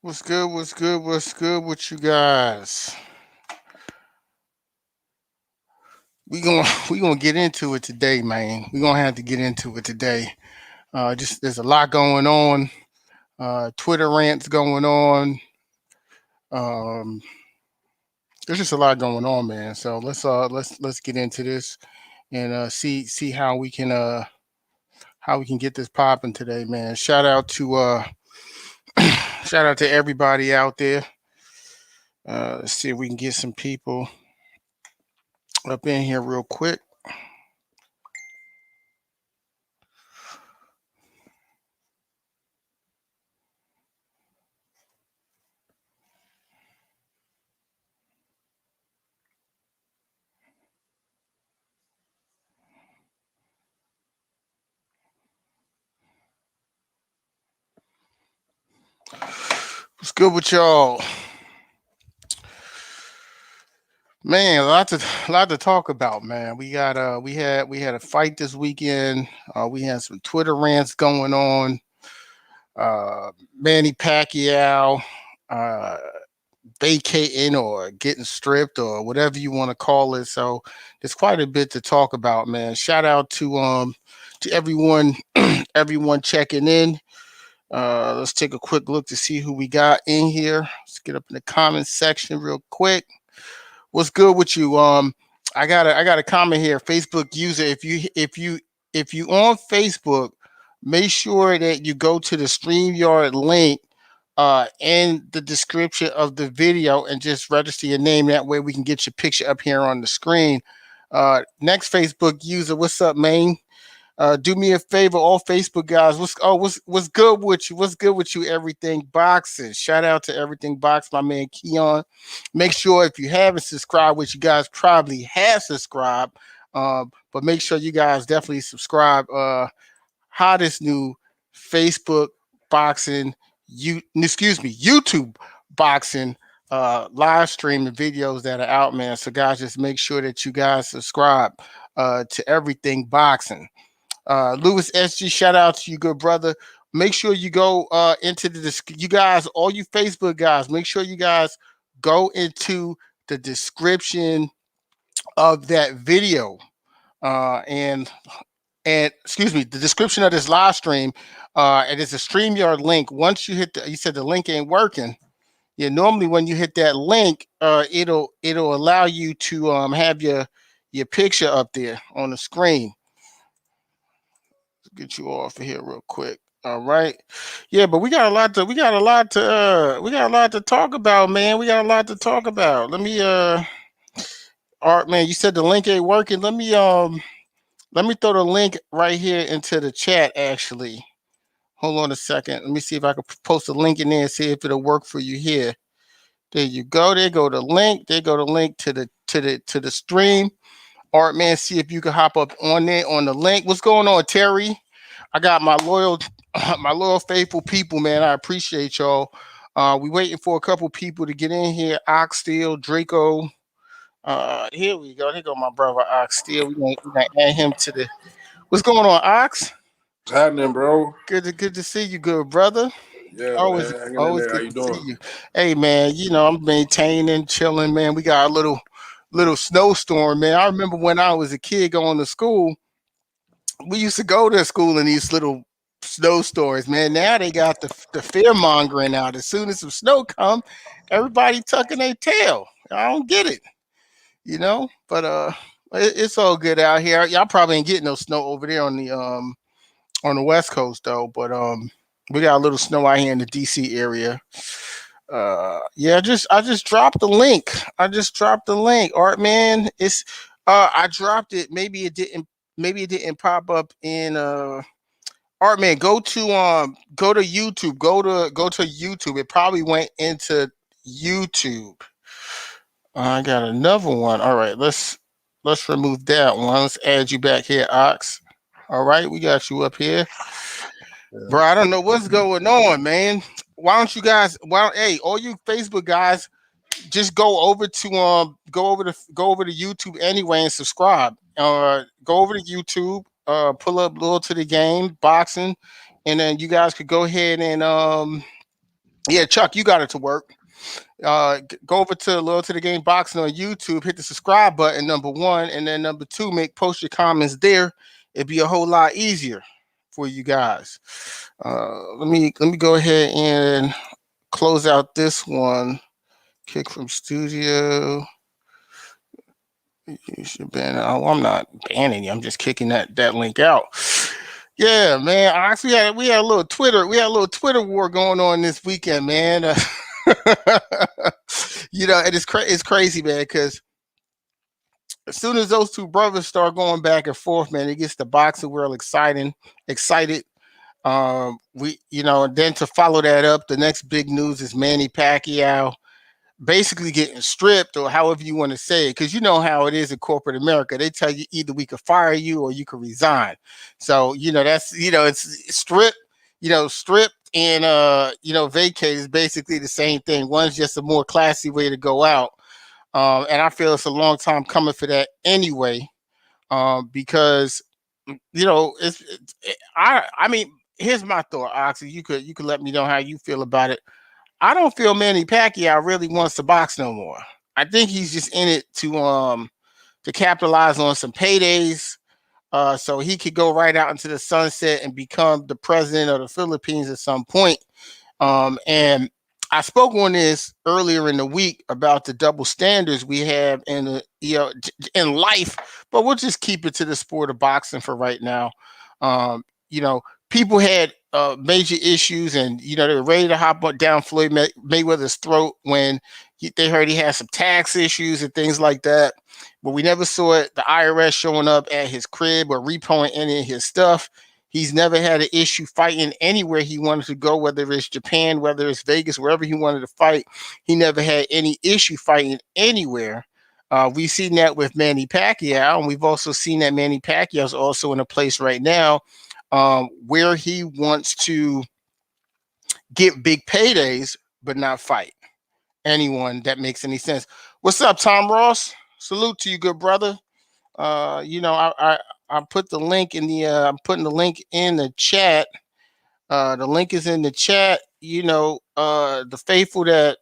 What's good? What's good? What's good with you guys? We gonna get into it today, man. We gonna have to get into it today. Just there's a lot going on. Twitter rants going on. Um, there's just a lot going on, man. So let's get into this and see how we can get this popping today, man. Shout out to everybody out there. Let's see if we can get some people up in here real quick. What's good with y'all? Man, a lot to talk about, man. We had a fight this weekend. We had some Twitter rants going on. Manny Pacquiao uh, vacating or getting stripped or whatever you want to call it. So there's quite a bit to talk about, man. Shout out to everyone everyone checking in. Let's take a quick look to see who we got in here. Let's get up in the comments section real quick. What's good with you? I got a comment here. Facebook user, if you on Facebook, make sure that you go to the StreamYard link in the description of the video and just register your name. That way we can get your picture up here on the screen. Next Facebook user, what's up, man? Do me a favor, all Facebook guys. What's good with you? What's good with you? Everything Boxing. Shout out to Everything Box, my man Keon. Make sure if you haven't subscribed, which you guys probably have subscribed, but make sure you guys definitely subscribe. Hottest new Facebook boxing, YouTube boxing live streaming videos that are out, man. So guys, just make sure that you guys subscribe to Everything Boxing. Lewis SG, shout out to you, good brother. Make sure you go into you guys, all you Facebook guys, make sure you guys go into the description of that video. And excuse me, the description of this live stream. And it's a StreamYard link. Once you hit you said the link ain't working. Yeah, normally when you hit that link, it'll allow you to have your picture up there on the screen. Get you off of here real quick. All right. Yeah, but we got a lot to talk about, man. We got a lot to talk about. Art man, you said the link ain't working. Let me throw the link right here into the chat actually. Hold on a second. Let me see if I can post a link in there and see if it'll work for you here. There you go. There go the link. There go the link to the stream. Art man, see if you can hop up on there on the link. What's going on, Terry? I got my loyal, my loyal, faithful people, man. I appreciate y'all. We waiting for a couple people to get in here. Ox Steel, Draco. Here we go. Here go my brother Ox Steel. We gonna add him to the. What's going on, Ox? What's happening, bro? Good to see you, good brother. Yeah, Always man. Hanging in always there. How good you to see doing? you. Hey man, I'm maintaining, chilling, man. We got a little snowstorm, man. I remember when I was a kid going to school, we used to go to school in these little snowstorms, man. Now they got the fear mongering out. As soon as some snow come, everybody tucking their tail. I don't get it, But it's all good out here. Y'all probably ain't getting no snow over there on the West Coast though. But we got a little snow out here in the DC area. Yeah, I just dropped the link. I just dropped the link. Art man, it's I dropped it. Maybe it didn't pop up in Art man, go to YouTube. Go to YouTube. It probably went into YouTube. I got another one. All right, let's remove that one. Let's add you back here, Ox. All right, we got you up here. Yeah. Bro, I don't know what's going on, man. Why don't you guys? Hey, all you Facebook guys, just go over to YouTube anyway and subscribe. Go over to YouTube, pull up Little to the Game Boxing, and then you guys could go ahead and Yeah, Chuck, you got it to work. Go over to Loyal to the Game Boxing on YouTube, hit the subscribe button, number one, and then number two, post your comments there. It'd be a whole lot easier for you guys. Let me go ahead and close out this one. Kick from studio. You should ban. Oh, I'm not banning you. I'm just kicking that link out. Yeah, man. Actually, we had a little Twitter war going on this weekend, man. And it's crazy, man, because as soon as those two brothers start going back and forth, man, it gets the boxing world excited. And then to follow that up, the next big news is Manny Pacquiao basically getting stripped, or however you want to say it, because you know how it is in corporate America. They tell you either we could fire you or you could resign. So that's it's stripped and vacate is basically the same thing. One's just a more classy way to go out, and I feel it's a long time coming for that anyway, because I mean, here's my thought, Oxy. You could let me know how you feel about it. I don't feel Manny Pacquiao really wants to box no more. I think he's just in it to capitalize on some paydays, so he could go right out into the sunset and become the president of the Philippines at some point. And I spoke on this earlier in the week about the double standards we have in life, but we'll just keep it to the sport of boxing for right now. Um, you know, People had major issues, and they were ready to hop down Floyd Mayweather's throat when they heard he had some tax issues and things like that. But we never saw the IRS showing up at his crib or repoing any of his stuff. He's never had an issue fighting anywhere he wanted to go, whether it's Japan, whether it's Vegas, wherever he wanted to fight. He never had any issue fighting anywhere. We've seen that with Manny Pacquiao, and we've also seen that Manny Pacquiao is also in a place right now where he wants to get big paydays but not fight anyone that makes any sense. What's up, Tom Ross? Salute to you, good brother. I put the link in the I'm putting the link in the chat. The link is in the chat. The faithful that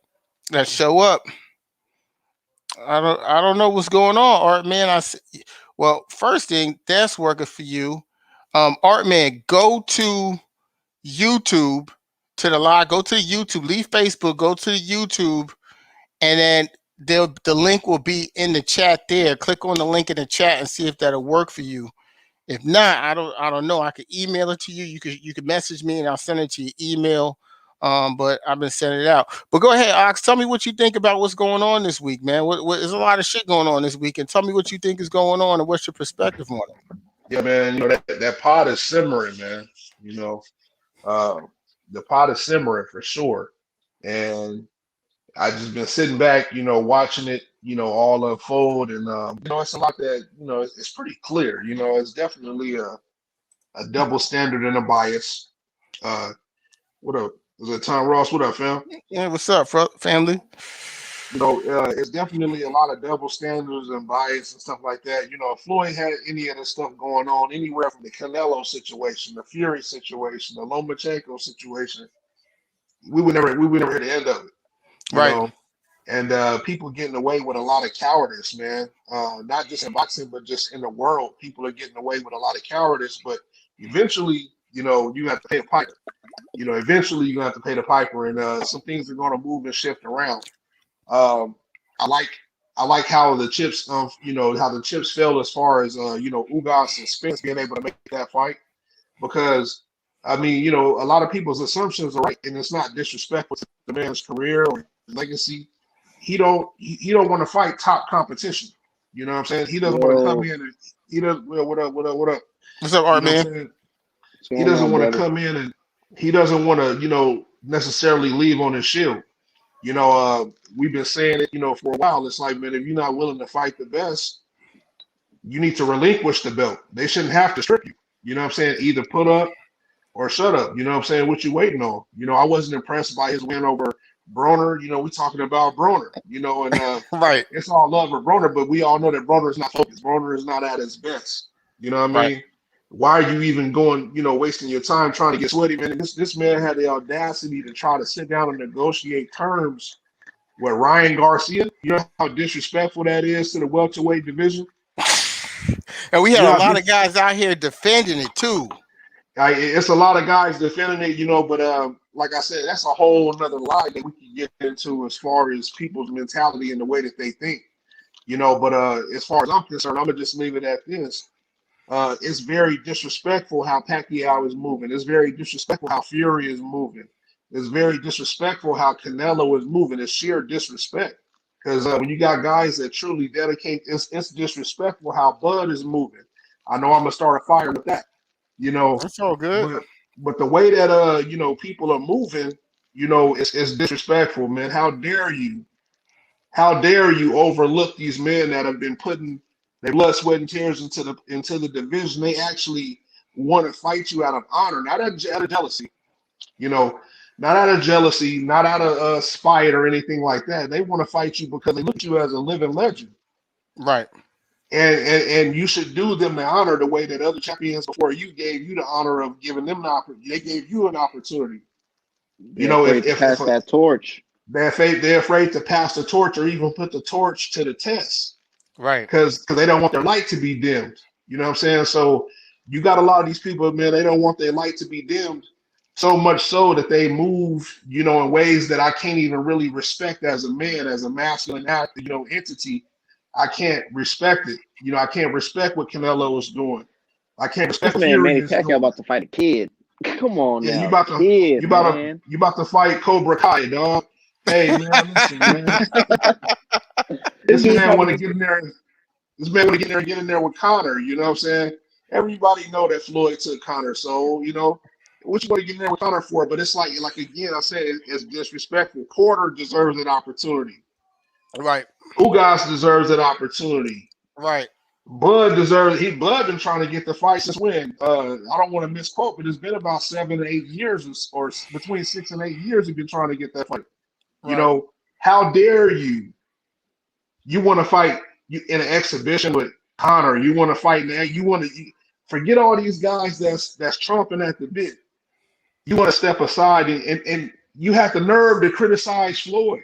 show up. I don't know what's going on, Art man. Well, first thing that's working for you. Art man, go to YouTube to the live. Go to the YouTube. Leave Facebook. Go to the YouTube, and then the link will be in the chat there. Click on the link in the chat and see if that'll work for you. If not, I don't know. I could email it to you. You could message me and I'll send it to your email. But I've been sending it out. But go ahead, Ox. Tell me what you think about what's going on this week, man. There's a lot of shit going on this week, and tell me what you think is going on and what's your perspective on it. Yeah, man. That pot is simmering, man. Uh, the pot is simmering for sure, and I just been sitting back, watching it, all unfold, and it's a lot that it's pretty clear. It's definitely a double standard and a bias. Uh, what up? Is it Tom Ross? What up, fam? Yeah, what's up, family? It's definitely a lot of double standards and bias and stuff like that. If Floyd had any of this stuff going on anywhere from the Canelo situation, the Fury situation, the Lomachenko situation, we would never hear the end of it. Right. And people getting away with a lot of cowardice, man. Not just in boxing, but just in the world, people are getting away with a lot of cowardice. But eventually, you have to pay the piper. Eventually you're gonna have to pay the piper, and some things are going to move and shift around. I like how the chips, how the chips fell as far as Ugas and Spence being able to make that fight, because I mean, a lot of people's assumptions are right, and it's not disrespectful to the man's career or his legacy. He don't want to fight top competition. You know what I'm saying? He doesn't want to come in and he doesn't. Well, what up? What's up, Art man? He doesn't want to come in and he doesn't want to necessarily leave on his shield. We've been saying it, for a while. It's like, man, if you're not willing to fight the best, you need to relinquish the belt. They shouldn't have to strip you. You know what I'm saying? Either put up or shut up. You know what I'm saying? What you waiting on? I wasn't impressed by his win over Broner. We talking about Broner, and right. It's all love for Broner, but we all know that Broner is not focused. Broner is not at his best. You know what I mean? Why are you even going, wasting your time trying to get sweaty, man? This man had the audacity to try to sit down and negotiate terms with Ryan Garcia. You know how disrespectful that is to the welterweight division. And we You had know a how lot of guys out here defending it too. it's a lot of guys defending it, but like I said, that's a whole nother lie that we can get into as far as people's mentality and the way that they think. But as far as I'm concerned, I'm gonna just leave it at this. It's very disrespectful how Pacquiao is moving. It's very disrespectful how Fury is moving. It's very disrespectful how Canelo is moving. It's sheer disrespect. Because when you got guys that truly dedicate, it's disrespectful how Bud is moving. I know I'm gonna start a fire with that, you know, That's all good. but the way that people are moving, it's disrespectful, man. How dare you? How dare you overlook these men that have been putting their blood, sweat, and tears into the division? They actually want to fight you out of honor, not out of jealousy. You know, not out of jealousy, not out of spite or anything like that. They want to fight you because they look at you as a living legend, Right. and you should do them the honor the way that other champions before you gave you the honor of giving them the opportunity. They gave you an opportunity. They're afraid to pass that torch. They're afraid to pass the torch or even put the torch to the test Right. because they don't want their light to be dimmed. You know what I'm saying? So you got a lot of these people, man, they don't want their light to be dimmed so much so that they move, in ways that I can't even really respect as a man, as a masculine act, entity. I can't respect it. I can't respect what Canelo is doing. I can't respect This what man Fury Manny is Pacquiao doing. about to fight a kid. Come on Yeah, now, kid, man. you about to fight Cobra Kai, dog. Hey man, listen, man. This This dude man want probably to get in there. This man want to get in there with Connor. You know what I'm saying? Everybody know that Floyd took Connor, so what you want to get in there with Connor for? But it's like again, I said it's disrespectful. Porter deserves an opportunity. Right. Ugas deserves an opportunity. Right. Bud been trying to get the fight since when? I don't want to misquote, but it's been about 7 to 8 years or between 6 and 8 years he's been trying to get that fight. Right. How dare you? You want to fight in an exhibition with Connor. You want to fight now. You want to forget all these guys that's chomping at the bit. You want to step aside and you have the nerve to criticize Floyd.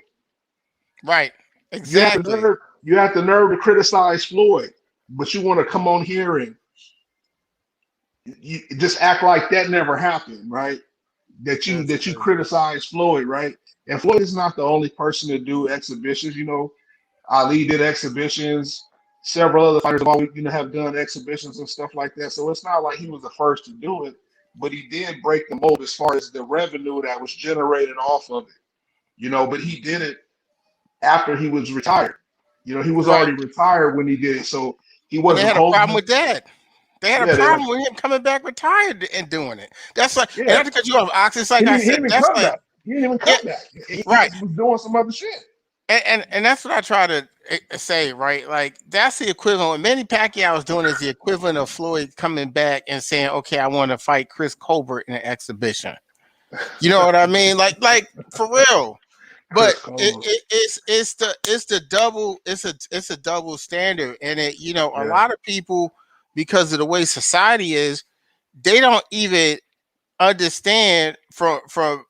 Right. You have the Exactly. nerve. You have the nerve to criticize Floyd, but you want to come on here and you just act like that never happened, right? That's That you crazy. criticize Floyd, right? And Floyd is not the only person to do exhibitions. Ali did exhibitions. Several other fighters have always, have done exhibitions and stuff like that. So it's not like he was the first to do it, but he did break the mold as far as the revenue that was generated off of it. But he did it after he was retired. He was Right. already retired when he did it, so he And they wasn't had a holding problem it. with that. They had a Yeah, problem with him coming back retired and doing it. That's like, and yeah. not to cut you off, Ox. It's He like I didn't, he said. didn't That's come like, back. He didn't even yeah, come back. He right. just was doing some other shit. And that's what I try to say, right? Like that's the equivalent. What Manny Pacquiao is doing is the equivalent of Floyd coming back and saying, "Okay, I want to fight Chris Colbert in an exhibition." You know what I mean? Like for real. But Chris Cole. it's the double it's a double standard, and a Yeah. lot of people, because of the way society is, they don't even understand from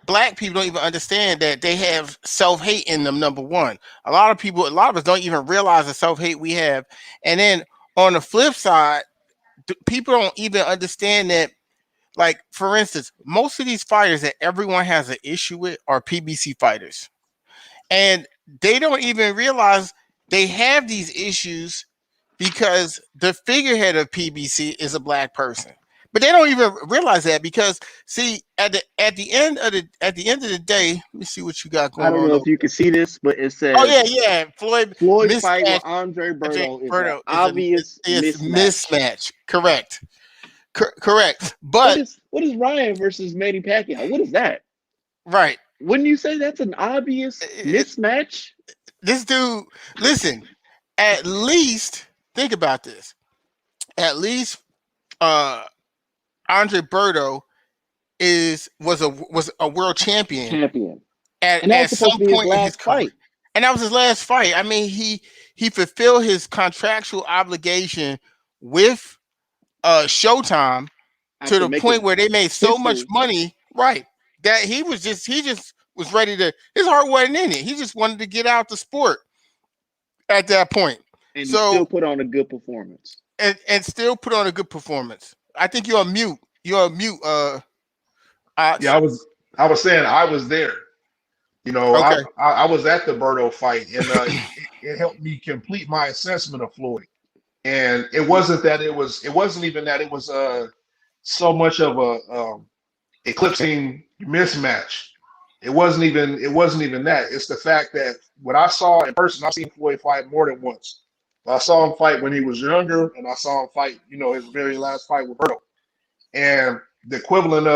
black people don't even understand that they have self-hate in them. Number one, a lot of us don't even realize the self-hate we have. And then on the flip side, people don't even understand that, like for instance, most of these fighters that everyone has an issue with are PBC fighters, and they don't even realize they have these issues because the figurehead of PBC is a black person. But they don't even realize that because, see, at the end of the day, let me see what you got I going don't on know over if you there. can see this, but it Oh says yeah, Floyd Floyd fight with mismatch. Andre Berto is an Berto is obvious it's mismatch. mismatch. Correct. Correct. What But is Ryan versus Manny Pacquiao? What is that? right, Wouldn't you say that's an obvious it, mismatch? this dude. Listen, at least think about this. At least uh Andre Berto was a world champion Champion. And that was at supposed to some be his point in his last career, fight. and that was his last fight. I mean, he fulfilled his contractual obligation with Showtime to after the point making where they made so much history, money, right? That he just was ready to. His heart wasn't in it. He just wanted to get out the sport at that point. and he still So put on a good performance. and still put on a good performance. I think you're on mute. You're on mute. Yeah, Ox. I was saying I was there. I, Okay. I I was at the Berto fight, and it helped me complete my assessment of Floyd. And it wasn't even that it was so much of a eclipsing mismatch. It wasn't even that. It's the fact that what I saw in person, I've seen Floyd fight more than once. I saw him fight when he was younger, and I saw him fight, his very last fight with Berto. And the equivalent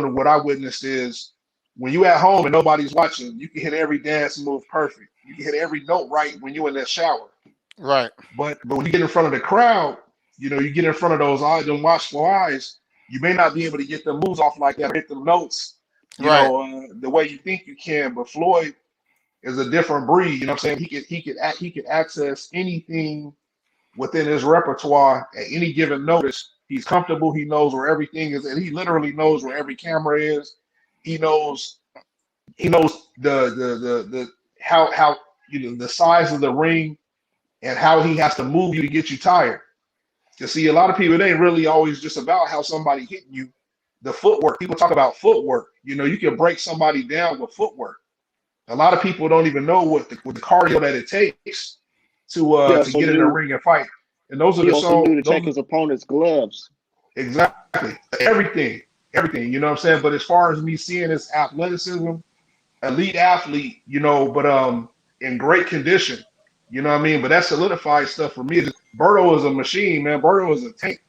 of what I witnessed is when you at home and nobody's watching, you can hit every dance move perfect. You can hit every note right when you're in that shower. Right. But when you get in front of the crowd, you get in front of those eyes, them watchful eyes, you may not be able to get the moves off like that or hit them notes, Right. the way you think you can. But Floyd is a different breed. You know what I'm saying? He could access anything within his repertoire at any given notice. He's comfortable. He knows where everything is, and he literally knows where every camera is. He knows the how the size of the ring and how he has to move you to get you tired. You see, a lot of people, it ain't really always just about how somebody hitting you. The footwork. People talk about footwork. You can break somebody down with footwork. A lot of people don't even know what the cardio that it takes to He uh to also get in the knew ring and fight. And those are he the also knew so to check those his opponent's gloves. exactly everything, everything. You know what I'm saying? But as far as me seeing his athleticism, elite athlete, but in great condition. You know what I mean? But that solidified stuff for me. Berto is a machine, man. Berto is a tank.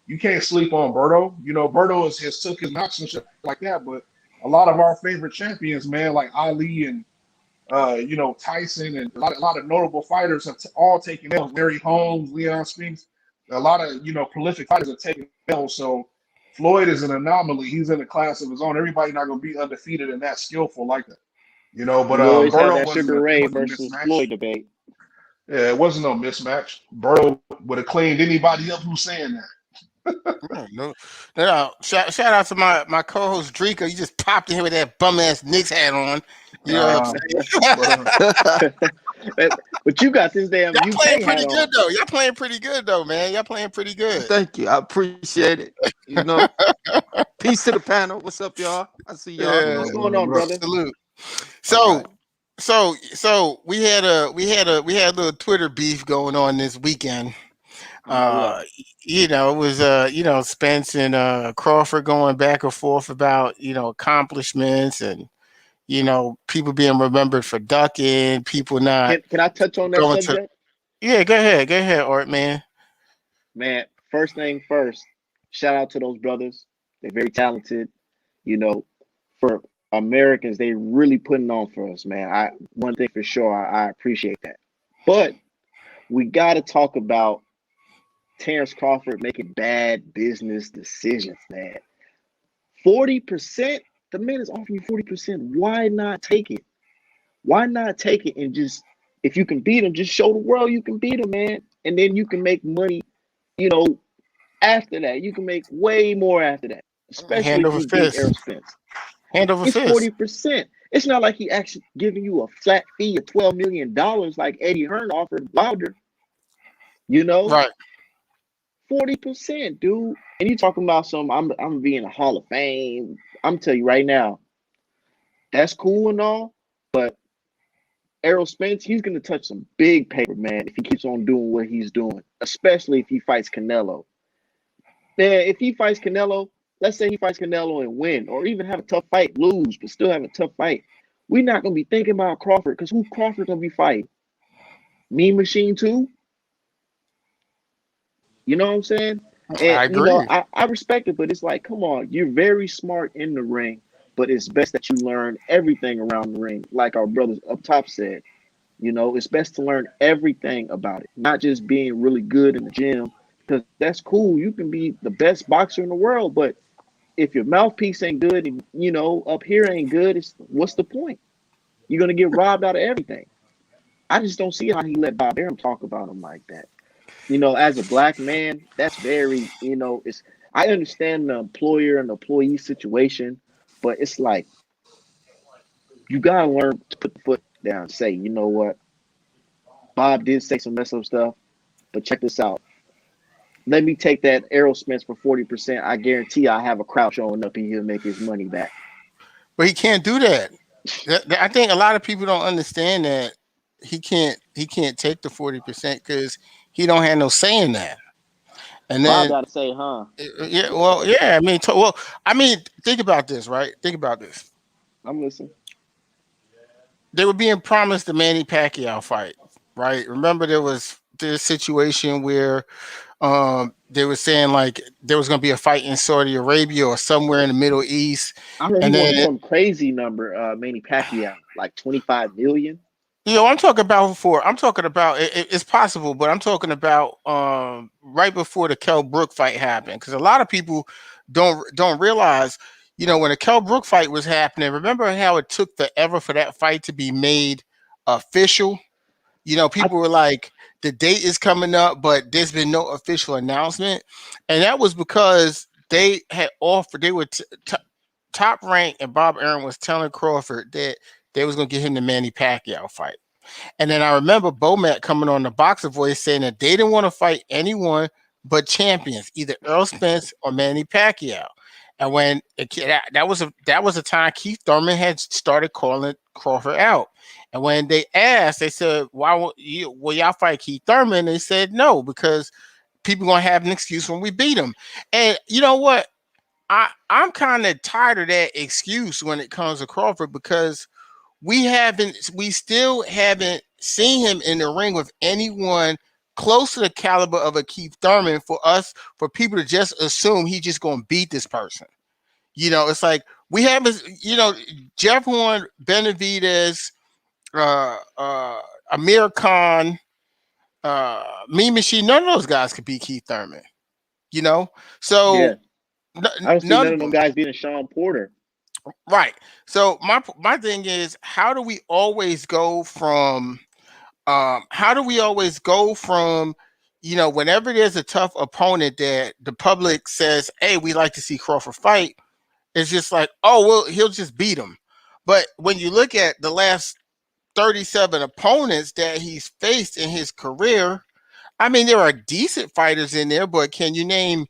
You can't sleep on Berto. Berto has took his knocks and shit like that. But a lot of our favorite champions, man, like Ali and Tyson and a lot of notable fighters have all taken L's. Larry Holmes, Leon Spinks, a lot of prolific fighters have taken L's. So Floyd is an anomaly. He's in a class of his own. Everybody not going to be undefeated and that skillful like that. But We always have Berto that wasn't Sugar a it Ray wasn't a versus mismatch. Floyd debate. Yeah, it wasn't no mismatch. Berto would have cleaned anybody up who's saying that. No, no. Shout out to my co-host Drika. You just popped in here with that bum ass Knicks hat on. You know what I'm saying? But you got this damn Y'all playing UK hat pretty good on. though. Y'all playing pretty good though, man. Y'all playing pretty good. Thank you. I appreciate it. Peace to the panel. What's up, y'all? I see y'all. Yeah, What's going on, brother? salute. All So right. we had a little Twitter beef going on this weekend. About what? It was Spence and Crawford going back and forth about accomplishments and people being remembered for ducking, people not Can I touch on that going to. subject? Yeah, go ahead, Art man. Man, first thing first, shout out to those brothers. They're very talented. You know, for Americans, they really putting on for us, man. One thing for sure, I appreciate that. But we got to talk about Terrence Crawford making bad business decisions, man. 40%, the man is offering you 40%. Why not take it? Why not take it and just, if you can beat him, just show the world you can beat him, man. And then you can make money, you know, after that. You can make way more after that, especially Hand if over you beat fist. Errol Spence. Hand over It's fist. 40%. It's not like he actually giving you a flat fee of $12 million like Eddie Hearn offered Wilder. Right. 40%, dude. And you talking about I'm being a Hall of Fame. I'm telling you right now, that's cool and all, but Errol Spence, he's gonna touch some big paper, man, if he keeps on doing what he's doing, especially if he fights Canelo. Man, if he fights Canelo, let's say he fights Canelo and win, or even have a tough fight, lose, but still have a tough fight. We're not gonna be thinking about Crawford, because who Crawford gonna be fighting? Mean Machine 2? You know what I'm saying? And I agree. I respect it, but it's like, come on, you're very smart in the ring, but it's best that you learn everything around the ring, like our brothers up top said. It's best to learn everything about it, not just being really good in the gym, because that's cool. You can be the best boxer in the world, but if your mouthpiece ain't good and up here ain't good, what's the point? You're gonna get robbed out of everything. I just don't see how he let Bob Arum talk about him like that. As a black man, that's very, it's I understand the employer and employee situation, but it's like you gotta learn to put the foot down and say, you know what, Bob did say some mess up stuff, but check this out. Let me take that Aerosmith for 40%. I guarantee I have a crowd showing up and he'll make his money back. But he can't do that. I think a lot of people don't understand that he can't take the 40% because he don't have no say in that. And Bob then gotta say, huh? yeah, well, yeah, I mean, think about this, right? Think about this. I'm listening. They were being promised the Manny Pacquiao fight, right? Remember there was this situation where they were saying like there was going to be a fight in Saudi Arabia or somewhere in the Middle East, I heard he and wanted then some crazy number, Manny Pacquiao, like 25 million. I'm talking about before. I'm talking about it's possible, but I'm talking about right before the Kell Brook fight happened because a lot of people don't realize, when the Kell Brook fight was happening. Remember how it took forever for that fight to be made official? I People were like, the date is coming up, but there's been no official announcement, and that was because they had offered. They were top rank, and Bob Arum was telling Crawford that they was gonna get him the Manny Pacquiao fight. And then I remember Bomac coming on the Boxer Voice saying that they didn't want to fight anyone but champions, either Earl Spence or Manny Pacquiao. And when that was a time Keith Thurman had started calling Crawford out. And when they asked, they said, "Why will y'all fight Keith Thurman?" They said no because people gonna have an excuse when we beat them. And you know what? I'm kind of tired of that excuse when it comes to Crawford because we still haven't seen him in the ring with anyone close to the caliber of a Keith Thurman for people to just assume he's just going to beat this person. It's like we haven't, Jeff Horn, Benavidez, Amir Khan, Me Machine, none of those guys could beat Keith Thurman, you know? Yeah, So I don't see none none of of them them. guys being Sean Porter. Right. So my thing is, how do we always go from, whenever there's a tough opponent that the public says, hey, we like to see Crawford fight, it's just like, oh, well, he'll just beat him. But when you look at the last 37 opponents that he's faced in his career, I mean, there are decent fighters in there, but I mean,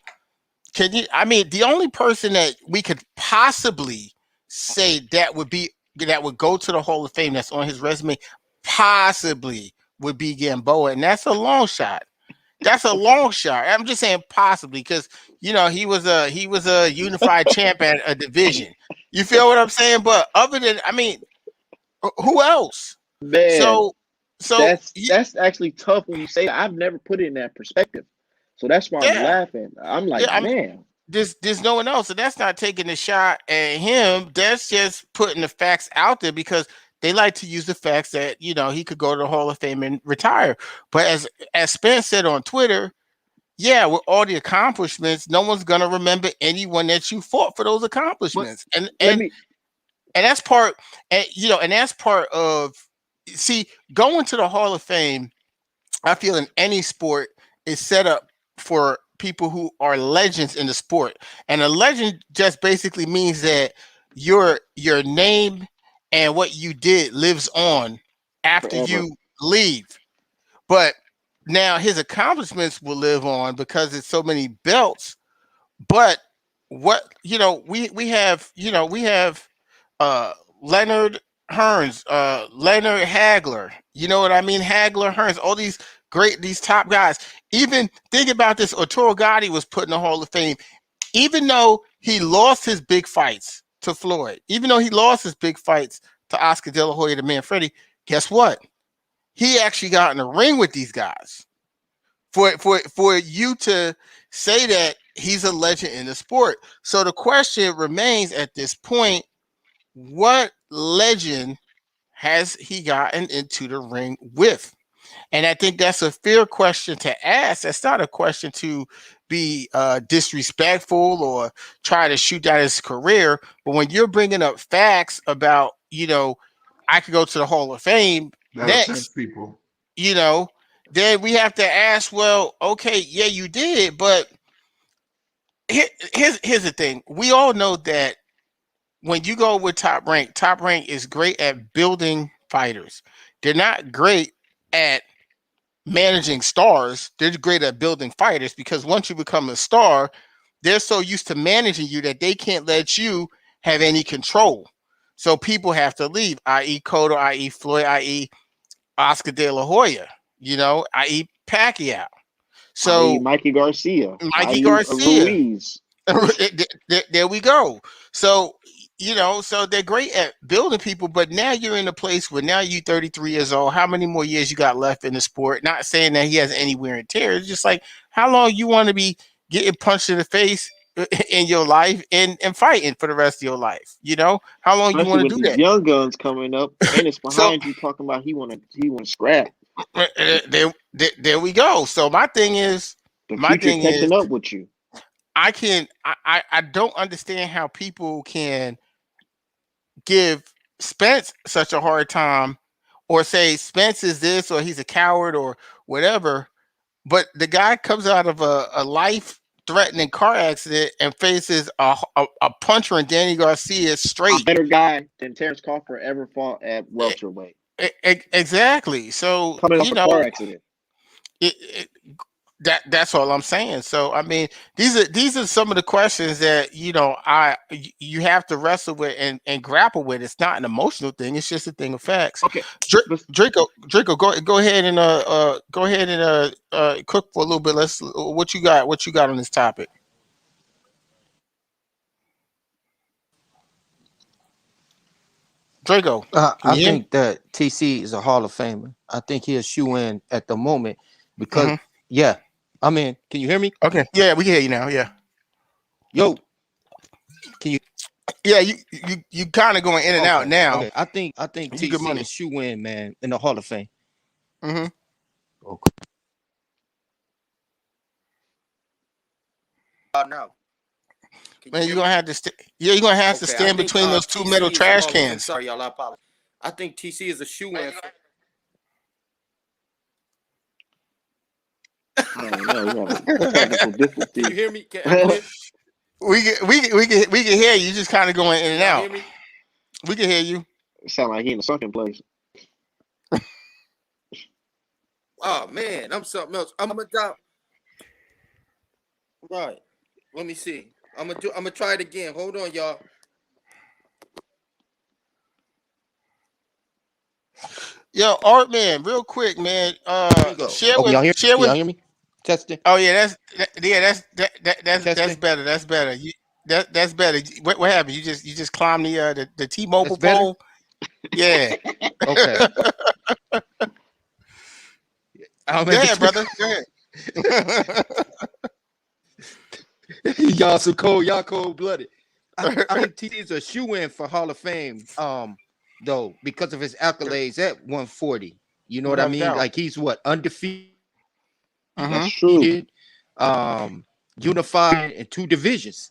the only person that we could possibly say that would go to the Hall of Fame that's on his resume possibly would be Gamboa, and that's a long shot. That's a long shot. I'm just saying possibly because he was a unified champ at a division. You feel what I'm saying? But other than, I mean, who else? Man, So so that's actually tough when you say that. I've never put it in that perspective. So that's why I'm yeah, laughing. I'm like, yeah. man, There's no one else, and that's not taking a shot at him. That's just putting the facts out there because they like to use the facts that he could go to the Hall of Fame and retire. But as Spence said on Twitter, yeah, with all the accomplishments, no one's gonna remember anyone that you fought for those but accomplishments, and let and me and that's part, and that's part of see going to the Hall of Fame. I feel in any sport is set up for people who are legends in the sport. And a legend just basically means that your name and what you did lives on after forever. you leave. But now his accomplishments will live on because it's so many belts. But what we have uh Leonard Hearns, Leonard Hagler. You know what I mean? Hagler, Hearns, all these top guys. Even think about this. Arturo Gatti was put in the Hall of Fame, even though he lost his big fights to Floyd, even though he lost his big fights to Oscar De La Hoya, to Manfredi. Guess what? He actually got in the ring with these guys. For you to say that he's a legend in the sport. So the question remains at this point, what legend has he gotten into the ring with? And I think that's a fair question to ask. That's not a question to be disrespectful or try to shoot down his career. But when you're bringing up facts about, I could go to the Hall of Fame That affects next, people. you know, then we have to ask, well, okay, yeah, you did, but here's the thing. We all know that when you go with Top Rank is great at building fighters. They're not great at managing stars. They're great at building fighters because once you become a star, they're so used to managing you that they can't let you have any control. So people have to leave, i.e. Cotto, i.e. Floyd, i.e. Oscar De La Hoya, i.e. Pacquiao. i.e. So Mikey Garcia, Mikey i.e. Garcia, Ruiz. there we go. So so they're great at building people, but now you're in a place where now you 33 years old. How many more years you got left in the sport? Not saying that he has any wear and tear. It's just like how long you want to be getting punched in the face in your life and fighting for the rest of your life. How long you Especially want to with do these that? young guns coming up, and it's So behind you talking about he wanna scrap. there we go. So The my future thing is, catching up with you. I don't understand how people can give Spence such a hard time or say Spence is this or he's a coward or whatever, but the guy comes out of a life threatening car accident and faces a puncher in Danny Garcia A straight. better guy than Terrence Crawford ever fought at welterweight. Exactly. So, Coming off a car accident. it, that's all I'm saying. So I mean, these are some of the questions that you have to wrestle with and grapple with. It's not an emotional thing; it's just a thing of facts. Okay, but Draco, go ahead and cook for a little bit. Let's what you got on this topic, Draco? Can I you hear me? think that TC is a Hall of Famer. I think he'll shoe in at the moment because, Hmm. yeah, I mean, can you hear me? Okay, yeah, we can hear you now. Yeah, Yo, can you? yeah, you kind of going in and out Okay, now. okay. I think You good TC money. is shoe in, man, in the Hall of Fame. Hmm. Okay. Now, can you Man, hear you're me? gonna have to yeah, you're gonna have to Okay, I stand think between those two metal TC is a trash Hall of Fame. cans. Sorry, y'all. I apologize. I think TC is a shoe in. oh no, we have a technical Can you difficulty. hear me? I can hear. We can hear you. Just kind of going in Can and y'all hear out. me? We can hear you. Sound like he in a sunken place. Oh man, I'm something else. I'm gonna down. Right. Let me see. I'm gonna try it again. Hold on, y'all. Yo, Art man, real quick, man. Here we go. Oh, can y'all hear? Share Can y'all with. hear me? Testing. Oh yeah, that's Testing. better. That's better. That's better. What happened? You just climbed the That's T-Mobile better. pole. Yeah. Okay. I'm Go in ahead, between. brother. Go ahead. Y'all so cold. Y'all cold blooded. I think TC is a shoe in for Hall of Fame. Though because of his accolades at 140. You know what I Without a mean? doubt. Like he's what undefeated, That's Mm-hmm. true. unified in two divisions.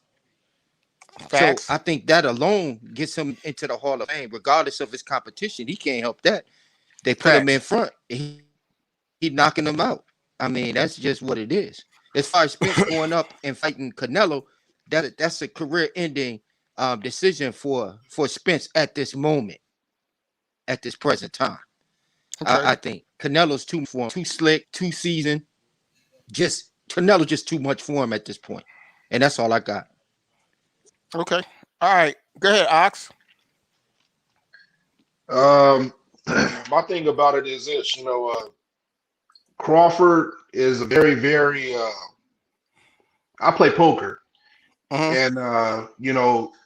So Facts. I think that alone gets him into the Hall of Fame, regardless of his competition. He can't help that. They put him in Facts. front. He knocking them out. I mean, that's just what it is. As far as Spence going up and fighting Canelo, that's a career-ending decision for Spence at this moment, at this present time. Okay. I think Canelo's too for him, too slick, too seasoned. Just Canelo just too much for him at this point, and that's all I got. Okay. All right. Go ahead, Ox. Um, my thing about it is this, Crawford is a very, very. I play poker, Mm-hmm. and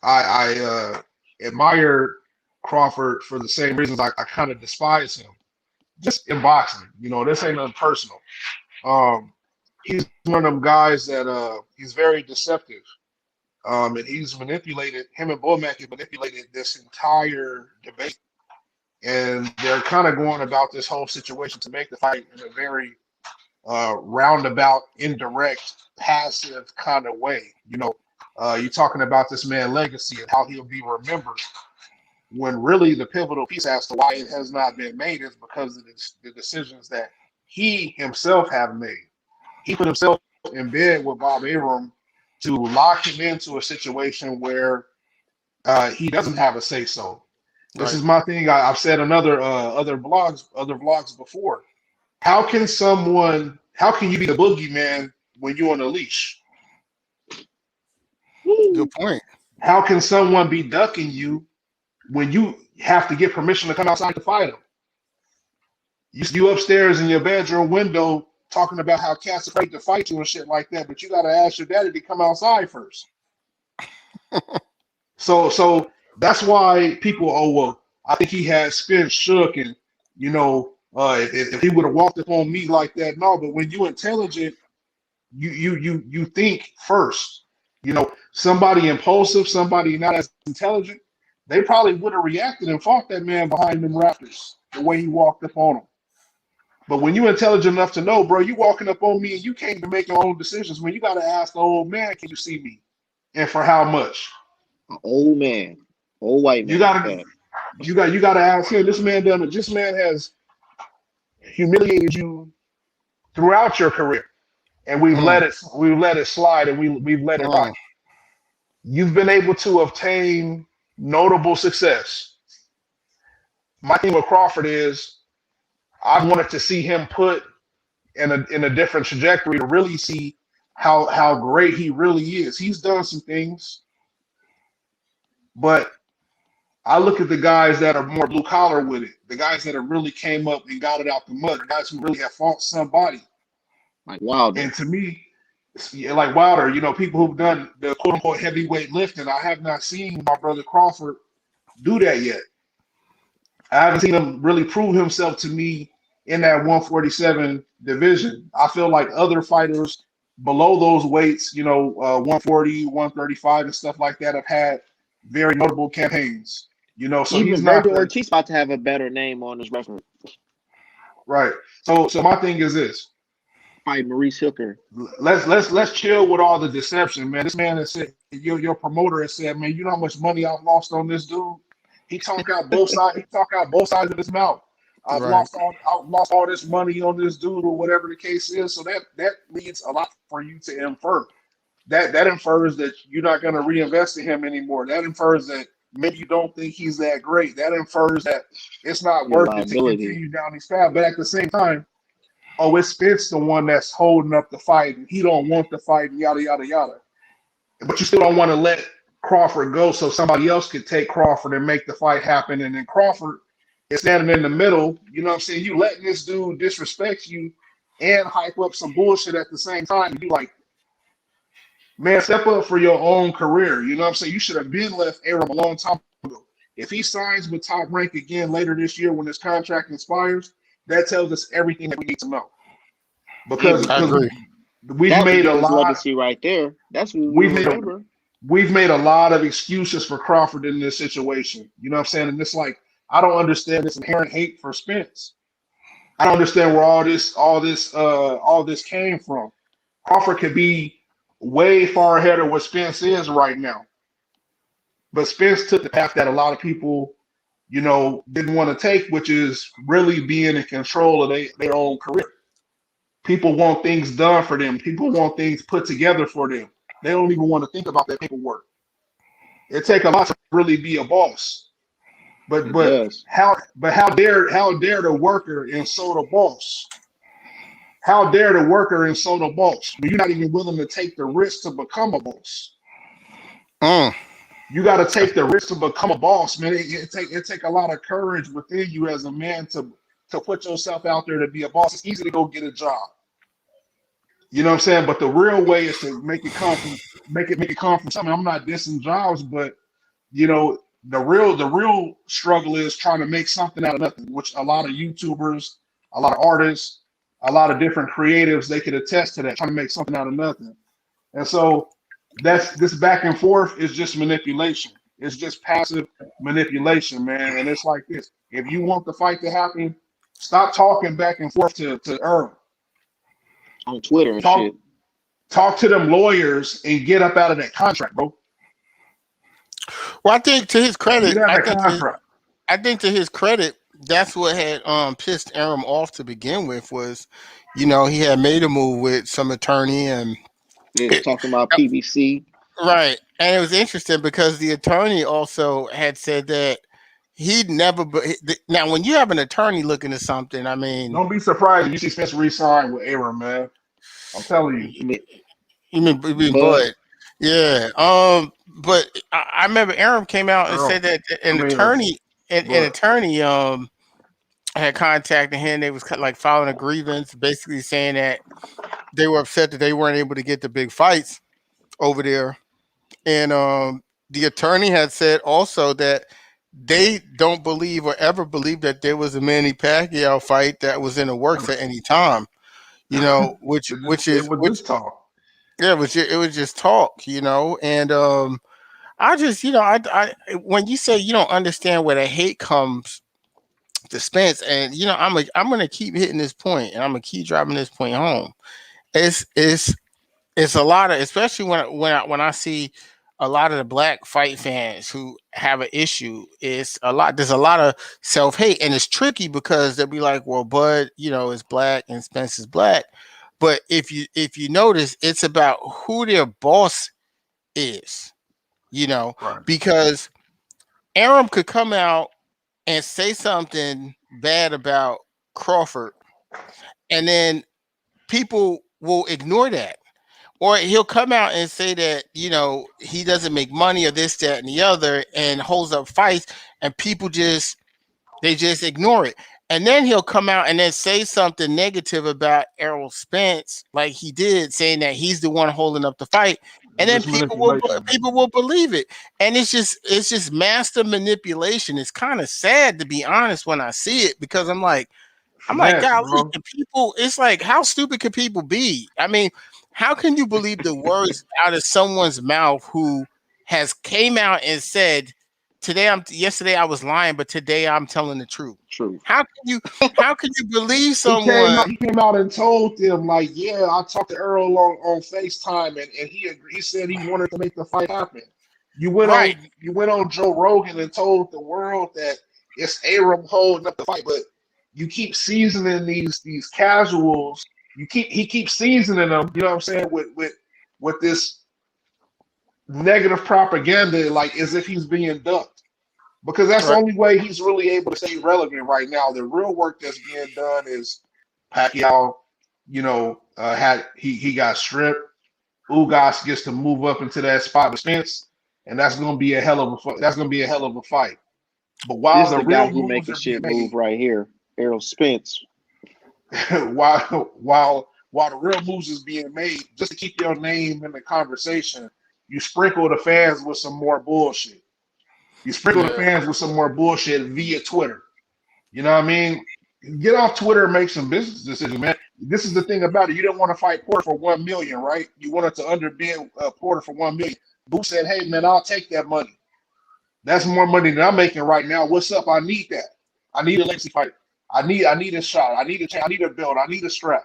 I admire Crawford for the same reasons I kind of despise him. Just in boxing, this ain't nothing personal. He's one of them guys that he's very deceptive. And he's manipulated him and Bomac have manipulated this entire debate, and they're kind of going about this whole situation to make the fight in a very roundabout, indirect, passive kind of way. You're talking about this man legacy and how he'll be remembered. When really the pivotal piece as to why it has not been made is because of the decisions that he himself have made. He put himself in bed with Bob Arum to lock him into a situation where he doesn't have a say so. This Right. is my thing. I've said on other vlogs before. How can you be the boogeyman when you're on a leash? Good point. How can someone be ducking you when you have to get permission to come outside to fight them? You upstairs in your bedroom window talking about how cats are afraid to fight you and shit like that, but you got to ask your daddy to come outside first. So that's why people, oh well, I think he had Spence shook, and if he would have walked up on me like that, no. But when you're intelligent, you think first. Somebody impulsive, somebody not as intelligent, they probably would have reacted and fought that man behind them rafters the way he walked up on them. But when you're intelligent enough to know, bro, you walking up on me and you can't even make your own decisions. When you got to ask the old man, can you see me, and for how much? An old man, old white man. You got to ask him. This man has humiliated you throughout your career, and we've let it slide, and we've let it ride. You've been able to obtain notable success. My thing with Crawford is I wanted to see him put in a different trajectory to really see how great he really is. He's done some things, but I look at the guys that are more blue collar with it, the guys that have really came up and got it out the mud, the guys who really have fought somebody. Like Wilder. And to me, like Wilder, people who've done the quote unquote heavyweight lifting, I have not seen my brother Crawford do that yet. I haven't seen him really prove himself to me in that 147 division. I feel like other fighters below those weights, 140, 135 and stuff like that have had very notable campaigns. So even he's not Virgil Ortiz about to have a better name on his record. Right. So my thing is this. Fight Maurice Hooker. Let's chill with all the deception, man. This man has said, your promoter has said, man, you know how much money I've lost on this dude? He talk out both sides. He talk out both sides of his mouth. I've lost all this money on this dude, or whatever the case is. So that leads a lot for you to infer. That infers that you're not going to reinvest in him anymore. That infers that maybe you don't think he's that great. That infers that it's not worth it to continue down these paths. But at the same time, it's Spence the one that's holding up the fight, and he don't want the fight, and yada yada yada. But you still don't want to let Crawford go so somebody else could take Crawford and make the fight happen. And then Crawford is standing in the middle. You know what I'm saying? You letting this dude disrespect you and hype up some bullshit at the same time. And be like, man, step up for your own career. You know what I'm saying? You should have been left Arum a long time ago. If he signs with Top Rank again later this year when his contract expires, that tells us everything that we need to know. Because I agree. we've made a lot. Legacy right there. That's what we remember. We've made a lot of excuses for Crawford in this situation. You know what I'm saying? And it's like, I don't understand this inherent hate for Spence. I don't understand where all this came from. Crawford could be way far ahead of what Spence is right now. But Spence took the path that a lot of people, didn't want to take, which is really being in control of their own career. People want things done for them. People want things put together for them. They don't even want to think about that paperwork. It takes a lot to really be a boss. But how dare the worker and so the boss? How dare the worker and so the boss? But you're not even willing to take the risk to become a boss. You got to take the risk to become a boss, man. It take a lot of courage within you as a man to put yourself out there to be a boss. It's easy to go get a job. You know what I'm saying? But the real way is to make it come from something. I'm not dissing jobs, but the real struggle is trying to make something out of nothing, which a lot of YouTubers, a lot of artists, a lot of different creatives, they could attest to that, trying to make something out of nothing. And so this back and forth is just manipulation. It's just passive manipulation, man. And it's like this. If you want the fight to happen, stop talking back and forth to Earl. On Twitter and shit. Talk to them lawyers and get up out of that contract, bro. Well, I think to his credit, I think to his credit, that's what had pissed Aram off to begin with was, he had made a move with some attorney and They're talking about PBC. right, and it was interesting because the attorney also had said that he'd never. Now, when you have an attorney looking at something, I mean, Don't be surprised if you see Spence re-sign with Aram, man. I'm telling you. I mean, you mean Bud, Bud, yeah. But I remember Aram came out and said Earl. that I an mean, attorney, an but attorney, had contacted him. They was like filing a grievance, basically saying that they were upset that they weren't able to get the big fights over there. And the attorney had said also that they don't believe or ever believe that there was a Manny Pacquiao fight that was in the works at any time. Which which it is was which just talk. yeah, it was just talk. And I just I when you say you don't understand where the hate comes to Spence, and I'm gonna keep hitting this point, and I'm gonna keep driving this point home. It's a lot of, especially when I see a lot of the black fight fans who have an issue. It's a lot. There's a lot of self hate, and it's tricky because they'll be like, "Well, Bud, is black and Spence is black," but if you notice, it's about who their boss is. Right. Because Aram could come out and say something bad about Crawford, and then people will ignore that. Or he'll come out and say that, he doesn't make money or this, that, and the other, and holds up fights, and people just ignore it. And then he'll come out and then say something negative about Errol Spence, like he did, saying that he's the one holding up the fight. And then Just manipulation, man. people will believe it. And it's just master manipulation. It's kind of sad, to be honest, when I see it, because I'm like, Finesse, golly, bro. can people, it's like, how stupid can people be? I mean, how can you believe the words out of someone's mouth who has came out and said, yesterday I was lying, but today I'm telling the truth? true. How can you how can you believe He came someone? out. He came out and told them like, yeah, I talked to Earl on FaceTime, and he agreed. He said he wanted to make the fight happen. Right, You went on Joe Rogan and told the world that it's Aram holding up the fight, but you keep seasoning these casuals. He keeps seasoning them. You know what I'm saying with this negative propaganda, like as if he's being ducked. Because that's the right, only way he's really able to stay relevant right now. The real work that's being done is Pacquiao, had he got stripped. Ugas gets to move up into that spot with Spence, and that's gonna be a hell of a fight. But This while is the the guy real who moves making are being shit move made, right here. Errol Spence. while the real moves is being made, just to keep your name in the conversation, you sprinkle the fans with some more bullshit. You sprinkle the yeah, fans with some more bullshit via Twitter. You know what I mean? Get off Twitter and make some business decisions, man. This is the thing about it. You didn't want to fight Porter for 1 million, right? You wanted to underbid Porter for 1 million. Boo said, "Hey, man, I'll take that money. That's more money than I'm making right now. What's up? I need that. I need a legacy fight. I need a shot. I need a belt. I need a strap.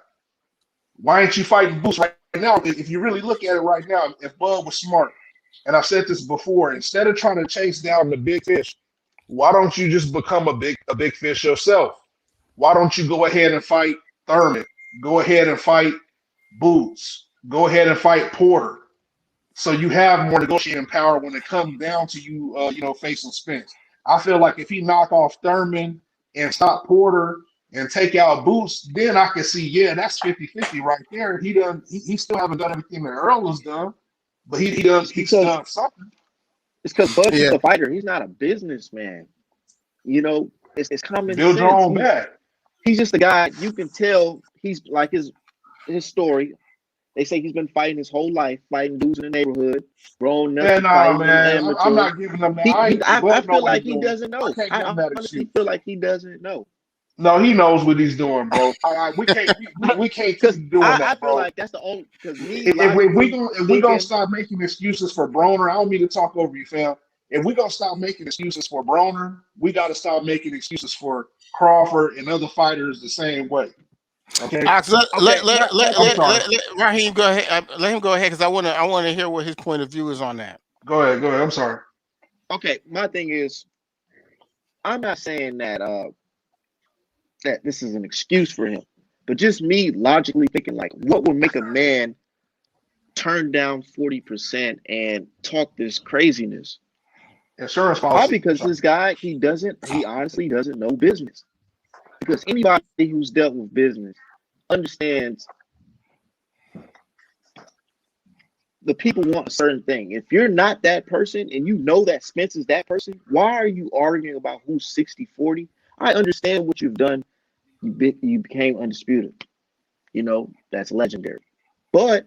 Why ain't you fighting Boots right now? If you really look at it right now, if Bud was smart, and I've said this before, instead of trying to chase down the big fish, why don't you just become a big fish yourself? Why don't you go ahead and fight Thurman? Go ahead and fight Boots. Go ahead and fight Porter. So you have more negotiating power when it comes down to you, facing Spence. I feel like if he knock off Thurman and stop Porter and take out Boots, then I can see, yeah, that's 50-50 right there. He still haven't done everything that Earl has done, but It's he's because done something. Bud's just yeah. a fighter. He's not a businessman. It's common Build your sense. own bag. He's just a guy. You can tell he's like his story. They say he's been fighting his whole life, fighting dudes in the neighborhood, growing up Man, and nah, fighting in man. I'm amateur. not giving him that. I Bud know feel what like he's he doing. doesn't I know. can't give him I that honestly excuse. feel like he doesn't know. No, he knows what he's doing, bro. We can't Because keep doing I that, feel bro. like that's the only because me If we logically gonna if we gonna thinking stop making excuses for Broner, I don't mean to talk over you, fam. If we gonna stop making excuses for Broner, we got to stop making excuses for Crawford and other fighters the same way. Okay, Alex, let okay, let let let, I'm let, sorry. let, let Raheem go ahead. Let him go ahead, because I want to hear what his point of view is on that. Go ahead. I'm sorry. okay, my thing is I'm not saying that that this is an excuse for him. But just me logically thinking, like, what would make a man turn down 40% and talk this craziness? Insurance Probably policy. because this guy, he honestly doesn't know business. Because anybody who's dealt with business understands the people want a certain thing. If you're not that person and you know that Spence is that person, why are you arguing about who's 60-40? I understand what you've done. You became undisputed. You know, that's legendary. But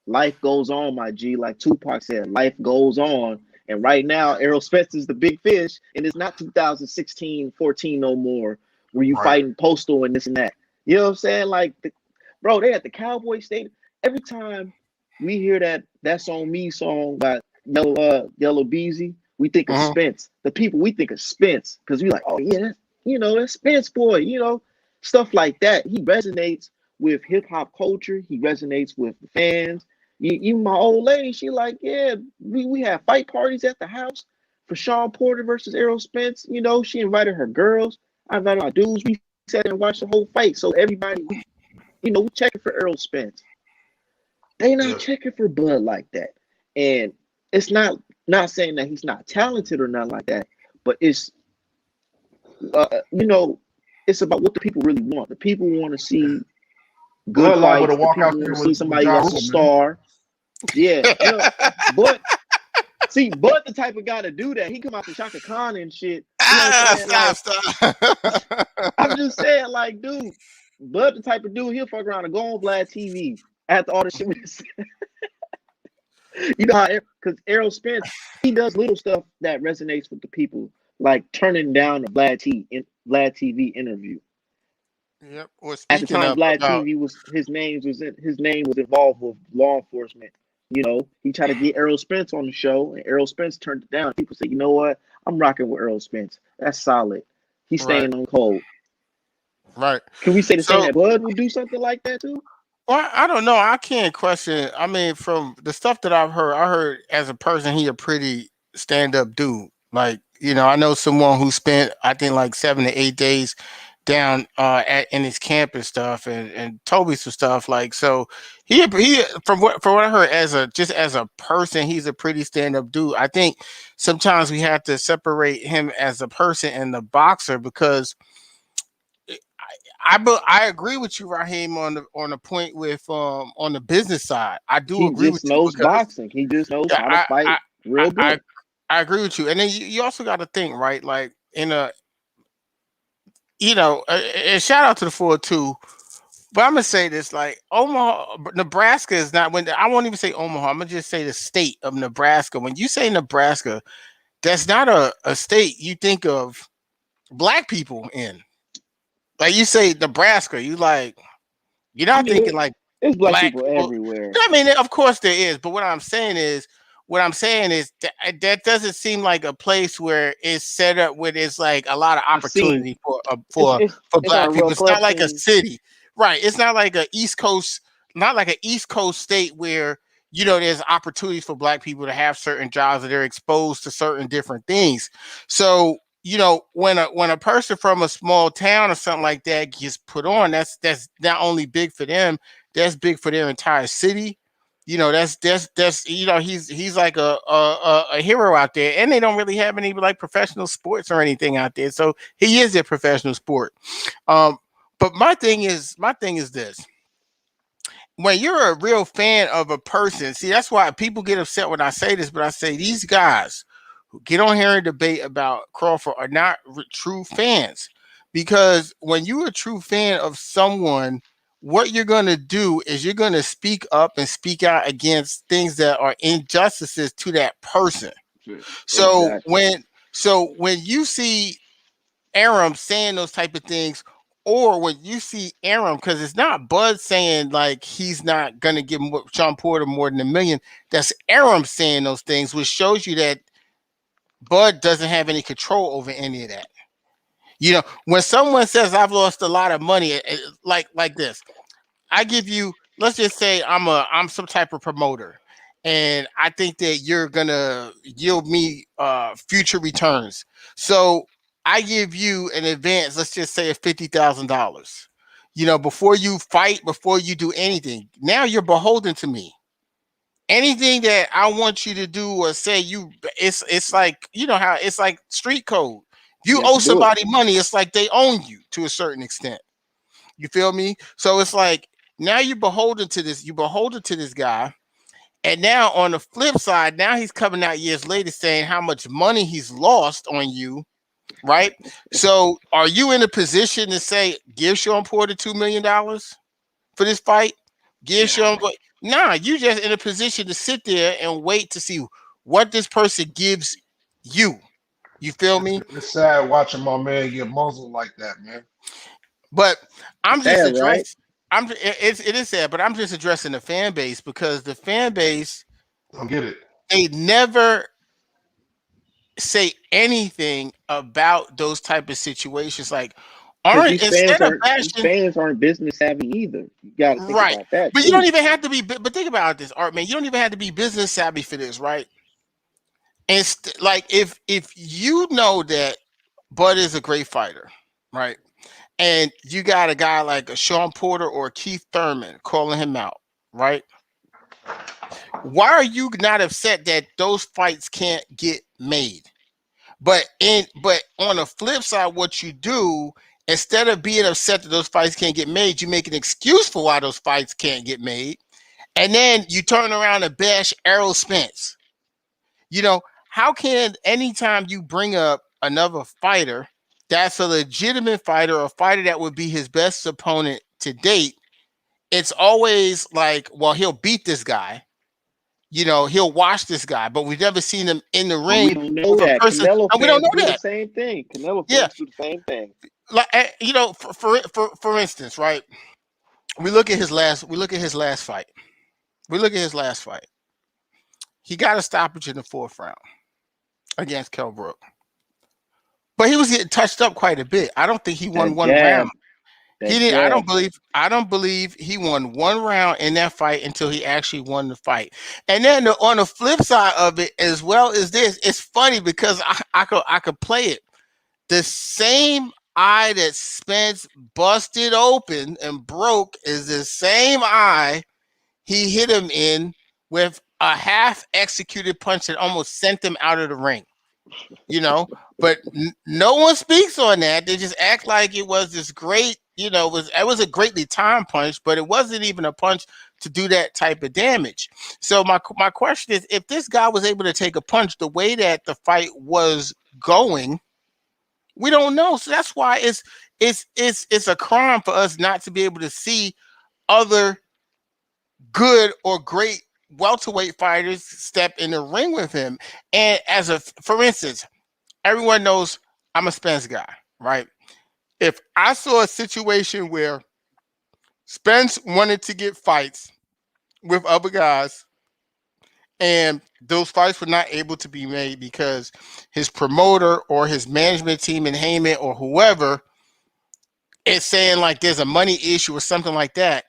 life goes on, my G. Like Tupac said, life goes on. And right now, Errol Spence is the big fish, and it's not 2016, 14 no more, where you Right. fighting Postal and this and that. You know what I'm saying? Like, bro, they at the Cowboy Stadium. Every time we hear that "That's On Me" song by Yellow Beezy, we think of Mhm. Spence. The people, we think of Spence because we like, oh yeah, that's Spence boy. Stuff like that. He resonates with hip hop culture. He resonates with the fans. Even my old lady, she like, yeah, we have fight parties at the house for Sean Porter versus Errol Spence. She invited her girls. I invited my dudes. We sat and watched the whole fight. So everybody, we checking for Errol Spence. They not Yeah. checking for Bud like that. And it's not saying that he's not talented or nothing like that, but it's it's about what the people really want. The people want to see good Bud liable to fights. The walk people out want there to see with somebody Ja that's a Rule, man. star. Yeah, but see, Bud the type of guy to do that. He come out to Shaka Khan and shit. You know what I'm saying? Like, Stop. I'm just saying, like, dude, Bud the type of dude, he'll fuck around and go on Vlad TV after all the shit we said. You know how, because Errol Spence, he does little stuff that resonates with the people, like turning down a Vlad TV interview. Yep. Well, At the speaking time, of Vlad about TV his name was involved with law enforcement. He tried to get Errol Spence on the show, and Errol Spence turned it down. People said, you know what? I'm rocking with Errol Spence. That's solid. He's right, staying on cold. right. Can we say the same So, that Bud would do something like that too? well, I don't know. I can't question. I mean, from the stuff that I've heard, I heard as a person, he a pretty stand up dude. Like, I know someone who spent, I think, like 7 to 8 days down in his camp and stuff, and told me some stuff. Like, so he from what I heard, as a person, he's a pretty stand up dude. I think sometimes we have to separate him as a person and the boxer because I agree with you, Raheem, on the point with on the business side. I do He agree with just you knows because boxing. He just knows yeah, how to fight I real I, good. I agree with you. And then you also got to think, right? Like in a and shout out to the 4-2. But I'm gonna say this: like Omaha, Nebraska is not. When I won't even say Omaha, I'm gonna just say the state of Nebraska. When you say Nebraska, that's not a state you think of black people in. Like you say Nebraska, you're I not thinking mean, like there's black black people people. everywhere. I mean, of course there is, but what I'm saying is that doesn't seem like a place where it's set up where there's like a lot of I seen opportunity for it's for it's for it's not a black real people. It's club not like a scene. city, right? It's not like not like an East Coast state where there's opportunities for black people to have certain jobs that they're exposed to certain different things. So when a person from a small town or something like that gets put on, that's not only big for them, that's big for their entire city. That's he's like a hero out there, and they don't really have any like professional sports or anything out there. So he is a professional sport. Um, but my thing is this: when you're a real fan of a person, see, that's why people get upset when I say this, but I say these guys who get on here and debate about Crawford are not true fans. Because when you're a true fan of someone, what you're going to do is you're going to speak up and speak out against things that are injustices to that person. So Exactly. when you see Aram saying those type of things, or when you see Aram, because it's not Bud saying like he's not gonna give Sean Porter more than 1 million. That's Aram saying those things, which shows you that Bud doesn't have any control over any of that. When someone says I've lost a lot of money, like this, I give you, let's just say I'm some type of promoter, and I think that you're gonna yield me future returns. So I give you an advance, let's just say of $50,000. Before you fight, before you do anything. Now you're beholden to me. Anything that I want you to do or say, it's like, how it's like street code. If you You have owe to do it. somebody money, it's like they own you to a certain extent. You feel me? So it's like now you're beholden to this. You're beholden to this guy. And now on the flip side, now he's coming out years later saying how much money he's lost on you, right? So are you in a position to say, give Sean Porter $2 million for this fight? Give Sean, but nah, you just in a position to sit there and wait to see what this person gives you. You feel It's, me? it's sad watching my man get muzzled like that, man. But I'm It's just sad, right? addressing. It is sad, but I'm just addressing the fan base because the fan base, Don't get it. they never say anything about those type of situations. Like, Because aren't instead of bashing, these fans aren't business savvy either. You got to think right? about that But you don't too. even have to be. But think about this, Art man. You don't even have to be business savvy for this, right? And like, if you know that Bud is a great fighter, right? And you got a guy like a Sean Porter or Keith Thurman calling him out, right? Why are you not upset that those fights can't get made? But on the flip side, what you do instead of being upset that those fights can't get made, you make an excuse for why those fights can't get made, and then you turn around and bash Errol Spence. How can anytime you bring up another fighter that's a legitimate fighter, a fighter that would be his best opponent to date, it's always like, well, he'll beat this guy. He'll watch this guy, but we've never seen him in the But we ring don't know with a that. person, Canelo and we don't fans know do the that. same thing. Canelo Yeah, fans do the same thing. like for instance, right? We look at his last fight. We look at his last fight. He got a stoppage in the fourth round against Kell Brook, but he was getting touched up quite a bit. I don't think he won That one round. jab, He that didn't. I don't jab. believe. I don't believe he won one round in that fight until he actually won the fight. And then on the flip side of it, as well as this, it's funny because I could play it. The same eye that Spence busted open and broke is the same eye he hit him in with a half executed punch that almost sent him out of the ring. you know. But no one speaks on that. They just act like it was this great, it was a greatly timed punch, but it wasn't even a punch to do that type of damage. So my question is, if this guy was able to take a punch the way that the fight was going, we don't know. So that's why it's a crime for us not to be able to see other good or great welterweight fighters step in the ring with him. And for instance, everyone knows I'm a Spence guy, right? If I saw a situation where Spence wanted to get fights with other guys and those fights were not able to be made because his promoter or his management team in Heyman or whoever is saying like there's a money issue or something like that,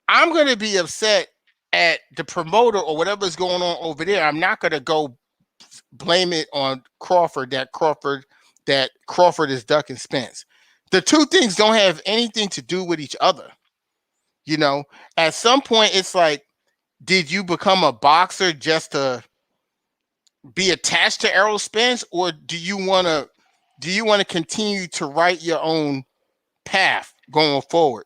I'm going to be upset at the promoter or whatever's going on over there. I'm not going to go blame it on Crawford that Crawford is ducking Spence. The two things don't have anything to do with each other. At some point it's like, did you become a boxer just to be attached to Errol Spence, or do you want to continue to write your own path going forward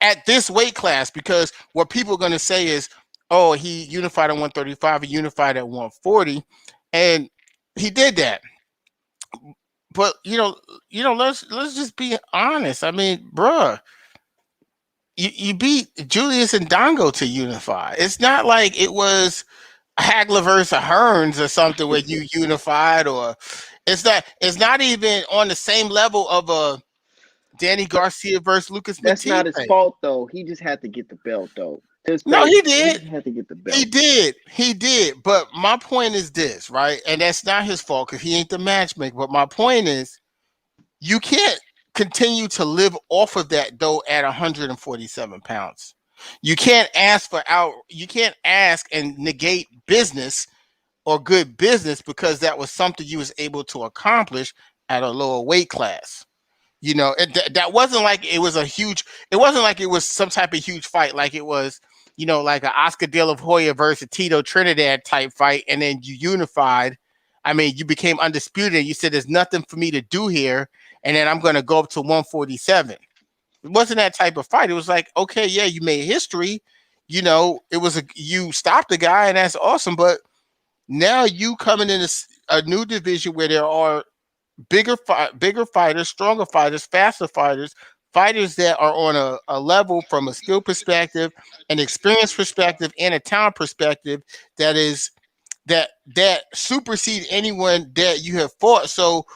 at this weight class? Because what people are going to say is, oh, he unified at 135, he unified at 140, and he did that. But let's just be honest. I mean, bruh, you beat Julius and Dongo to unify. It's not like it was Hagler versus Hearns or something where you unified, or it's not even on the same level of a Danny Garcia versus Lucas That's Matisse. not his fault though. He just had to get the belt though. No, he He did. just had to get the He belt. did. He did. But my point is this, right? And that's not his fault because he ain't the matchmaker. But my point is, you can't continue to live off of that though at 147 pounds. You can't ask and negate business or good business because that was something you was able to accomplish at a lower weight class. That wasn't like it was a huge. It wasn't like it was some type of huge fight, like it was, like an Oscar De La Hoya versus Tito Trinidad type fight, and then you unified. I mean, you became undisputed. And you said there's nothing for me to do here, and then I'm going to go up to 147. It wasn't that type of fight. It was like, okay, yeah, you made history. It was you stopped the guy, and that's awesome. But now you coming in a new division where there are bigger fighters, stronger fighters, faster fighters, fighters that are on a level from a skill perspective, an experience perspective, and a talent perspective that is that supersede anyone that you have fought. So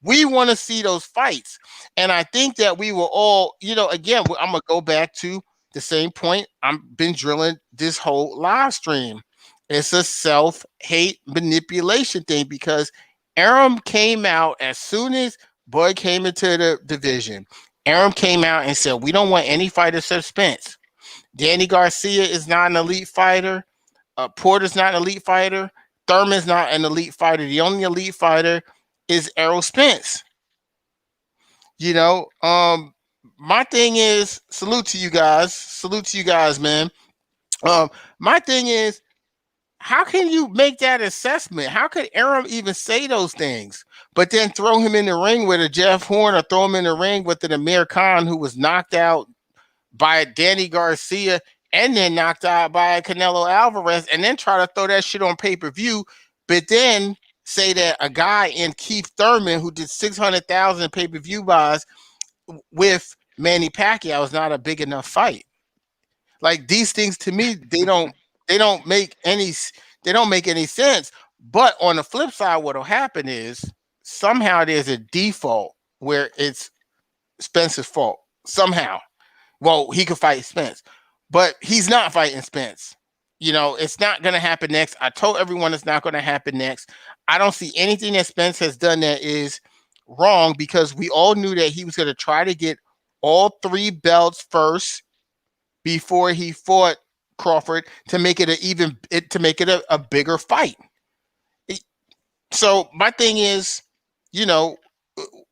we want to see those fights. And I think that we will all, again, I'm going to go back to the same point I've been drilling this whole live stream. It's a self-hate manipulation thing because Arum came out as soon as Bud came into the division. Arum came out and said, we don't want any fighter except Spence. Danny Garcia is not an elite fighter. Porter's not an elite fighter. Thurman's not an elite fighter. The only elite fighter is Errol Spence. My thing is, salute to you guys, man. My thing is, how can you make that assessment? How could Arum even say those things? But then throw him in the ring with a Jeff Horn, or throw him in the ring with an Amir Khan who was knocked out by Danny Garcia and then knocked out by Canelo Alvarez, and then try to throw that shit on pay-per-view, but then say that a guy in Keith Thurman who did 600,000 pay-per-view buys with Manny Pacquiao is not a big enough fight. Like, these things to me, they don't make any sense. But on the flip side, what'll happen is somehow there's a default where it's Spence's fault. Somehow. Well, he could fight Spence, but he's not fighting Spence. It's not going to happen next. I told everyone it's not going to happen next. I don't see anything that Spence has done that is wrong, because we all knew that he was going to try to get all 3 belts first before he fought Crawford to make it a bigger fight. So my thing is,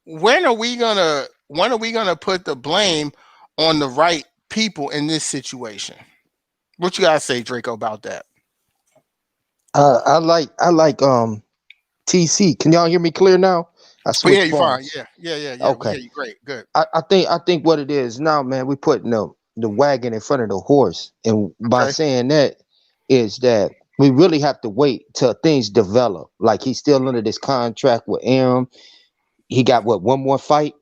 when are we gonna put the blame on the right people in this situation? What you guys say, Draco, about that? I like TC. Can y'all hear me clear now? I We hear switched you fine. phones. Yeah. We Okay. hear you great. Good. I think what it is now, man, we putting the wagon in front of the horse, and by Okay. saying that is that we really have to wait till things develop. Like, he's still under this contract with Arum. He got one more fight,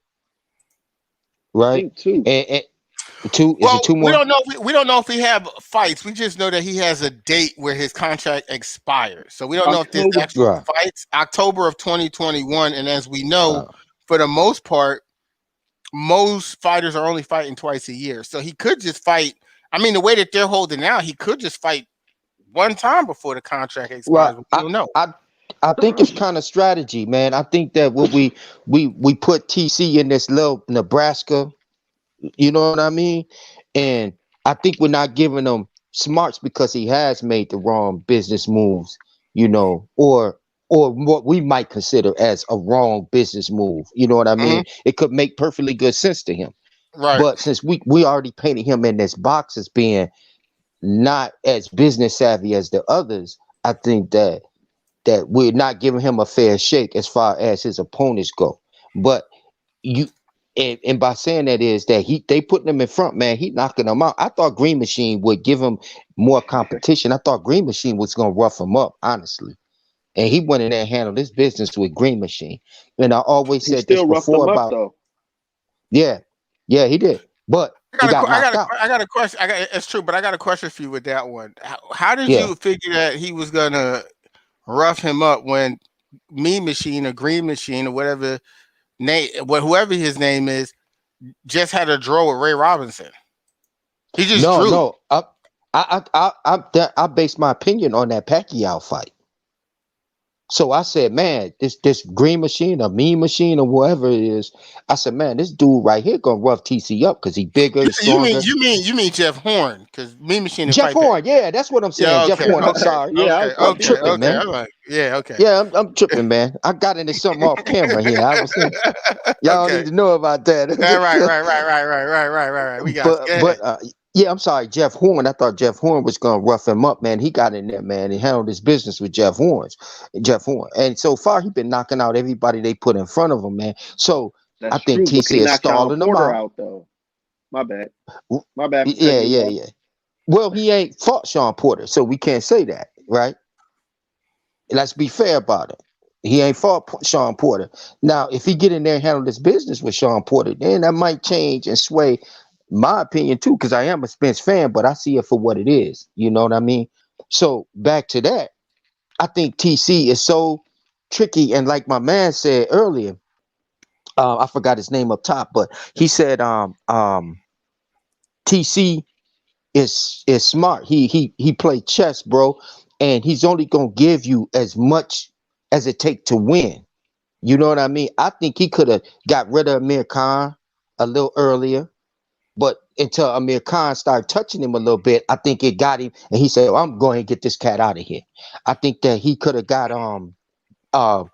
I right? think two. And two, is Well, it two we more? don't know. We don't know if he have fights. We just know that he has a date where his contract expires. So we don't know if there's October. actual Right. fights. October of 2021, and as we know, Uh, for the most part, most fighters are only fighting twice a year. So he could just fight. I mean, the way that they're holding out, he could just fight one time before the contract expires. right. But we don't know. I think it's kind of strategy, man. I think that what we put TC in this little Nebraska. You know what I mean? And I think we're not giving him smarts because he has made the wrong business moves, or what we might consider as a wrong business move. You know what I Hmm. mean? It could make perfectly good sense to him. Right. But since we already painted him in this box as being not as business savvy as the others, I think that we're not giving him a fair shake as far as his opponents go. But you and by saying that is that they putting him in front, man. He knocking him out. I thought Green Machine would give him more competition. I thought Green Machine was gonna rough him up, honestly. And he went in there and handled his business with Green Machine. And I always He said this still roughed before them up about, though. yeah, yeah, he did. But he got knocked out. I got a question. It's true, but I got a question for you with that one. How did Yeah. you figure that he was gonna rough him up when Mean Machine or Green Machine or whatever whoever his name is, just had a draw with Ray Robinson? He just No, drew. no. I based my opinion on that Pacquiao fight. So I said, man, this green machine or mean machine or whatever it is, I said, man, this dude right here gonna rough TC up because he bigger, You, he's you mean stronger. you mean you mean Jeff Horn? Because Mean Machine and Jeff Fight Pack. Horn, yeah, that's what I'm saying. Yeah. Jeff Okay. Horn, I'm Okay. sorry. Yeah, I Okay. was I'm Okay. confused. tripping, Okay. man. All right. Yeah. Okay. Yeah, I'm tripping, man. I got into something off camera here. I was saying, y'all don't Okay. need to know about All right. that. Right. Right. Right. Right. Right. Right. Right. Right. We got you. but Go ahead. but yeah, I'm sorry, Jeff Horn. I thought Jeff Horn was gonna rough him up, man. He got in there, man. He handled his business with Jeff Horn, and so far he been knocking out everybody they put in front of him, man. So I That's think true. But could he TC is knock Sean stalling him Porter out. out though? My bad. W- My bad for cutting Yeah, you yeah, off. yeah. Well, he ain't fought Sean Porter, so we can't say that, right? Let's be fair about it. He ain't fought Sean Porter. Now, if he get in there and handle this business with Sean Porter, then that might change and sway my opinion too, because I am a Spence fan, but I see it for what it is. You know what I mean? So back to that, I think TC is so tricky, and like my man said earlier, I forgot his name up top, but he said TC is smart. He played chess, bro, and he's only gonna give you as much as it take to win. You know what I mean? I think he could have got rid of Amir Khan a little earlier, but until Amir Khan started touching him a little bit, I think it got him, and he said, oh, "I'm going to get this cat out of here." I think that he could have got uh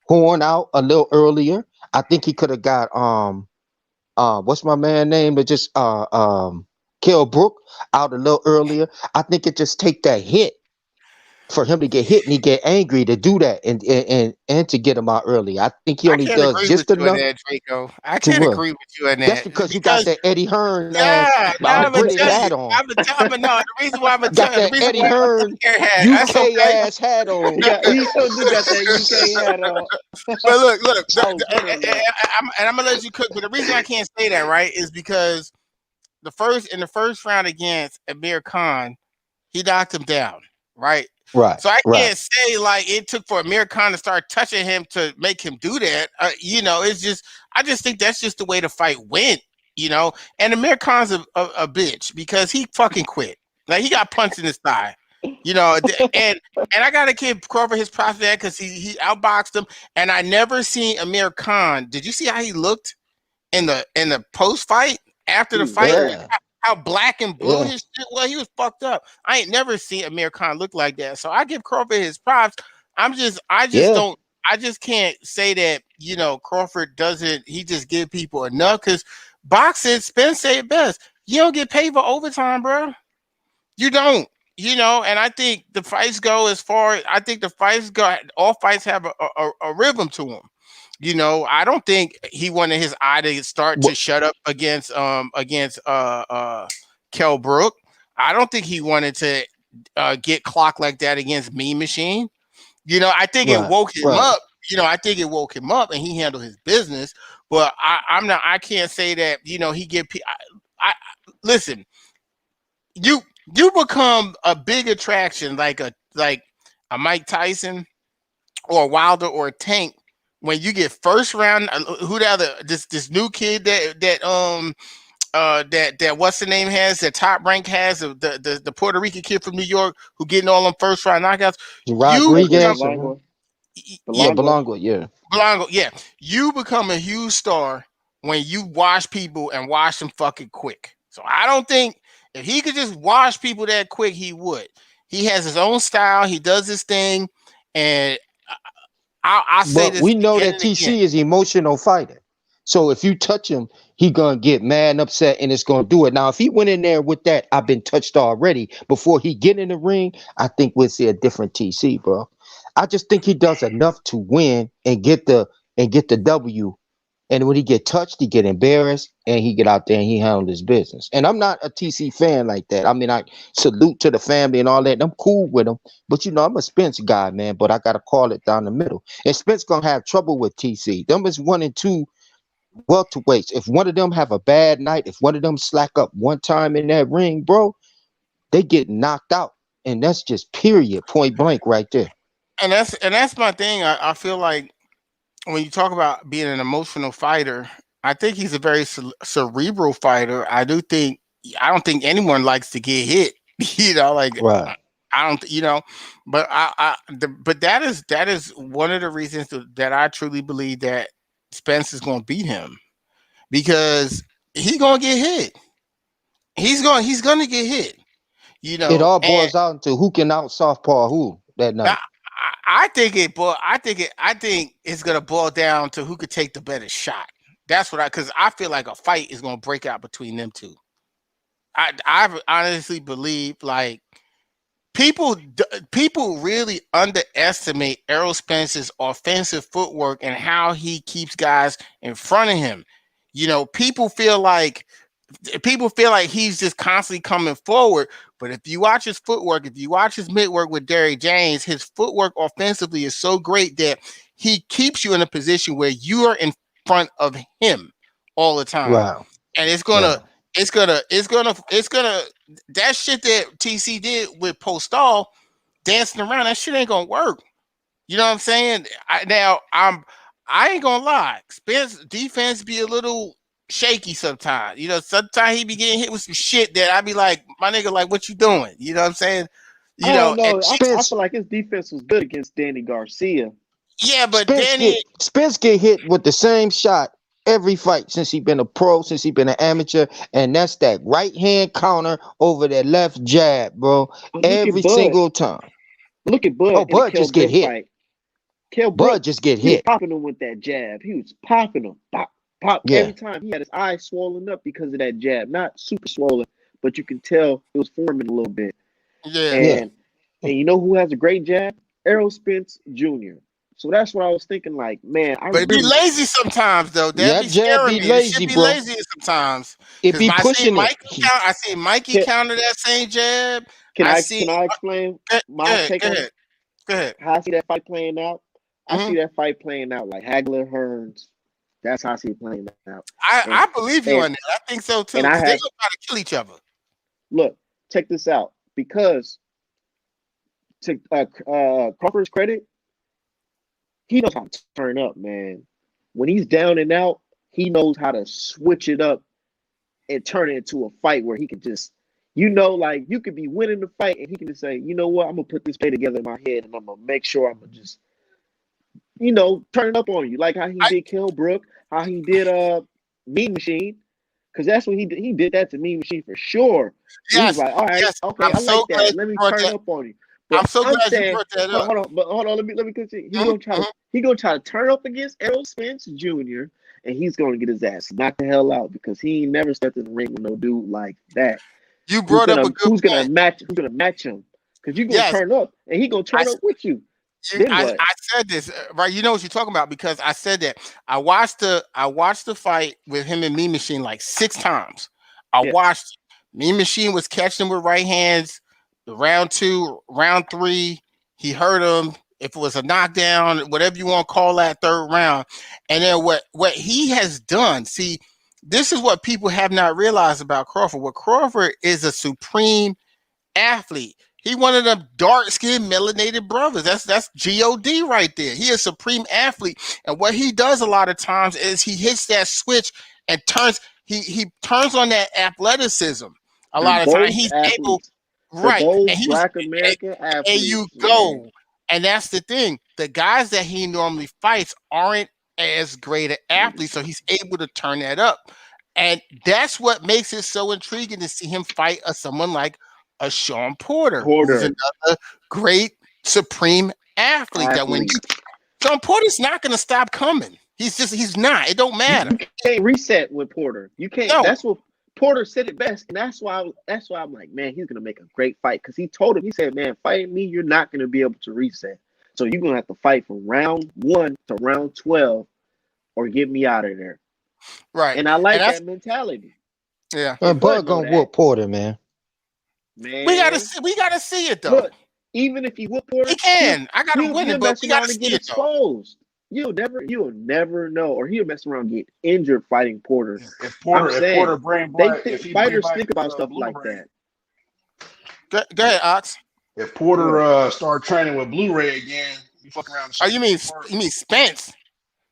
Horn out a little earlier. I think he could have got what's my man name that just Kell Brook out a little earlier. I think it just take that hit for him to get hit and he get angry to do that and to get him out early. I think he I only can't does agree with just you on enough that, Draco. I to can't win. agree with you on That's that because you got because that Eddie Hearn yeah, now I'm gonna British tell you. hat on. I'm gonna tell. I'm gonna know the reason why I'm gonna Got tell. The that reason Eddie why I'm gonna Hearn tell you hat. That's UK okay. ass hat on. Yeah, he sure do got that UK hat on. But look, I was wondering that. I'm gonna let you cook. But the reason I can't say that right is because in the first round against Amir Khan, he knocked him down, right? Right, So I right. can't say like it took for Amir Khan to start touching him to make him do that. It's just I just think that's just the way the fight went. And Amir Khan's a bitch because he fucking quit. Like he got punched in his thigh. And I gotta give Crawford his props for that because he outboxed him. And I never seen Amir Khan. Did you see how he looked in the post fight after He the was fight? buried. Yeah, How black and blue yeah. his shit was. He was fucked up. I ain't never seen Amir Khan look like that. So I give Crawford his props. I just Yeah. don't, I just can't say that, Crawford doesn't, he just give people enough because boxing, Spence say it best. You don't get paid for overtime, bro. You don't, and I think the fights go as far, I think the fights go, all fights have a rhythm to them. I don't think he wanted his eye to start to Wha- shut up against Kell Brook. I don't think he wanted to get clocked like that against Mean Machine. I think it Right, woke him right. up. I think it woke him up and he handled his business. But I'm not. I can't say that. He get. Listen. You become a big attraction like a Mike Tyson or a Wilder or a Tank when you get first round. Who the other this new kid that what's the name has that Top Rank has the Puerto Rican kid from New York who getting all them first round knockouts. You Edgar become Rodriguez. Berlanga. Yeah, Berlanga. Belongo. Yeah. Blanco, yeah. You become a huge star when you wash people and wash them fucking quick. So I don't think if he could just wash people that quick, he would. He has his own style. He does his thing, and I'll say But this we know again that and again. TC is emotional fighter. So if you touch him, he gonna get mad and upset and it's gonna do it. Now, if he went in there with that, I've been touched already before he get in the ring, I think we'll see a different TC, bro. I just think he does enough to win and get the W. And when he get touched, he get embarrassed and he get out there and he handle his business. And I'm not a TC fan like that. I mean, I salute to the family and all that. And I'm cool with him. But I'm a Spence guy, man. But I gotta call it down the middle. And Spence gonna have trouble with TC. Them is 1 and 2 welterweights. If one of them have a bad night, if one of them slack up one time in that ring, bro, they get knocked out. And that's just period, point blank right there. And that's my thing. I feel like when you talk about being an emotional fighter, I think he's a very cerebral fighter. I don't think anyone likes to get hit. Like Right. I don't, but but that is one of the reasons that I truly believe that Spence is going to beat him because he's going to get hit. He's going to get hit. It all And boils out to who can out softball who that I, night. I think I think it's going to boil down to who could take the better shot. That's what because I feel like a fight is going to break out between them two. I honestly believe like people people really underestimate Errol Spence's offensive footwork and how he keeps guys in front of him. People feel like he's just constantly coming forward. But if you watch his footwork, if you watch his midwork with Derrick James, his footwork offensively is so great that he keeps you in a position where you are in front of him all the time. Wow. And Wow. it's gonna that shit that TC did with Postal dancing around, that shit ain't gonna work. You know what I'm saying? I ain't gonna lie. Spence defense be a little shaky sometimes. Sometimes he be getting hit with some shit that I be like, my nigga, like, what you doing? You know what I'm saying? I don't And know. I Spence feel like his defense was good against Danny Garcia. yeah, but Danny, Spence get hit with the same shot every fight since he been a pro, since he been an amateur, and that's that right hand counter over that left jab, bro. But look Every at Bud. single time. Look at Bud Oh, in the Bud Kell just get Brook hit. fight. Kell Bud Brook, just get he was hit. popping him with that jab. He was popping him. Pop, pop. Yeah. Every time he had his eyes swollen up because of that jab. Not super swollen, but you can tell it was forming a little bit. yeah. Yeah. And you know who has a great jab? Errol Spence Jr. So that's what I was thinking. Like, man, I But it be really lazy sometimes though. That be That jab scaring be me. It should lazy, be bro. lazy sometimes. It Because be I see pushing it. Mikey can, counter that same jab. can I I see can I explain go my ahead, take go on ahead, it? go ahead. How I see that fight playing out? I Hmm. see that fight playing out like Hagler Hearns. That's how I see it playing out. And I believe you and on that. I think so too. and I Because they have gonna try to kill each other. look, check this out. Because to Crawford's credit, he knows how to turn up, man. When he's down and out, he knows how to switch it up and turn it into a fight where he can just, like you could be winning the fight and he can just say, you know what, I'm gonna put this play together in my head and I'm gonna make sure I'm gonna just, turn it up on you, like how he I did Kell Brook, how he did Mean Machine, because that's what he did. He did that to Mean Machine for sure. He was yes, like, all right, yes. okay, I'm I like so glad that. Let you me brought turn that. up on you. I'm But so I'm glad you saying, brought that hold on, up. hold on, but hold on. Let me continue. He's Mhm, gonna try to mhm. he gonna try to turn up against Errol Spence Jr. and he's gonna get his ass knocked the hell out because he ain't never stepped in the ring with no dude like that. You Who's brought up gonna a good who's gonna point. match who's gonna match him? Because you're gonna Yes, turn up and he gonna I turn up with you. Then what? I said this right. You know what you're talking about because I said that I watched the fight with him and Mean Machine like 6 times. I Yeah. watched Mean Machine was catching him with right hands. The round 2, round 3, he hurt him. If it was a knockdown, whatever you want to call that third round, and then what he has done. See, this is what people have not realized about Crawford. What Crawford is a supreme athlete. He one of them dark skinned melanated brothers. That's God right there. He a supreme athlete, and what he does a lot of times is he hits that switch and he turns on that athleticism. A lot And of time both he's able athletes, they're right, both and black American and you athletes, man. go, and that's the thing. The guys that he normally fights aren't as great an athletes, so he's able to turn that up, and that's what makes it so intriguing to see him fight someone like a Sean Porter, who's Porter another great supreme athlete. That when athlete. Sean Porter's not going to stop coming. He's not. It don't matter. You can't reset with Porter. You can't. No, That's what Porter said it best, and that's why I'm like, man, he's gonna make a great fight because he told him, he said, man, fighting me, you're not gonna be able to reset. So you're gonna have to fight from round 1 to round 12, or get me out of there. right, And I and like that's that mentality. yeah. And And Bud Bud know gonna that, whoop Porter, man. man. We gotta see it though. Look, even if he whoop He Porter, can. I got him he'll winning, but mess we gotta around and get see it though. exposed. You'll never know, or he'll mess around and get injured fighting Porter. If I'm Porter saying bring back, if he bring fighters back think about stuff like Blu-ray, that. Go ahead, Ox. if Go ahead. Porter start training with Blu-ray again, you fuck around and Oh, see Porter. you mean Spence?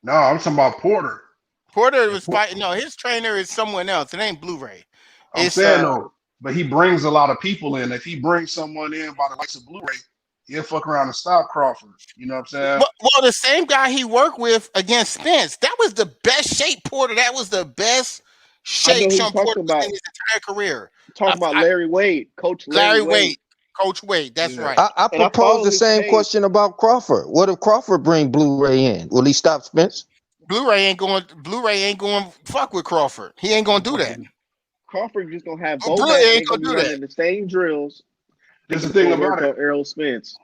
No, I'm talking about Porter. Porter If was fighting. No, his trainer is someone else. It ain't Blu-ray. I'm It's saying though, but he brings a lot of people in. If he brings someone in by the likes of Blu-ray, he'll fuck around and stop Crawford. You know what I'm saying? Well, the same guy he worked with against Spence, that was the best shape Porter. That was the best I know shape who you Sean Porter talking was in about. his entire career. Talking about Larry Wade, Coach Larry Larry Wade. Wade, Coach Wade. That's Yeah. right. I And I propose follow the his same page. question about Crawford. What if Crawford bring Blu-ray in? Will he stop Spence? Blu-ray ain't going fuck with Crawford. He ain't gonna do that. Crawford just gonna have Blu-ray Boback. ain't They gonna gonna be do that. running the same drills. This Thinking is the it's thing gonna about work it. on Errol Spence.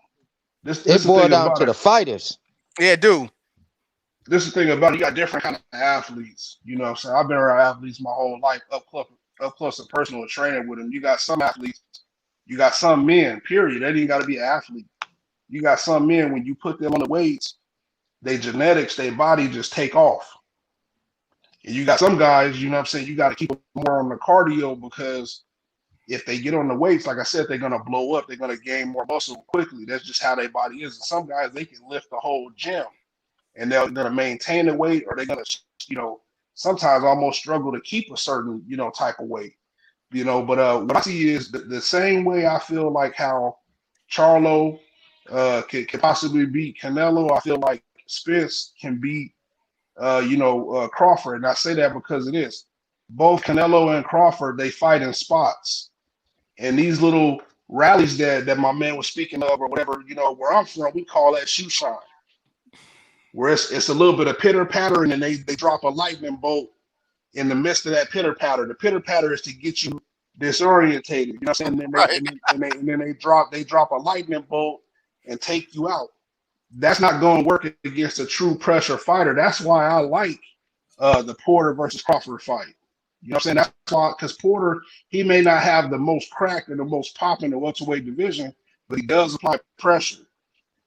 This It is the boiled thing down about to it. the fighters. Yeah, dude. This is the thing about it. You got different kind of athletes. You know what I'm saying? I've been around athletes my whole life, up close and personal training with them. You got some athletes, you got some men, period. They didn't got to be an athlete. You got some men, when you put them on the weights, they genetics, their body just take off. And you got some guys, you know what I'm saying, you got to keep them more on the cardio, because if they get on the weights, like I said, they're going to blow up. They're going to gain more muscle quickly. That's just how their body is. And some guys, they can lift the whole gym, and they're going to maintain the weight, or they're going to, sometimes almost struggle to keep a certain, type of weight. But what I see is the same way I feel like how Charlo can possibly beat Canelo. I feel like Spence can beat Crawford, and I say that because it is both Canelo and Crawford. They fight in spots, and these little rallies that my man was speaking of, or whatever, where I'm from, we call that shoe shine, where it's a little bit of pitter patter, and then they drop a lightning bolt in the midst of that pitter patter. The pitter patter is to get you disorientated. You know what I'm saying? Right. And then they drop a lightning bolt and take you out. That's not going to work against a true pressure fighter. That's why I like the Porter versus Crawford fight. You know what I'm saying? That's why, because Porter, he may not have the most crack or the most pop in the welterweight division, but he does apply pressure.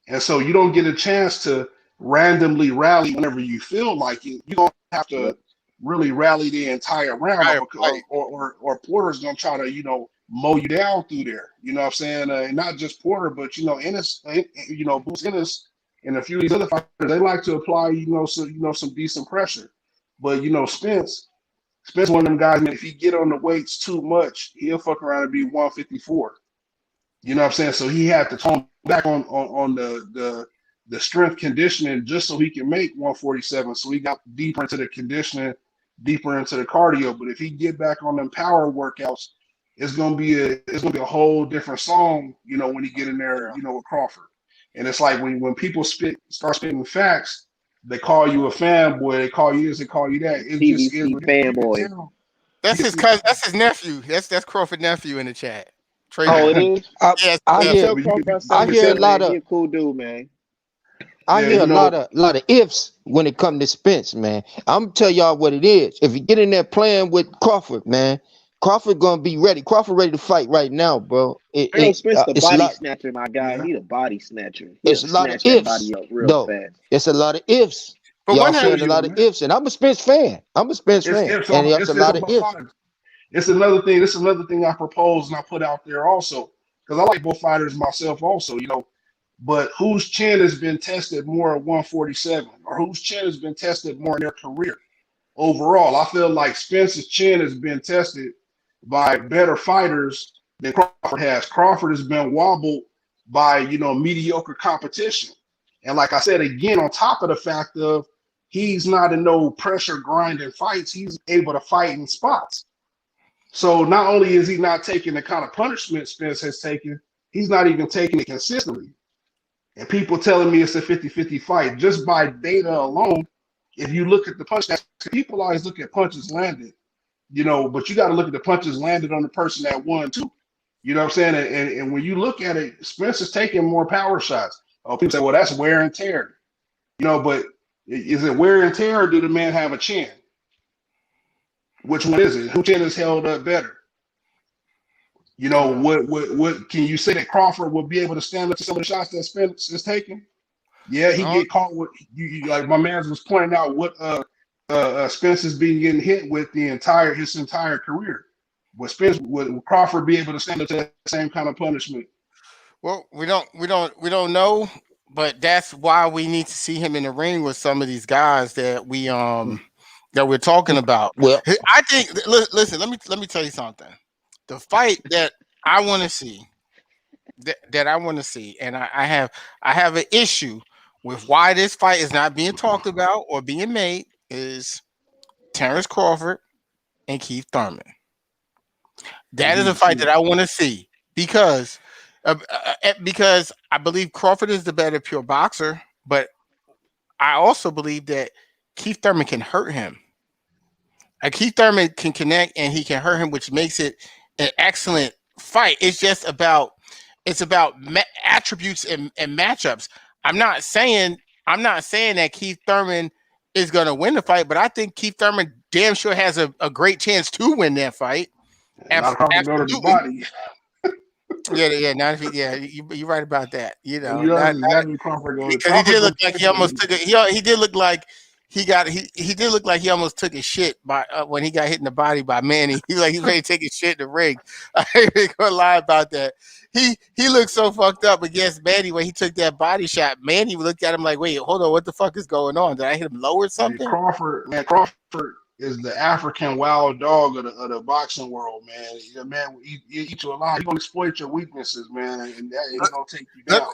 And so you don't get a chance to randomly rally whenever you feel like it. You don't have to really rally the entire round, Right. or Porter's gonna try to mow you down through there. You know what I'm saying? And not just Porter, but Ennis, Bruce Ennis, and a few of these other fighters, they like to apply some decent pressure. But Spence one of them guys, man. If he get on the weights too much, he'll fuck around and be 154. You know what I'm saying? So he had to tone back on the strength conditioning just so he can make 147. So he got deeper into the conditioning, deeper into the cardio. But if he get back on them power workouts, it's gonna be a whole different song, when he get in there, with Crawford. And it's like when people start spitting facts, they call you a fanboy, they call you this, they call you that. It just is PVC what it is. You can fanboy. tell. That's his cousin. That's his nephew. That's Crawford's nephew in the chat. Oh, it Trademark. is. I, Yes, I Hey, nephew. hear tell Crawford I I said what's hear a up, lot man. He of a cool dude, man. I Yeah, hear a lot of ifs when it comes to Spence, man. I'm gonna tell y'all what it is. If you get in there playing with Crawford, man, Crawford gonna be ready. Crawford ready to fight right now, bro. Errol Spence, the It's a body lot. snatcher, my guy. yeah. He the body snatcher. He'll It's a lot of snatch that ifs, body up real though. fast. It's a lot of ifs. But Y'all one I feel thing, saying a you lot on of that. ifs, and I'm a Spence fan. I'm a Spence It's fan, it's and on there's it's, a it's lot on of both ifs. sides. It's another thing. This is another thing I propose and I put out there also, because I like both fighters myself also. But whose chin has been tested more at 147, or whose chin has been tested more in their career overall? I feel like Spence's chin has been tested by better fighters than Crawford has. Crawford has been wobbled by mediocre competition, and like I said again, on top of the fact of he's not in no pressure grinding fights, he's able to fight in spots. So not only is he not taking the kind of punishment Spence has taken, he's not even taking it consistently. And people telling me it's a 50-50 fight just by data alone. If you look at the punch, people always look at punches landed, but you got to look at the punches landed on the person that won too. You know what I'm saying? And when you look at it, Spence is taking more power shots. Oh, people say, well, that's wear and tear. But is it wear and tear, or do the man have a chin? Which one is it? Whose chin is held up better? What can you say that Crawford will be able to stand up to some of the shots that Spence is taking? Yeah, he get caught with like my man was pointing out what Spence has been getting hit with his entire career. Would Crawford be able to stand up to that same kind of punishment? well, we don't know, but that's why we need to see him in the ring with some of these guys that we're talking about. Well, I think. Listen, let me tell you something. The fight that I want to see, that I want to see, and I have an issue with why this fight is not being talked about or being made is Terrence Crawford and Keith Thurman. That is a fight that I want to see because I believe Crawford is the better pure boxer, but I also believe that Keith Thurman can hurt him. Keith Thurman can connect and he can hurt him, which makes it an excellent fight. It's about attributes and matchups. I'm not saying that Keith Thurman is going to win the fight, but I think Keith Thurman damn sure has a great chance to win that fight. Not probably go to the body. Yeah. Not if you're right about that. You know, You know not exactly Crawford goes. because he did look like he almost took it. He did look like he did look like he almost took his shit by when he got hit in the body by Manny. He like he's ready to take his shit in the ring. I ain't gonna lie about that. He looked so fucked up against Manny when he took that body shot. Manny looked at him like, wait, hold on, what the fuck is going on? Did I hit him low or something? Crawford is the African wild dog of the boxing world, man. Man, he eat you alive. He's gonna exploit your weaknesses, man, and he's gonna take you down.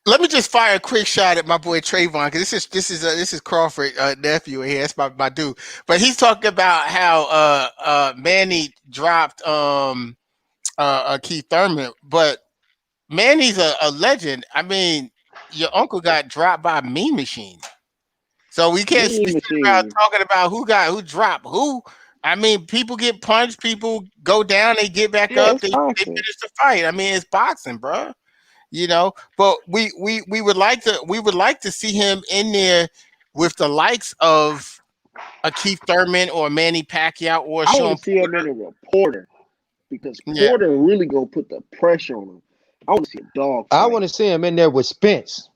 Let me just fire a quick shot at my boy Trayvon because this is Crawford nephew here. That's my dude. But he's talking about how Manny dropped Keith Thurman, but Manny's a legend. I mean, your uncle got dropped by a Mean Machine, so we can't be talking about who dropped who. I mean, people get punched, people go down, they get back up, they finish the fight. I mean, it's boxing, bro. You know, but we would like to see him in there with the likes of a Keith Thurman or Manny Pacquiao or I Sean want to see him in a reporter because Porter really gonna put the pressure on him. I want to see a dog fight. I want to see him in there with Spence.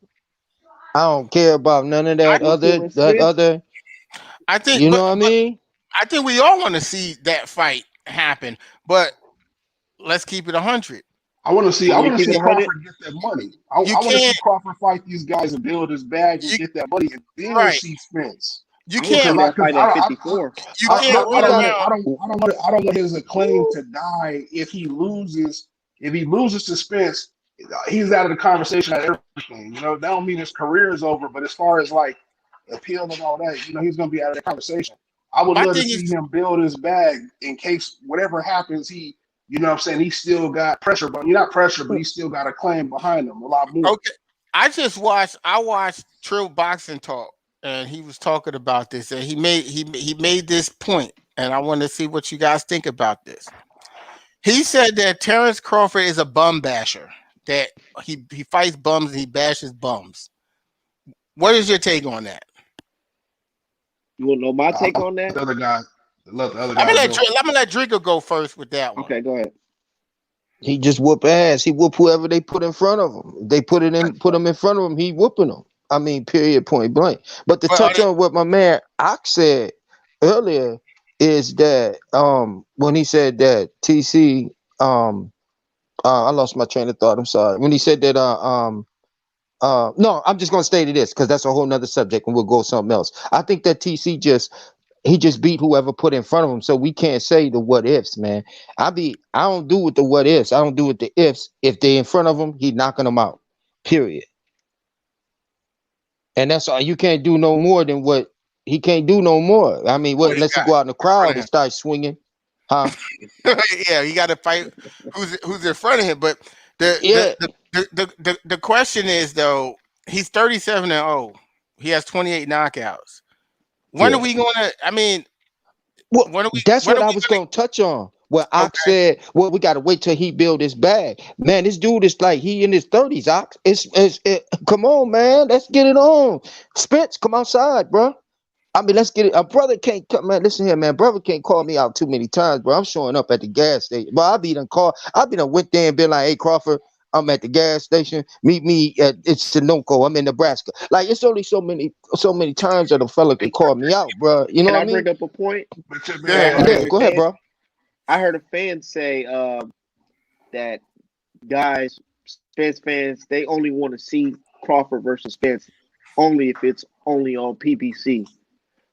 I don't care about none of that other. I think you know what I mean. I think we all want to see that fight happen, but let's keep it 100. I want to see Crawford get that money. I want to see Crawford fight these guys and build his bag and get that money, and then see Spence. You can't fight at 54. I don't want his claim to die if he loses. If he loses to Spence, he's out of the conversation at everything. You know, that don't mean his career is over, but as far as like appeal and all that, you know, he's gonna be out of the conversation. I would love to see him build his bag in case whatever happens, you know what I'm saying? He still got pressure, but you're not pressure, but he still got a claim behind him a lot more. Okay. I watched Trill Boxing Talk, and he was talking about this, and he made this point, and I want to see what you guys think about this. He said that Terrence Crawford is a bum basher, that he fights bums and he bashes bums. What is your take on that? You want to know my take on that? The other guy. I'm gonna let Drinker go first with that one. Okay, go ahead. He just whoop ass. He whoop whoever they put in front of him. They put him in front of him. He whooping them. I mean, period, point blank. But to touch on what my man Ox said earlier is that when he said that TC I lost my train of thought. I'm sorry. When he said that no, I'm just gonna stay to this because that's a whole nother subject and we'll go something else. I think that TC just beat whoever put in front of him, so we can't say the what ifs, man. I don't do with the what ifs. I don't do with the ifs. If they're in front of him, he knocking them out. Period. And that's all. You can't do no more than what he can't do no more. I mean, unless he go out in the crowd and start swinging, huh? Yeah, he got to fight who's in front of him. But the question is though, he's 37-0. He has 28 knockouts. When are we going to? I mean, that's what I was going to touch on. Well, Ox said, "Well, we got to wait till he build his bag." Man, this dude is like he in his 30s. Ox, come on, man, let's get it on. Spence, come outside, bro. I mean, let's get it. A brother can't come, man. Listen here, man. Brother can't call me out too many times, bro. I'm showing up at the gas station, but I be done went there and been like, "Hey, Crawford, I'm at the gas station. Meet me at Sunoco. I'm in Nebraska." Like it's only so many times that a fella can call me out, bro. You know what I mean? Can I bring up a point? Yeah, go ahead, bro. I heard a fan say that guys, Spence fans, they only want to see Crawford versus Spence only if it's only on PBC.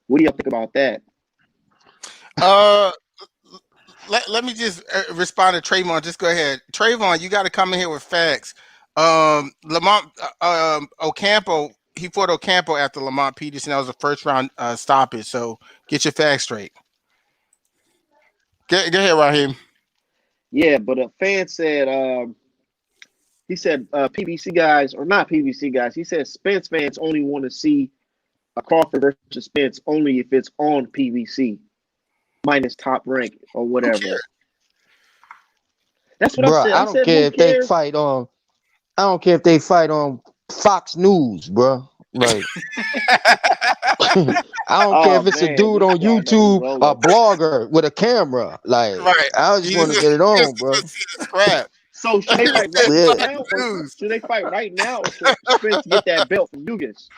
What do y'all think about that? let me just respond to Trayvon. Just go ahead, Trayvon. You got to come in here with facts. Lamont Ocampo. He fought Ocampo after Lamont Peterson. That was a first round stoppage. So get your facts straight. Go ahead, Raheem. Yeah, but a fan said, he said PBC guys, or not PBC guys, he said Spence fans only want to see a Crawford versus Spence only if it's on PBC minus Top Rank or Who whatever. cares? That's what I Bro, said. I I don't said, care who if they cares? fight on. I don't care if they fight on Fox News, bro. Like, I don't care Oh if it's a man, dude this on guy got me YouTube, a rolling. blogger with a camera. Like, Right. I just want to get it You on, just bro. see the scrap. So should they fight right Yeah. now, or News. should they fight right now, or should Spence get that belt from Yugas?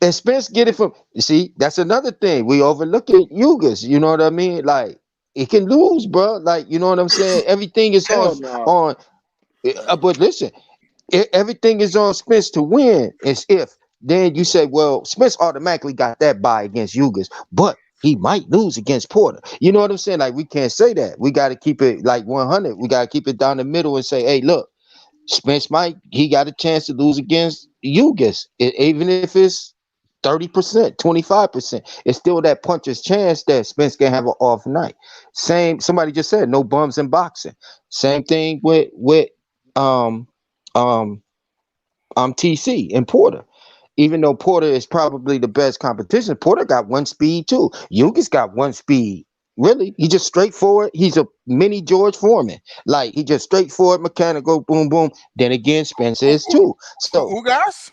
And Spence get it from. You see, that's another thing we overlook it. Yugas, you know what I mean? Like, it can lose, bro. Like, you know what I'm saying? Everything is Hell no. on. But listen, everything is on Spence to win. It's if then you say, well, Spence automatically got that bye against Yugas, but he might lose against Porter. You know what I'm saying? Like, we can't say that. We got to keep it like 100. We got to keep it down the middle and say, hey, look, Spence he got a chance to lose against Yugas, even if it's 30%, 25%. It's still that puncher's chance that Spence can have an off night. Same, somebody just said no bums in boxing. Same thing with um um TC and Porter. Even though Porter is probably the best competition, Porter got one speed too. Yugas got one speed. Really, he just straightforward. He's a mini George Foreman. Like, he just straightforward, mechanical, boom, boom. Then again, Spence Who, is too. So who guys?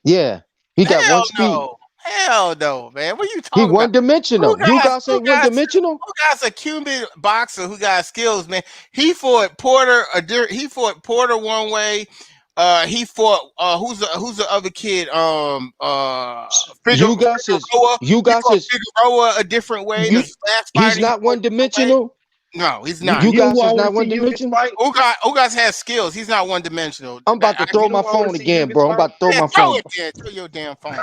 yeah, he got Hell one speed. no. Hell no, man. What are you He talking about? one dimensional. You guys Who ain't one guys dimensional. who guys a Cuban boxer who got skills, man? He fought Porter he fought Porter one way. He fought who's the other kid? Figueroa. You He guys fought is Figueroa a different way. The you. last He's fighter he not fought one a different way. dimensional. No, he's You, not. You you know guys who I is want not to one see Yugas dimensional. fight? Ugas has skills. He's not one dimensional. I'm about to throw You know my who I want phone to see again, Yugas bro. I'm fight? about to throw Yeah, my throw phone. it there. Throw your damn phone.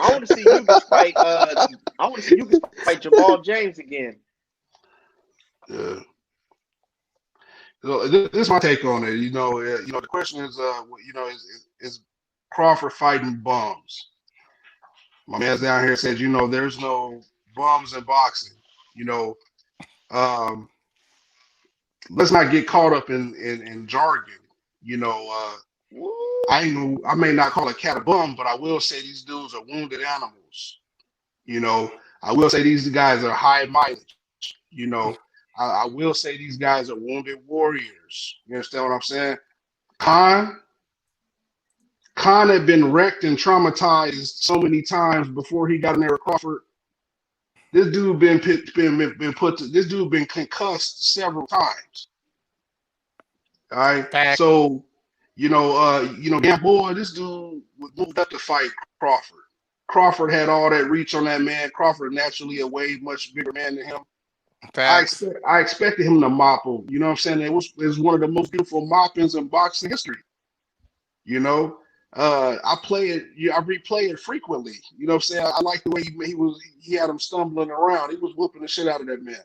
I want to see Yugas fight. I want to see Yugas fight Jamal James again. Yeah. So this is my take on it. The question is, is Crawford fighting bums? My man's down here says, there's no bums in boxing. You know, um, let's not get caught up in jargon. You know, I may not call a cat a bum, but I will say these dudes are wounded animals. I will say these guys are high mileage. I will say these guys are wounded warriors. You understand what I'm saying? Khan had been wrecked and traumatized so many times before he got in there with Crawford. This dude this dude been concussed several times. All right. Fact. So, Gamboa, this dude moved up to fight Crawford. Crawford had all that reach on that man. Crawford naturally a way much bigger man than him. Facts. I expected him to mop him. You know what I'm saying? It was one of the most beautiful moppings in boxing history. I play it. I replay it frequently. You know what I'm saying? I like the way he had him stumbling around. He was whooping the shit out of that man.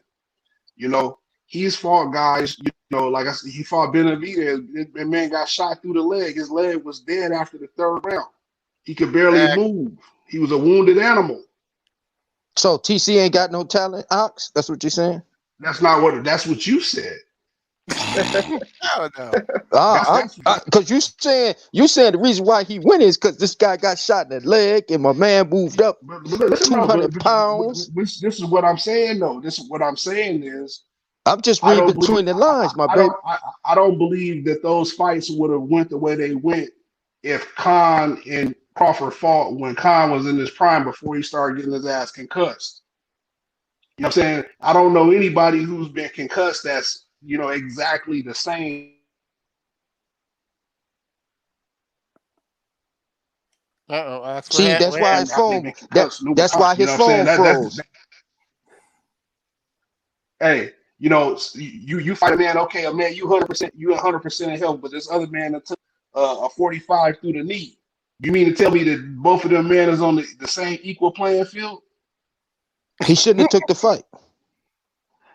He's fought guys. Like I said, he fought Benavidez. That man got shot through the leg. His leg was dead after the third round. He could barely Fact. move. He was a wounded animal. So TC ain't got no talent, Ox. That's what you're saying. That's what you said. Hell no. Because you saying the reason why he win is because this guy got shot in the leg and my man moved up But listen, 200 pounds. this is what I'm saying though. This is what I'm saying is I'm just I reading don't between believe the lines, my baby. I don't believe that those fights would have went the way they went if Khan and Crawford fought when Khan was in his prime before he started getting his ass concussed. You know what I'm saying? I don't know anybody who's been concussed that's exactly the same. See, that's why his phone. That's why his phone froze. Hey, you fight a man. Okay, a man, you 100% in health, but this other man that took a 45 through the knee. You mean to tell me that both of them men is on the same equal playing field? He shouldn't have took the fight.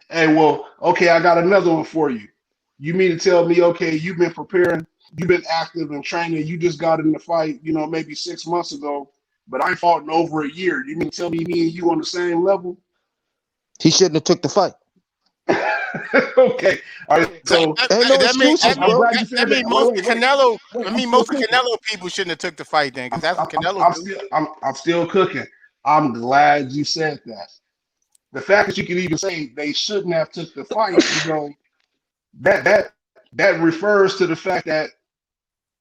Hey, well, okay, I got another one for you. You mean to tell me, okay, you've been preparing, you've been active and training, you just got in the fight, maybe 6 months ago, but I fought in over a year. You mean to tell me and you on the same level? He shouldn't have took the fight. Okay. All right. So Ain't no That mean excuses, I'm bro. glad you that said mean that. most of Wait. Canelo. I I'm mean still most of cooking. Canelo people shouldn't have took the fight then, because that's what Canelo I'm do. still I'm still cooking. I'm glad you said that. The fact that you can even say they shouldn't have took the fight, that that that refers to the fact that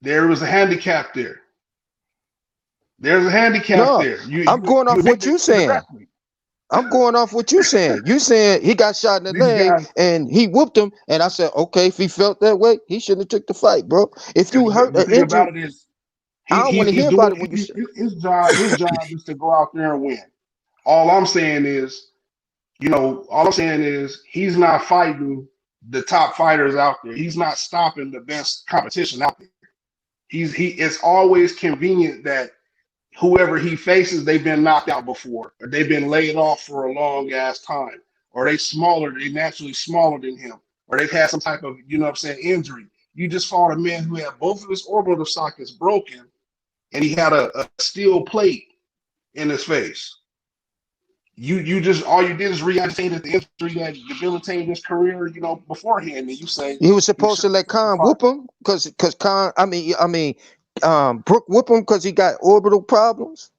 there was a handicap there. There's a handicap No, there. I'm going You off what admitted you it saying. directly. I'm going off what you saying. You saying he got shot in the These leg guys. and he whooped him, and I said, okay, if he felt that way, he shouldn't have took the fight, bro. If you hurt The or thing injured, about it is, I don't want to he's hear doing about it when you say his job. His job is to go out there and win. All I'm saying is, all I'm saying is he's not fighting the top fighters out there. He's not stopping the best competition out there. It's always convenient that whoever he faces, they've been knocked out before, or they've been laid off for a long ass time, or they naturally smaller than him, or they've had some type of, injury. You just fought a man who had both of his orbital sockets broken, and he had a steel plate in his face. You just all you did is re-agitated the injury that debilitated his career, beforehand, and you say he was he supposed to shouldn't let have took the Khan fight. whoop him because Khan, Brooke whoop him because he got orbital problems.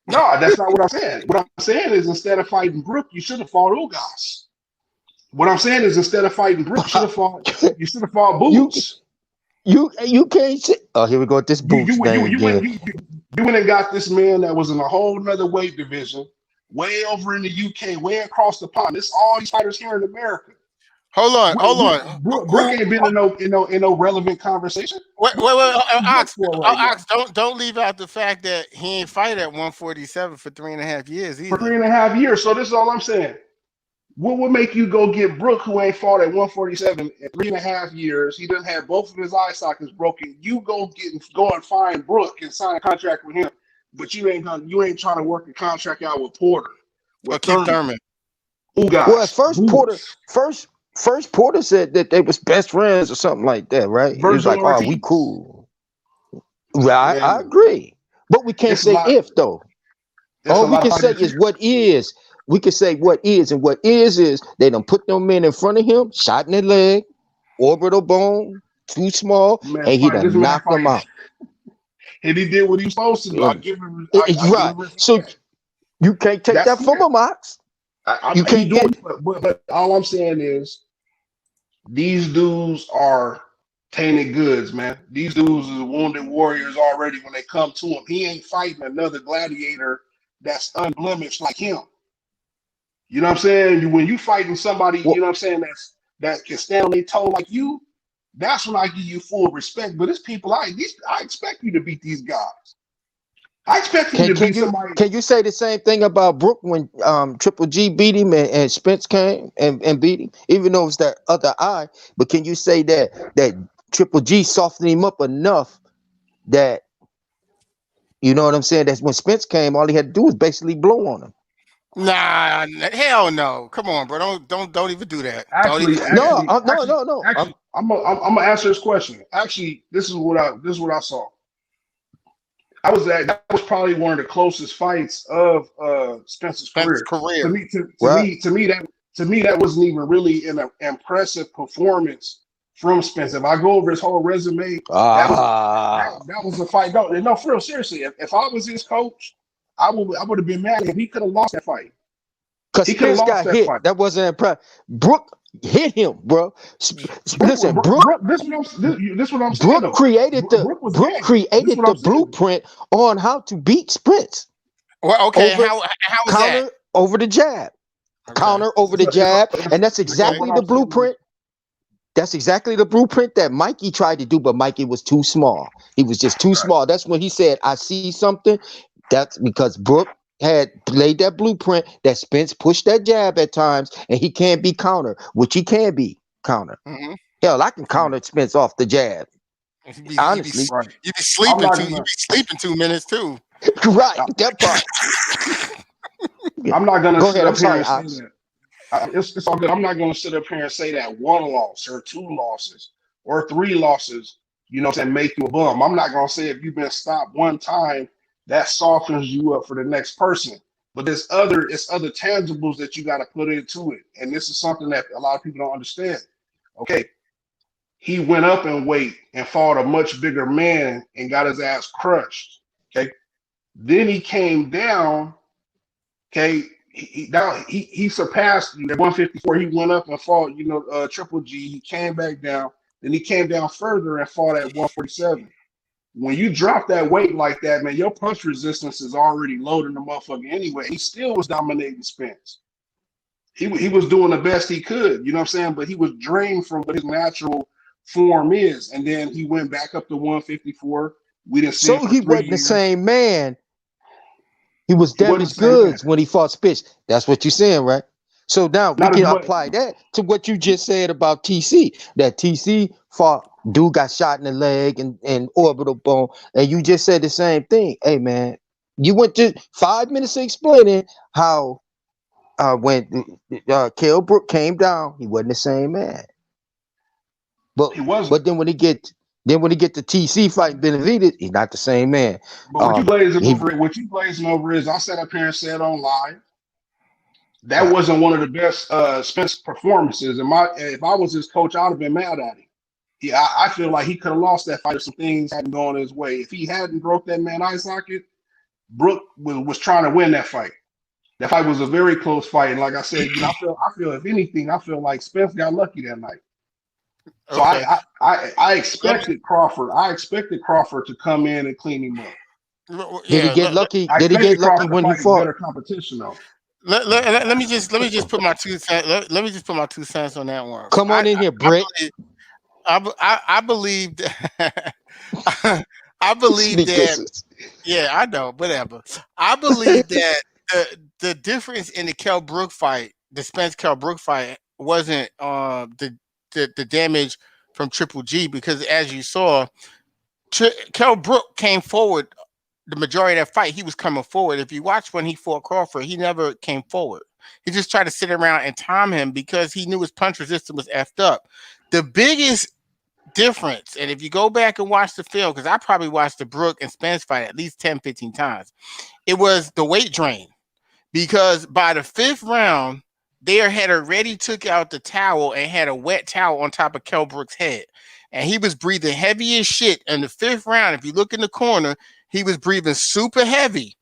No, that's not what I'm saying. What I'm saying is instead of fighting Brook, you should have fought Ugas. What I'm saying is instead of fighting Brook, you should have fought you Boots. you can't say. Oh, here we go with this You Boots you thing you you went again. you went and got this man that was in a whole nother weight division, way over in the UK, way across the pond. It's all these fighters here in America. Hold on. Brook ain't been in no relevant conversation. Wait, Who's Brook Ox, for right now? Ox, don't leave out the fact that he ain't fight at 147 for 3.5 years For either. 3.5 years. So this is all I'm saying. What would make you go get Brook, who ain't fought at 147 in 3.5 years? He doesn't have both of his eye sockets broken. You go and find Brook and sign a contract with him, but you ain't trying to work a contract out with Porter, Or with Keith Thurman, Thurman. Well, at Ugas, first Boots, Porter said that they was best friends or something like that, right? He was Virgil like, "Oh, we Ortiz. cool." Well, I Man, agree, but we can't it's a say lot. if though. It's All a we lot of can say fighters is here. what is. We can say what is, and what is they done put them men in front of him, shot in the leg, orbital bone, too small, and he This done man knocked them fighting, out. and he did what he was supposed to do. I And give him, I give right. him So respect. you can't take That's that from clear. him, Ox. You He can't doing, get but all I'm saying is these dudes are tainted goods, man. These dudes is wounded warriors already when they come to him. He ain't fighting another gladiator that's unblemished like him. You know what I'm saying? When you fighting somebody, what that can stand on their toe like you, that's when I give you full respect. But it's people I expect you to beat these guys. I expect you can to can beat you somebody. can you say the same thing about Brook when Triple G beat him and Spence came and beat him, even though it's that other eye? But can you say that Triple G softened him up enough that you know what I'm saying? That's when Spence came, all he had to do was basically blow on him. Nah, hell no. Come on, bro. Don't even do that. Don't even Actually, do that. actually, No, actually, no, no. actually, I'm gonna answer this question. Actually, this is what I saw. That was probably one of the closest fights of Spencer's Spencer's career. To career. me, to Right. me, to me that wasn't even really an impressive performance from Spence. If I go over his whole resume, that was Ah, that was a fight. No, for real, seriously. If I was his coach, I would have been mad if he could have lost that fight. because He could have Spence lost got that hit. fight. That wasn't impressive. Brooke hit him, bro. Listen, Brooke, this what I'm saying though. Brooke was Brooke gassed. This created what the I'm saying. blueprint on how to beat Spence. Well, okay, Over how was that? counter over the jab. Okay. Counter over the jab. And that's So Okay. what exactly the I'm saying is, blueprint. That's exactly the blueprint that Mikey tried to do, but Mikey was too small. He was just too right. small. That's when he said, I see something. That's because Brooke had laid that blueprint that Spence pushed that jab at times, and he can't be counter, which he can be counter. Mm-hmm. Hell, I can So counter Spence off the jab, honestly. right. You be I'm sleeping not too. You gonna. be sleeping 2 minutes too. Right, that part. Yeah. I'm not gonna Go sit ahead. I'm up here sorry, and say Ox. that. It's all good. I'm not going to sit up here and say that one loss or two losses or three losses, you know what I'm saying, make you a bum. I'm not going to say if you've been stopped one time, that softens you up for the next person. But it's other tangibles that you got to put into it. And this is something that a lot of people don't understand. Okay. He went up in weight and fought a much bigger man and got his ass crushed. Okay. Then he came down. Okay, he surpassed you at 154. He went up and fought, Triple G. He came back down. Then he came down further and fought at 147. When you drop that weight like that, man, your punch resistance is already low in the motherfucker anyway. He still was dominating Spence. He was doing the best he could, you know what I'm saying? But he was drained from what his natural form is. And then he went back up to 154. We didn't see him So for he 3 wasn't the years. same man. He was He wasn't damaged the same man. goods when he fought Spitz. That's what you're saying, right? So now we Not as can much. apply that to what you just said about TC. That TC fought, dude got shot in the leg and orbital bone, and you just said the same thing. Hey man, you went to 5 minutes explaining how when Kell Brook came down, he wasn't the same man. He wasn't. But then when he get to TC fighting Benavidez, he's not the same man. But what you He glazing over is I sat up here and said on live that right. wasn't one of the best Spence performances. And if I was his coach, I'd have been mad at him. I feel like he could have lost that fight if some things hadn't gone his way. If he hadn't broke that man eye socket, Brook was trying to win that fight. That fight was a very close fight. And like I said, I feel if anything, I feel like Spence got lucky that night. So Okay. I expected Crawford. I expected Crawford to come in and clean him up. Did he get lucky? I Did he get expected lucky Crawford to when he fight fought? better competition though. Let me just put my 2 cents. Let me just put my 2 cents on that one. Come on in here, Britt. I believe that I believe that. Yeah, I know. Whatever. I believe that the difference in the Kell Brook fight, the Spence Kell Brook fight, wasn't the damage from Triple G, because as you saw, Kell Brook came forward. The majority of that fight, he was coming forward. If you watch when he fought Crawford, he never came forward. He just tried to sit around and time him because he knew his punch resistance was effed up. The biggest difference, and if you go back and watch the film, because I probably watched the Brook and Spence fight at least 10, 15 times, it was the weight drain. Because by the 5th round, they had already took out the towel and had a wet towel on top of Kell Brook's head. And he was breathing heavy as shit. In the 5th round, if you look in the corner, he was breathing super heavy.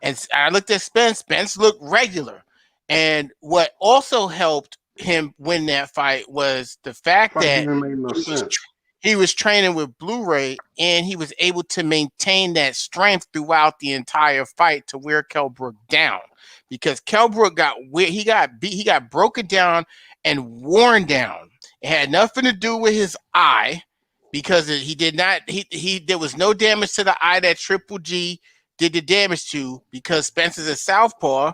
And I looked at Spence. Spence looked regular. And what also helped him win that fight was the fact that Made no sense. he was training with Blu-ray, and he was able to maintain that strength throughout the entire fight to wear Kell Brook down. Because Kell Brook got beat, he got broken down and worn down. It had nothing to do with his eye, because there was no damage to the eye that Triple G did the damage to, because Spencer's a southpaw.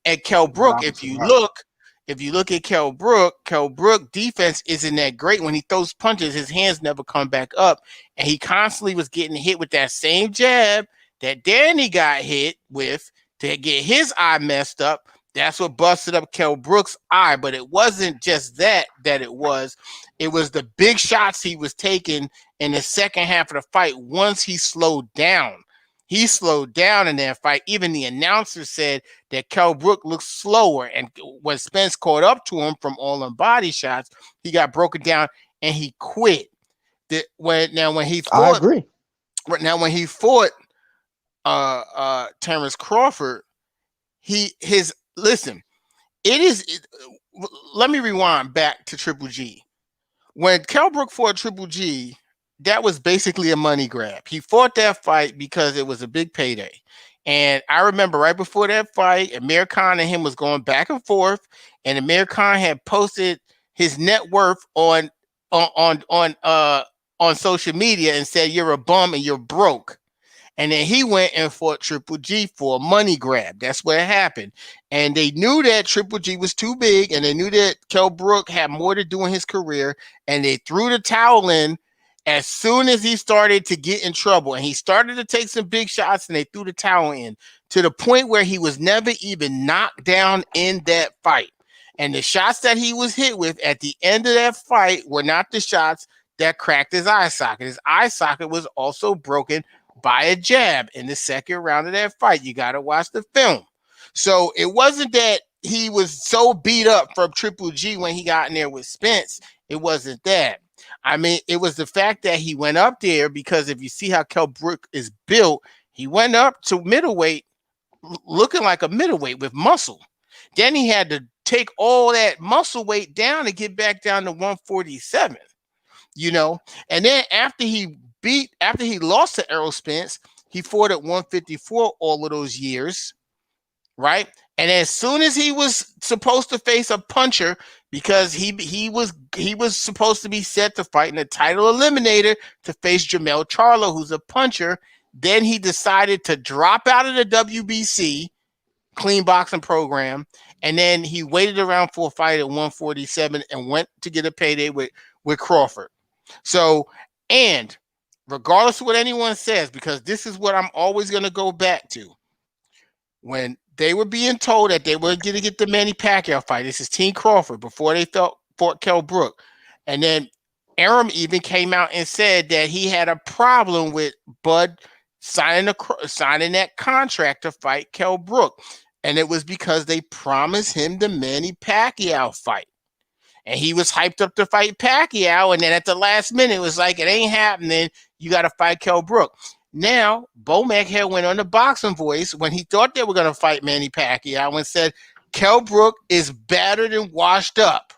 And Kell Brook, if you look at Kell Brook defense isn't that great. When he throws punches, his hands never come back up, and he constantly was getting hit with that same jab that Danny got hit with to get his eye messed up. That's what busted up Kell Brook's eye. But it wasn't just that it was the big shots he was taking in the second half of the fight. Once he slowed down in that fight. Even the announcer said that Kell Brook looked slower, and when Spence caught up to him from all them body shots, he got broken down and he quit. When he fought, I agree. Now when he fought Terrence Crawford, let me rewind back to Triple G. When Kell Brook fought Triple G, that was basically a money grab. He fought that fight because it was a big payday. And I remember right before that fight, Amir Khan and him was going back and forth, and Amir Khan had posted his net worth on social media and said, "You're a bum and you're broke." And then he went and fought Triple G for a money grab. That's what happened. And they knew that Triple G was too big, and they knew that Kell Brook had more to do in his career, and they threw the towel in as soon as he started to get in trouble. And he started to take some big shots, and they threw the towel in to the point where he was never even knocked down in that fight. And the shots that he was hit with at the end of that fight were not the shots that cracked his eye socket. His eye socket was also broken by a jab in the second round of that fight. You got to watch the film. So it wasn't that he was so beat up from Triple G when he got in there with Spence. It wasn't that. I mean, it was the fact that he went up there because if you see how Kell Brook is built, he went up to middleweight looking like a middleweight with muscle. Then he had to take all that muscle weight down to get back down to 147, you know. And then after he lost to Errol Spence, he fought at 154 all of those years, right? And as soon as he was supposed to face a puncher, because he was supposed to be set to fight in the title eliminator to face Jamel Charlo, who's a puncher, then he decided to drop out of the WBC clean boxing program, and then he waited around for a fight at 147 and went to get a payday with Crawford. So, and regardless of what anyone says, because this is what I'm always going to go back to, when they were being told that they were going to get the Manny Pacquiao fight, this is Team Crawford, before they fought Kell Brook, and then Arum even came out and said that he had a problem with Bud signing that contract to fight Kell Brook. And it was because they promised him the Manny Pacquiao fight. And he was hyped up to fight Pacquiao. And then at the last minute, it was like, it ain't happening. You got to fight Kell Brook. Now, Bo McHale went on the Boxing Voice when he thought they were going to fight Manny Pacquiao and said, Kell Brook is battered and washed up.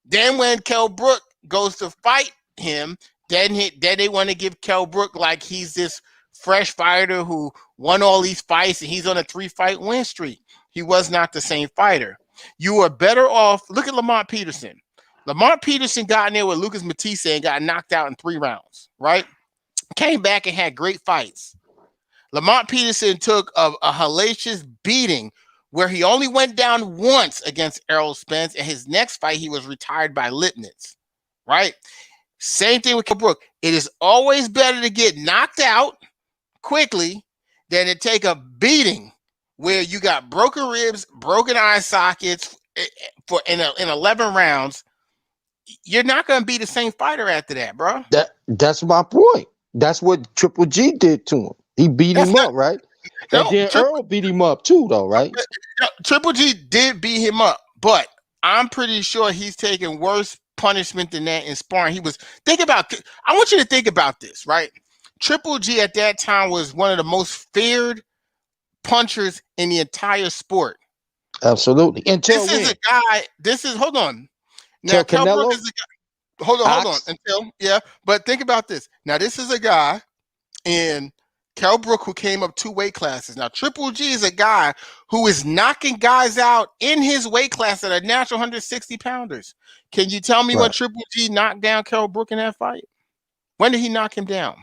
Then when Kell Brook goes to fight him, then they want to give Kell Brook like he's this fresh fighter who won all these fights and he's on a 3-fight win streak. He was not the same fighter. You are better off. Look at Lamont Peterson. Lamont Peterson got in there with Lucas Matisse and got knocked out in 3 rounds, right? Came back and had great fights. Lamont Peterson took a hellacious beating where he only went down once against Errol Spence, and his next fight he was retired by Lipnitz, right? Same thing with Kell Brook. It is always better to get knocked out quickly than to take a beating where you got broken ribs, broken eye sockets for in 11 rounds. You're not going to be the same fighter after that, bro. That's my point. That's what Triple G did to him. He beat him up, right? And then Earl beat him up too, though, right? Triple G did beat him up, but I'm pretty sure he's taking worse punishment than that in sparring. I want you to think about this, right? Triple G at that time was one of the most feared punchers in the entire sport. Absolutely. Until hold on. Now Kell Brook is a guy. Hold on. But think about this. Now this is a guy in Kell Brook who came up 2 weight classes. Now Triple G is a guy who is knocking guys out in his weight class that are natural 160 pounders. Can you tell me when Triple G knocked down Kell Brook in that fight? When did he knock him down?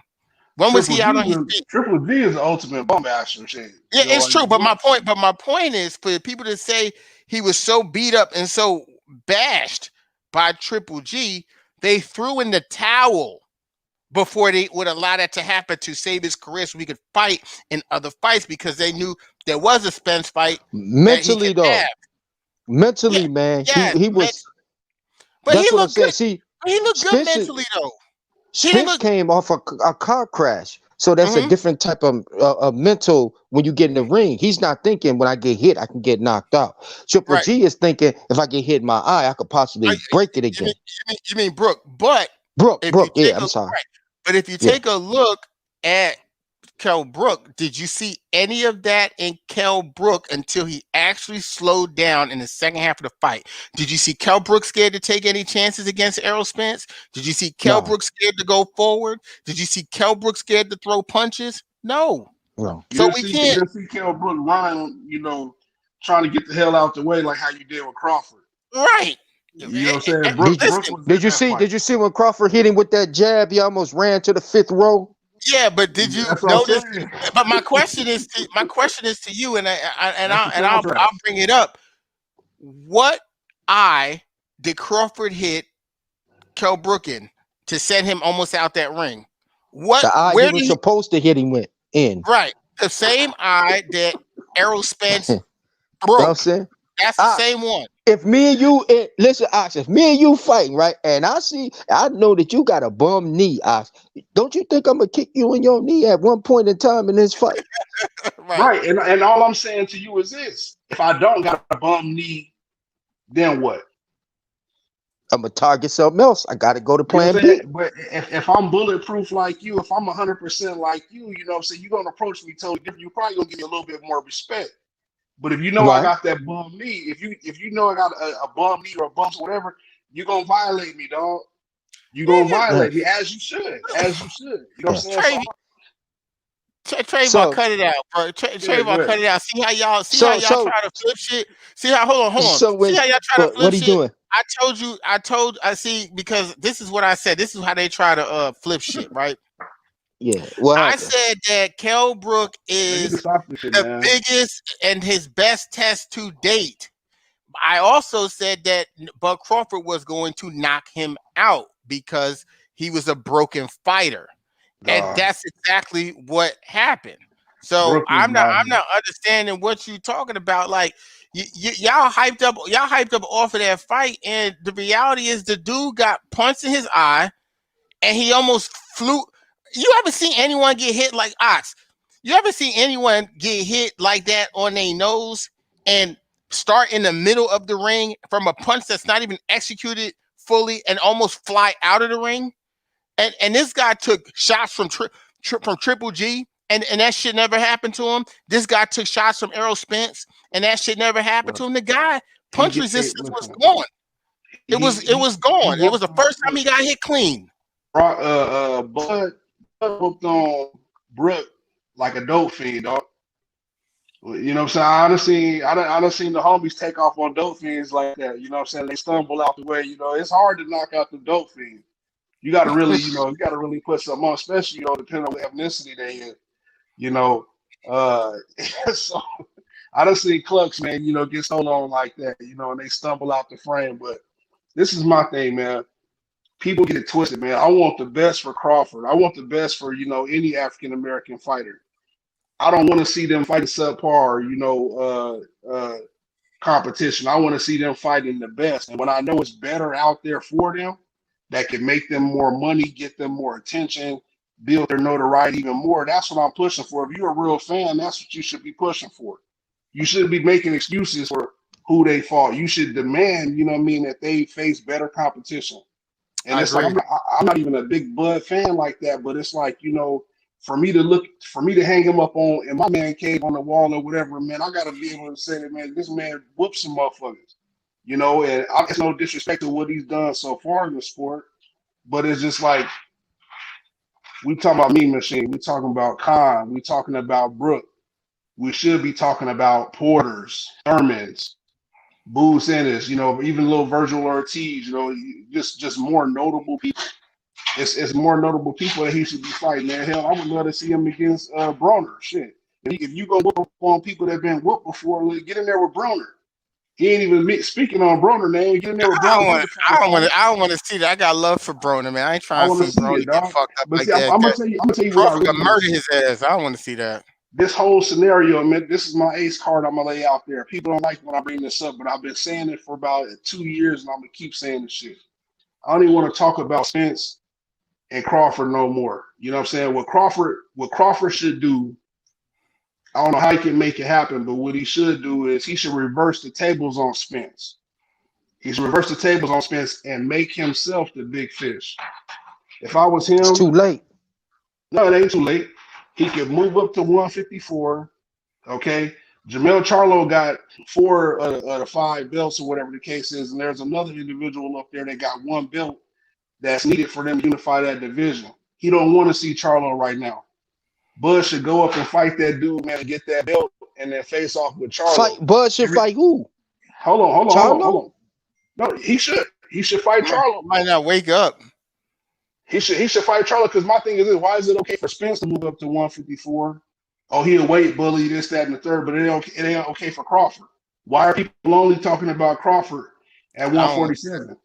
When was he out on his feet? Triple G is the ultimate bum master. Shit. Yeah, it's true. But my point is for people to say he was so beat up and so bashed by Triple G, they threw in the towel before they would allow that to happen to save his career so we could fight in other fights because they knew there was a Spence fight. Mentally, though. Mentally, man. He was. But he looked good. See, he looked good mentally, though. Spence came off a car crash. So that's a different type of mental when you get in the ring. He's not thinking when I get hit, I can get knocked out. Triple G is thinking if I get hit in my eye, I could possibly break it again. You mean Brook? But Brook, yeah, I'm sorry. But if you take a look at Kell Brook, did you see any of that in Kell Brook until he actually slowed down in the second half of the fight? Did you see Kell Brook scared to take any chances against Errol Spence? Did you see Kell Brook scared to go forward? Did you see Kell Brook scared to throw punches? No. So we can't. You see Kell Brook run, trying to get the hell out the way like how you did with Crawford. Right. You know what I'm saying? Did you see when Crawford hit him with that jab? He almost ran to the 5th row. Yeah, but did you notice? But my question is to you, and I'll bring it up. What eye did Crawford hit Kell Brook in to send him almost out that ring? The eye he was supposed to hit him in. Right, the same eye that Errol Spence broke. That's the same one. if me and you listen, Ox, if me and you fighting, right, and I know that you got a bum knee, Ox, don't you think I'm gonna kick you in your knee at one point in time in this fight? Right. Right. And all I'm saying to you is this: if I don't got a bum knee, then what? I'm gonna target something else. I gotta go to You know plan what I'm saying? B. But if I'm bulletproof like you, if I'm 100% like you know what I'm saying, you're gonna approach me totally different. You're probably gonna give me a little bit more respect. But if you know I Right. got that bum knee, if you know I got a bum knee or a bump or whatever, you're gonna violate me, dog. You're gonna Nigga, Yeah. violate me as you should, as you should. You know what I'm Yeah. saying? So Trav, Trayvon, So cut it out, bro. yeah, go Trayvon, ahead. cut it out. See how y'all, so so try to flip shit. See how, hold on. so See when how y'all try to flip what he shit. doing? I see, because this is what I said. This is how they try to flip shit, right? Yeah. What I happened? said that Kell Brook Man, you can is stop this shit, the man. biggest and his best test to date. I also said that Bud Crawford was going to knock him out because he was a broken fighter. And Nah, that's exactly what happened. So Brooke is not. I'm not understanding what you talking about. Like y'all hyped up off of that fight, and the reality is the dude got punched in his eye, and he almost flew. You ever seen anyone get hit like Ox? You ever seen anyone get hit like that on their nose and start in the middle of the ring from a punch that's not even executed fully and almost fly out of the ring? And this guy took shots from from Triple G, and that shit never happened to him. This guy took shots from Errol Spence, and that shit never happened Well, to him. The guy he punch get paid. resistance was Listen, gone. It was he gone. It was whooped the on first time he got hit clean. Bud whooped on Brooke like a dope fiend, dog. You know what I'm saying? I done seen the homies take off on dope fiends like that. You know what I'm saying? They stumble out the way. You know, it's hard to knock out the dope fiend. You got to really, you got to really put something on, especially, depending on what ethnicity they in. You know, uh, so I done seen Clucks, man, get stolen on like that, and they stumble out the frame. But this is my thing, man. People get it twisted, man. I want the best for Crawford. I want the best for, any African American fighter. I don't want to see them fighting subpar, competition. I want to see them fighting the best. And when I know it's better out there for them, that can make them more money, get them more attention, build their notoriety even more. That's what I'm pushing for. If you're a real fan, that's what you should be pushing for. You shouldn't be making excuses for who they fought. You should demand, that they face better competition. And I it's like agree. I'm not even a big Bud fan like that, but it's like, for me to hang him up on in my man cave on the wall or whatever, man, I gotta be able to say that, man, this man whoops some motherfuckers, and it's no disrespect to what he's done so far in the sport, but it's just like we talking about Mean Machine, we talking about Khan, we talking about Brooke, we should be talking about Porters, Thurmans, Boo Sanders, even little Virgil Ortiz, just more notable people. It's more notable people that he should be fighting, man. Hell, I would love to see him against Broner. Shit. If you go whoop on people that have been whooped before, get in there with Broner. He ain't even speaking on Broner name. Get in there with Broner. He was trying to fight. I don't want to see that. I got love for Broner, man. I ain't I trying to want to see see Broner it, get dog. fucked up But like see, I'm, that. I'm gonna tell you. I'm gonna tell you what I Crawford really could want to murder see. his ass. I don't want to see that. This whole scenario, man. This is my ace card. I'm gonna lay out there. People don't like when I bring this up, but I've been saying it for about 2 years, and I'm gonna keep saying this shit. I don't even want to talk about Spence and Crawford no more. You know what I'm saying? What Crawford should do, I don't know how he can make it happen, but what he should do is he should reverse the tables on Spence. He should reverse the tables on Spence and make himself the big fish. If I was It's him, too late. no, it ain't too late. He could move up to 154. Okay. Jamel Charlo got 4 of the 5 belts or whatever the case is, and there's another individual up there that got 1 belt that's needed for them to unify that division. He don't want to see Charlo right now. Bud should go up and fight that dude, man, and get that belt, and then face off with Charlo. Bud should Every, fight who? hold on. Charlo? No, he should. He should fight Charlo. Might not wake up. He should fight Charlo because my thing is this: why is it okay for Spence to move up to 154? Oh, he'll weight bully this, that, and the third, but it ain't okay for Crawford. Why are people only talking about Crawford at I don't. 147?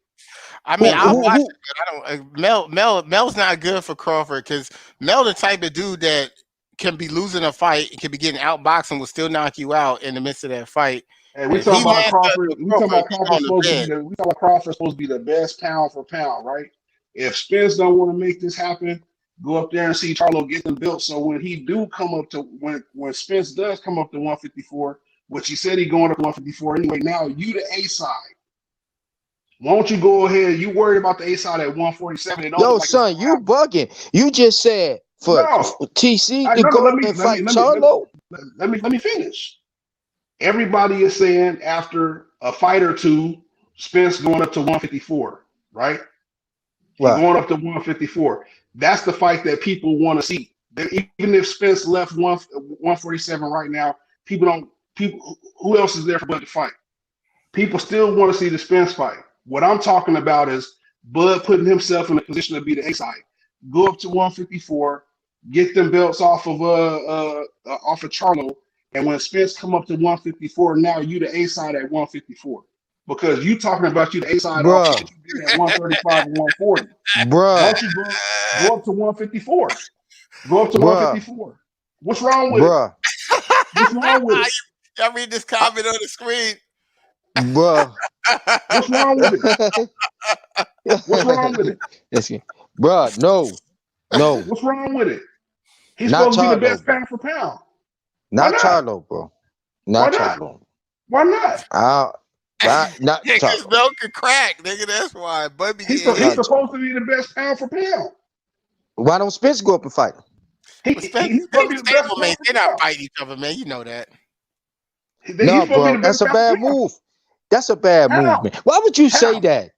I mean, Who I'll who watch who it, but I don't. Mel's not good for Crawford because Mel the type of dude that can be losing a fight, can be getting outboxed and will still knock you out in the midst of that fight Hey, we If he talking about lands Crawford. the We talking Crawford, about he Crawford going to supposed to be bed. the. We talking about Crawford supposed to be the best pound for pound, right? If Spence don't want to make this happen, go up there and see Charlo get them built. So when he do come up to when Spence does come up to 154, which he said he going up to 154 anyway. Now you the A side. Why don't you go ahead? You worried about the A side at 147? It don't look Yo, like it's son, gonna you happen. bugging. You just said for No, TC I to no no. go and fight Charlo. Let me finish. Everybody is saying after a fight or two, Spence going up to 154, right? He Right. going up to 154. That's the fight that people want to see. Even if Spence left 147 right now, people don't. People, who else is there for Bud to fight? People still want to see the Spence fight. What I'm talking about is Bud putting himself in a position to be the A side. Go up to 154, get them belts off of Charlo, and when Spence come up to 154, now you the A side at 154. Because you talking about you the A side off Bruh, what you did at 135 and 140. Why bruh, don't you go up to 154? Go up to bruh, 154. What's wrong with it? bruh, What's wrong with it? Y'all read this I, comment on the screen. bruh. What's wrong with it? What's wrong with it? Listen, bruh, no, What's wrong with it? He's not supposed to be the Charlo, best bro. pound for pound. Why Not not? Charlo, bro. Why Not not? Charlo. Why not? Not Niggas Charlo. milk and crack, nigga. That's why Bud be He's getting he's hit. Not supposed Charlo. to be the best pound for pound. Why don't Spence go up and fight him? But He's they supposed to be the best stablemate. pound for They're not pound. fighting each other, man. You know that. He's No, supposed to be bro. the That's best a pound for bad pound. move. That's a bad move, How? man. Why would you say How? that?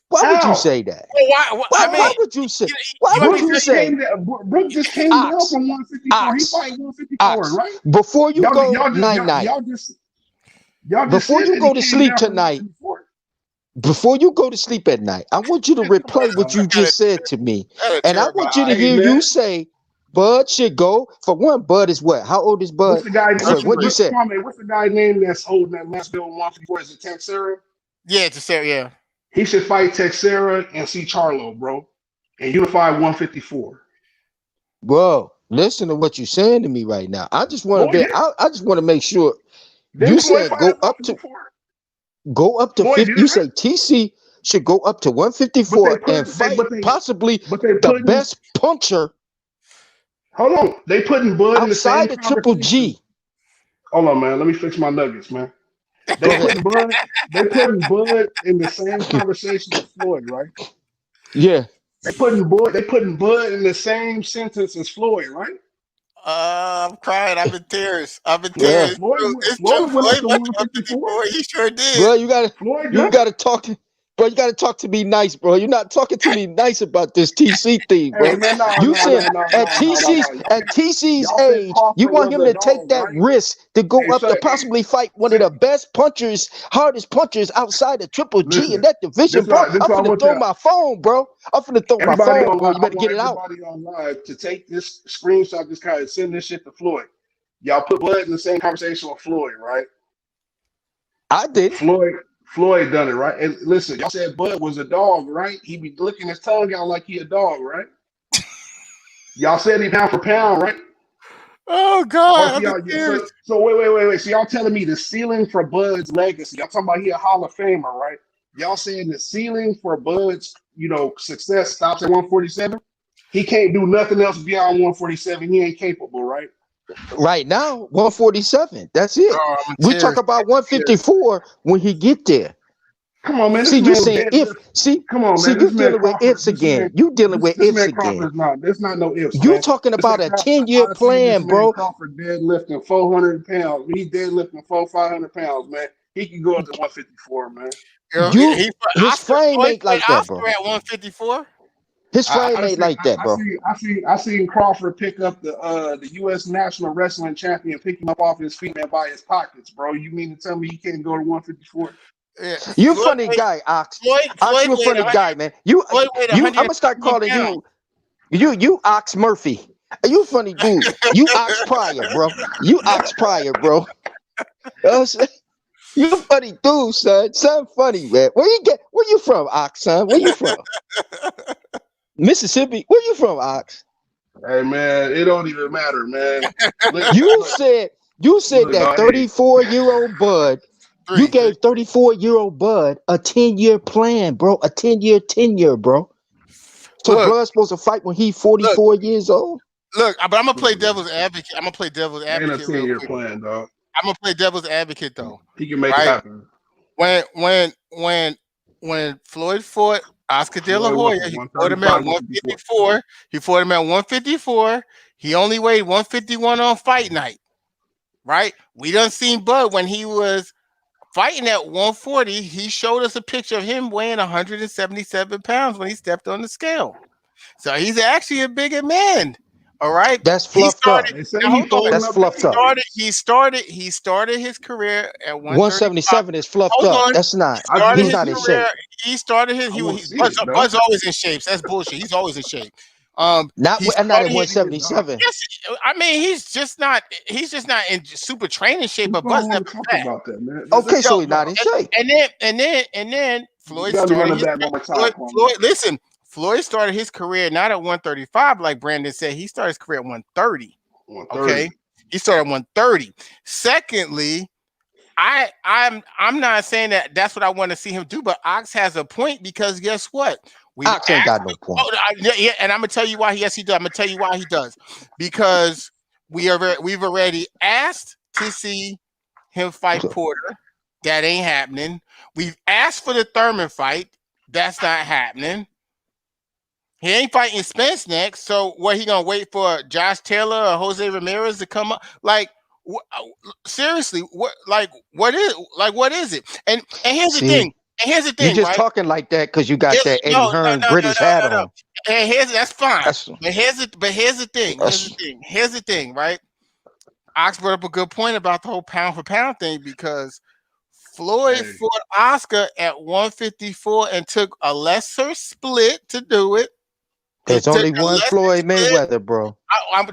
Why would you How? say that? Well, why? I mean, Why How? would you say? you, Why you want would me to Brook you tell just you? say? came down. Brook just came down Ox, from 154. He ox, fight 154, ox. right? Before you Y'all go y'all just night y'all, night. y'all just Before said you that he go to came sleep down from tonight. 154. Before you go to sleep at night, I want you to Come on, replay what you you gotta, just said to me, gotta and I tear my want you to eyes. Hey hear you man, say, "Bud should go." For one, Bud is what? How old is what's Bud? the guy? I'm sorry. What you said? What's the guy name that's holding that last bill 154? Is it Texera? Yeah, to say, yeah. He should fight Texera and see Charlo, bro, and unify 154. Bro, listen to what you're saying to me right now. I just want to Floyd be. did. I just want to make sure you Didn't Floyd said fight at 154? go up to Floyd 50. did, You right? say TC should go up to But they 154 and put they fight possibly but they the putting best puncher hold on. They putting Bud in the same outside of Triple conversation. G. Hold on, man. Let me fix my nuggets, man. Go They ahead. putting Bud. They putting Bud in the same conversation as Floyd, right? Yeah. They putting Bud in the same sentence as Floyd, right? I'm crying. I'm in tears. I'm in Yeah. tears. It's true. It's true. Floyd went up Floyd to went to 154. 154. He sure did. Bro, Floyd you done it. gotta talk to bro, you gotta talk to me nice, bro. You're not talking to me nice about this TC thing, Hey bro. man, no, You no, saying no, no, no, no, no, no. At TC's Y'all said age, you Crawford want was him a to take dog, that right? risk to go Hey, up to say, possibly fight one of say, the best punchers, hardest punchers outside of Triple G in listen. that division, bro. This I'm what I finna want throw you. my phone, bro. I'm finna throw my Everybody phone, on bro. live. You I better get want it out. everybody on live to take this screenshot, this guy, and send this shit to Floyd. Y'all put Bud in the same conversation with Floyd, right? I did. Floyd done it, right? And listen, y'all said Bud was a dog, right? He be licking his tongue out like he a dog, right? Y'all said he pound for pound, right? Oh Oh, God, so I'm in y'all, tears. so wait. So y'all telling me the ceiling for Bud's legacy? Y'all talking about he a Hall of Famer, right? Y'all saying the ceiling for Bud's, success stops at 147? He can't do nothing else beyond 147. He ain't capable, right? Right now, 147. That's it. Oh, I'm in We talk tears. about I'm in tears. 154 when he get there. Come on, man. See, This you man was saying if deadlift. see, Come on, see, man. you This man dealing with Crawford. ifs again. You dealing with This ifs man again. Crawford is not. There's not no ifs, You man. talking This about man a Crawford. 10-year I seen this plan, man bro. Crawford deadlifting 400 pounds. He deadlifting 500 pounds, man. He can go up to 154, man. Yo, You he put his Oscar. frame Floyd ain't put like that, bro. Oscar at 154. His I, frame I ain't see. like that, bro. I seen Crawford pick up the U.S. National Wrestling Champion, pick him up off his feet and by his pockets, bro. You mean to tell me he can't go to 154? Yeah, You funny guy, Ox. Ox, Floyd you a weighed funny 100. guy, man. Floyd weighed I'm gonna 150 start calling pounds. you Ox Murphy. You funny dude. You Ox Pryor, bro. You Ox Pryor, bro. You funny dude, son. Son funny, man. Where you from, Ox, son? Where you from? Mississippi. Where you from, Ox? Hey, man, it don't even matter, man. Look, You said look, that dog. Hey, 34-year-old Bud Three. gave 34-year-old Bud a 10-year plan, bro. A 10-year tenure, bro. So Look, Blood's supposed to fight when he's look, 44 years old? look. But I'm gonna play Listen, man. devil's advocate. I'm gonna play devil's Ain't a advocate real 10-year quick. plan, dog. I'm gonna play devil's advocate though, He can make it right? happen. When Floyd fought Oscar De La Floyd went Hoya, from he fought him at 135 to 154. 154. He fought him at 154. He only weighed 151 on fight night, right? We done seen Bud when he was fighting at 140. He showed us a picture of him weighing 177 pounds when he stepped on the scale. So he's actually a bigger man. All right. That's He fluffed up. started. They say Now he hold on. folding That's up fluffed up. heavyweight. He started his career at 135. 177 is fluffed Hold up. on. That's not. I just Started He's want to his not see in it. shape. career. He started his. I want to see Buzz, it, dog. Buzz always in shape. So that's bullshit. He's always in shape. Not He not at started his. See it, dog. 177. Yes, I mean he's just not. He's just not in super training shape. People But don't Buzz want never to talk fat. about that, man. Okay, Yo, so he's not in shape. and then Floyd You got me started running his back one more time Floyd, for me. Floyd. Listen, Floyd started his career not at 135, like Brandon said. He started his career at 130. 130. Okay, he started at 130. Secondly, I'm not saying that that's what I want to see him do, but Ox has a point because guess what? We've Ox ain't got no point. yeah, and I'm gonna tell you why. Yes, he does. I'm gonna tell you why he does. Because we've already asked to see him fight Porter. That ain't happening. We've asked for the Thurman fight. That's not happening. He ain't fighting Spence next. So what, he gonna wait for Josh Taylor or Jose Ramirez to come up? Like, seriously, what is it? And here's the See, thing. And here's the you thing, just right? talking like that because you got that No, Eddie no, Hearn no, no, British no, hat no, no. on. And that's fine. That's, But here's the thing. that's Here's the thing, right? Ox brought up a good point about the whole pound for pound thing because Floyd Hey, fought Oscar at 154 and took a lesser split to do it. He there's took only a one lesser Floyd split. Mayweather, bro.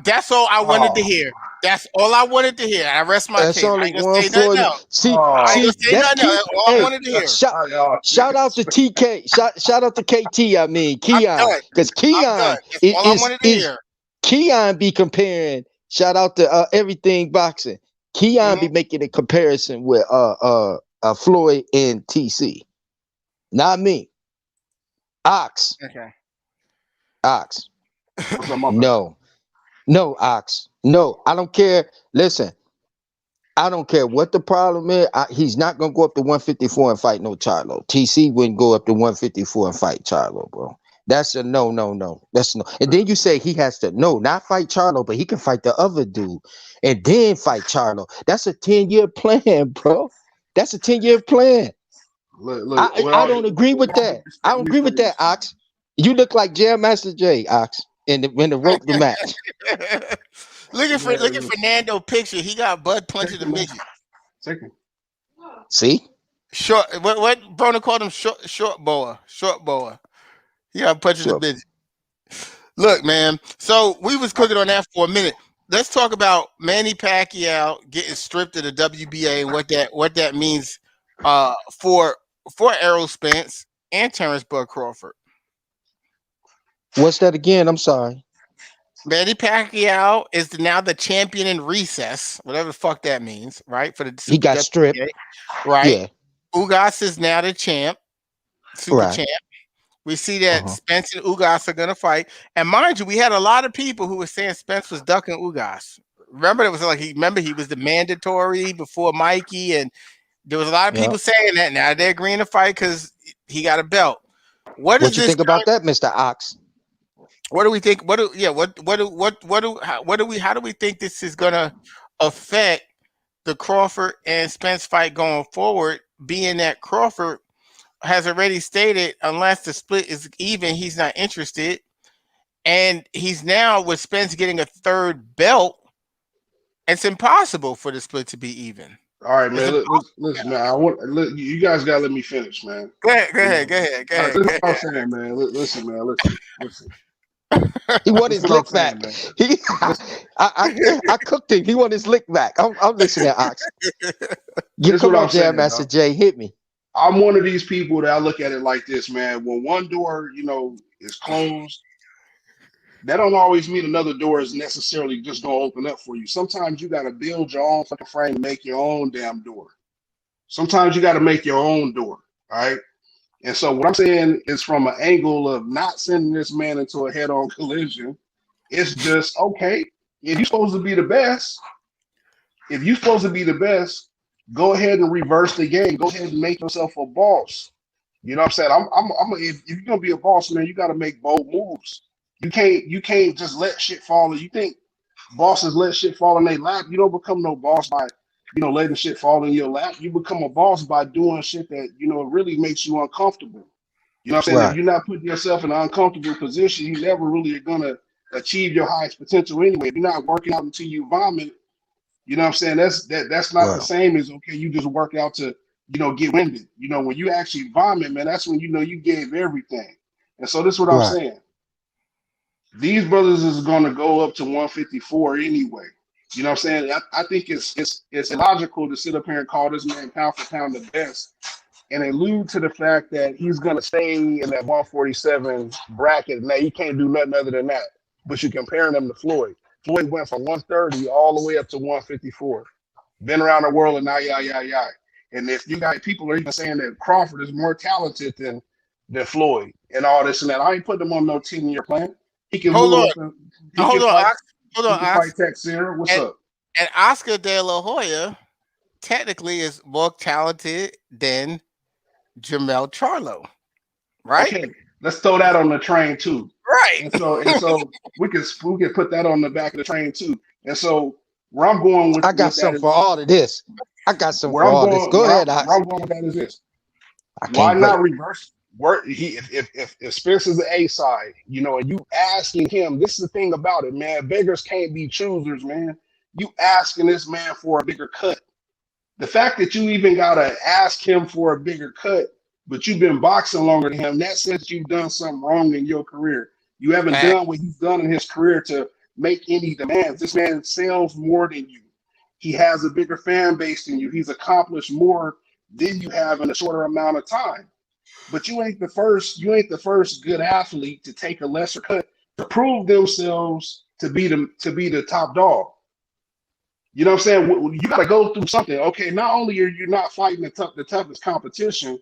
That's all I wanted to oh, hear. That's all I wanted to hear. I rest my That's case. I only ain't gonna one say nothing Floyd. else. I ain't See, gonna oh. say that's nothing else. key. That's all I Hey, wanted to hear. shout, shout out to TK. Shout out to KT. I mean I'm Keon, done. because I'm done. Keon That's all I wanted to is hear. Keon be comparing. Shout out to everything boxing. Keon Mhm. be making a comparison with Floyd and TC. Not me. Ox. Okay. Ox. What's up, my bad? No, Ox. No, I don't care. Listen, I don't care what the problem is. He's not gonna go up to 154 and fight no Charlo. TC wouldn't go up to 154 and fight Charlo, bro. That's a no. That's no. And then you say he has to not fight Charlo, but he can fight the other dude and then fight Charlo. That's a 10-year plan, bro. That's a 10-year plan. Look, I don't agree with all due that. I respect, don't let me agree say with that, this. Ox. You look like Jam Master Jay, Ox, in the rope the match. looking for Man, Fernando picture. He got Bud punching take the him, man. midget. Take him. See? Short. What Broner called him? Short boa. Short boa. He got punching the Sure. midget. Look, man. So we was cooking on that for a minute. Let's talk about Manny Pacquiao getting stripped of the WBA and what that means for Errol Spence and Terrence Bud Crawford. What's that again? I'm sorry. Manny Pacquiao is now the champion in recess, whatever the fuck that means, right? For the He Super got stripped. WBA, right? Yeah. Ugas is now the champ, super Right. champ. We see that Uh-huh. Spence and Ugas are going to fight. And mind you, we had a lot of people who were saying Spence was ducking Ugas. Remember, it was like he was the mandatory before Mikey, and there was a lot of Yeah. people saying that. Now they're agreeing to fight because he got a belt. What is What you this? think about that, Mr. Ox? What do we think? How do we think this is gonna affect the Crawford and Spence fight going forward? Being that Crawford has already stated, unless the split is even, he's not interested, and he's now with Spence getting a third belt. It's impossible for the split to be even. All right, It's man. impossible. Listen, man. You guys gotta let me finish, man. Go ahead, go You ahead, know, go ahead, go all right, ahead, this go is what I'm ahead. saying, man. Listen, man. Listen. He want This is his what I'm lick saying, back. man. He, Listen, I cooked him. He want his lick back. I'm listening, Ox. this is Come what I'm on, Jam saying, Master dog. Jay, hit me. I'm one of these people that I look at it like this, man. When one door, is closed, that don't always mean another door is necessarily just gonna open up for you. Sometimes you gotta build your own fucking frame, and make your own damn door. Sometimes you got to make your own door. All right. And so what I'm saying is from an angle of not sending this man into a head-on collision. It's just okay. If you're supposed to be the best, go ahead and reverse the game. Go ahead and make yourself a boss. You know what I'm saying? If you're gonna be a boss, man, you got to make bold moves. You can't just let shit fall. You think bosses let shit fall in their lap? You don't become no boss by letting shit fall in your lap. You become a boss by doing shit that really makes you uncomfortable. You know what I'm saying? If Right. you're not putting yourself in an uncomfortable position, you never really are gonna achieve your highest potential anyway. If you're not working out until you vomit, you know what I'm saying? That's not the Well, same as okay, you just work out to get winded. When you actually vomit, man, that's when you gave everything. And so this is what I'm right. saying. These brothers is gonna go up to 154 anyway. You know what I'm saying? I think it's illogical to sit up here and call this man pound for pound the best and allude to the fact that he's going to stay in that 147 bracket. Now, he can't do nothing other than that. But you're comparing him to Floyd. Floyd went from 130 all the way up to 154. Been around the world and yeah. And if you got people are even saying that Crawford is more talented than Floyd and all this and that, I ain't putting him on no 10-year plan. He can Hold move on, up and he hold can on, fight. Ox. Hold He on, can fight Ox. Texera. What's And up? and Oscar De La Hoya technically is more talented than Jamel Charlo, right? Okay, let's throw that on the train too. Right. And so we can put that on the back of the train too. And so where I'm going I got with that something for is all of this. I got something where for I'm all this. going Go where, I, ahead, where Ox. I'm going with that is this. I Why can't wait. not reverse work? If Spence is the A side, and you asking him, this is the thing about it, man. Beggars can't be choosers, man. You asking this man for a bigger cut. The fact that you even gotta ask him for a bigger cut, but you've been boxing longer than him, that says you've done something wrong in your career. You haven't Fact. done what he's done in his career to make any demands. This man sells more than you. He has a bigger fan base than you. He's accomplished more than you have in a shorter amount of time. But you ain't the first good athlete to take a lesser cut to prove themselves to be the top dog. You know what I'm saying? You got to go through something. Okay, not only are you not fighting the toughest competition,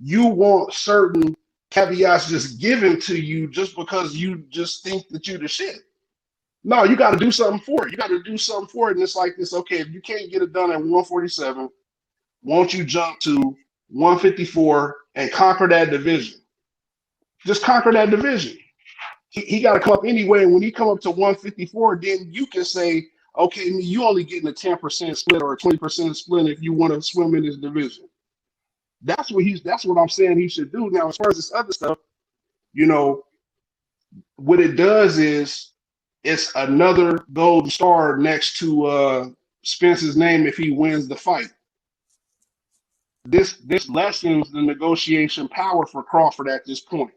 you want certain caveats just given to you just because you just think that you're the shit. No, you got to do something for it. You got to do something for it. And it's like this. Okay, if you can't get it done at 147, won't you jump to 154 and conquer that division? Just conquer that division. He got to come up anyway. And when he come up to 154, then you can say, okay, you only getting a 10% split or a 20% split if you want to swim in this division. That's what I'm saying he should do. Now, as far as this other stuff, you know, what it does is it's another golden star next to Spence's name if he wins the fight. This lessens the negotiation power for Crawford at this point.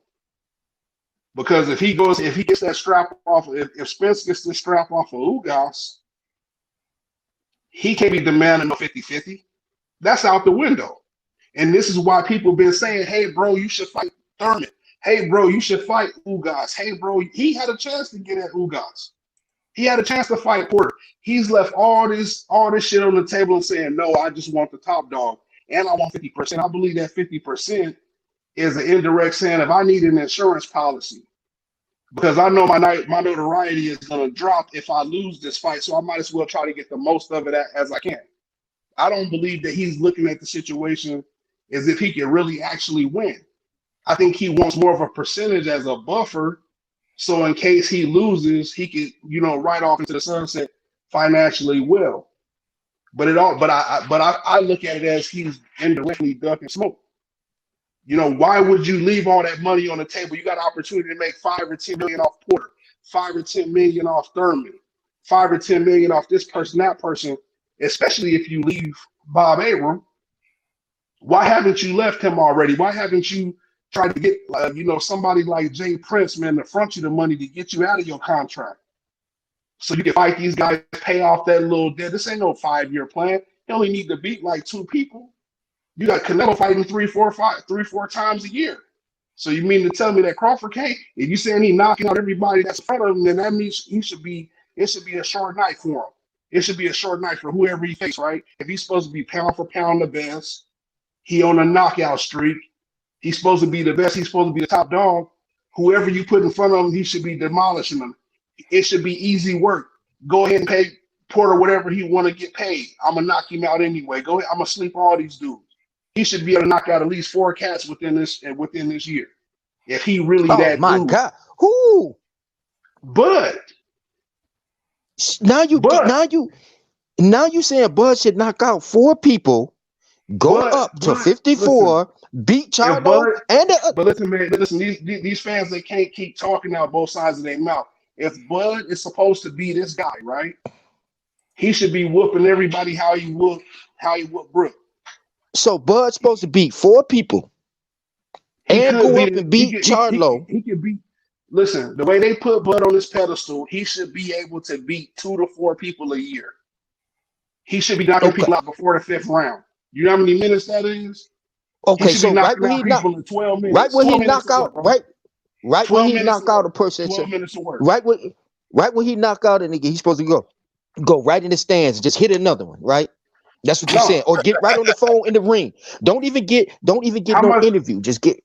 Because if he gets that strap off, if Spence gets this strap off of Ugas, he can't be demanding no 50-50. That's out the window. And this is why people been saying, hey, bro, you should fight Thurman. Hey, bro, you should fight Ugas. Hey, bro, he had a chance to get at Ugas. He had a chance to fight Porter. He's left all this shit on the table and saying, no, I just want the top dog. And I want 50%. I believe that 50% is an indirect saying if I need an insurance policy, because I know my notoriety is going to drop if I lose this fight. So I might as well try to get the most of it as I can. I don't believe that he's looking at the situation as if he can really actually win. I think he wants more of a percentage as a buffer. So in case he loses, he could, ride off into the sunset financially well. But I look at it as he's indirectly ducking smoke. Why would you leave all that money on the table? You got an opportunity to make 5 or 10 million off Porter, 5 or 10 million off Thurman, 5 or 10 million off this person, that person, especially if you leave Bob Arum. Why haven't you left him already? Why haven't you tried to get, somebody like Jay Prince, man, to front you the money to get you out of your contract? So you can fight these guys, pay off that little debt. This ain't no 5-year plan. You only need to beat like 2 people. You got Canelo fighting 3-4 times a year. So you mean to tell me that Crawford can't? If you saying he knocking out everybody that's in front of him, then that means it should be a short night for him. it should be a short night for whoever he faced, right? If he's supposed to be pound for pound the best, he on a knockout streak. He's supposed to be the best. He's supposed to be the top dog. Whoever you put in front of him, he should be demolishing them. It should be easy work. Go ahead and pay Porter whatever he want to get paid. I'm gonna knock him out anyway. Go ahead. I'm gonna sleep all these dudes. He should be able to knock out at least 4 cats within this year. If he really Oh that my dude. God. Who? But Now you saying Bud should knock out 4 people, go up to 54, beat Charlo, but listen, man, listen, these fans, they can't keep talking out both sides of their mouth. If Bud is supposed to be this guy, right? He should be whooping everybody how he whooped Brook. So Bud's supposed to beat 4 people and go up and beat Charlo. He could beat. Listen, the way they put Bud on this pedestal, he should be able to beat 2 to 4 people a year. He should be knocking people out before the 5th round. You know how many minutes that is? Okay, so right when he knock in 12 minutes. Right when he knock out, right when he knock out a person, 12 minutes of work. right when he knock out a nigga, he's supposed to go right in the stands and just hit another one, right? That's what you're saying. Or get right on the phone in the ring. Don't even get no interview. Just get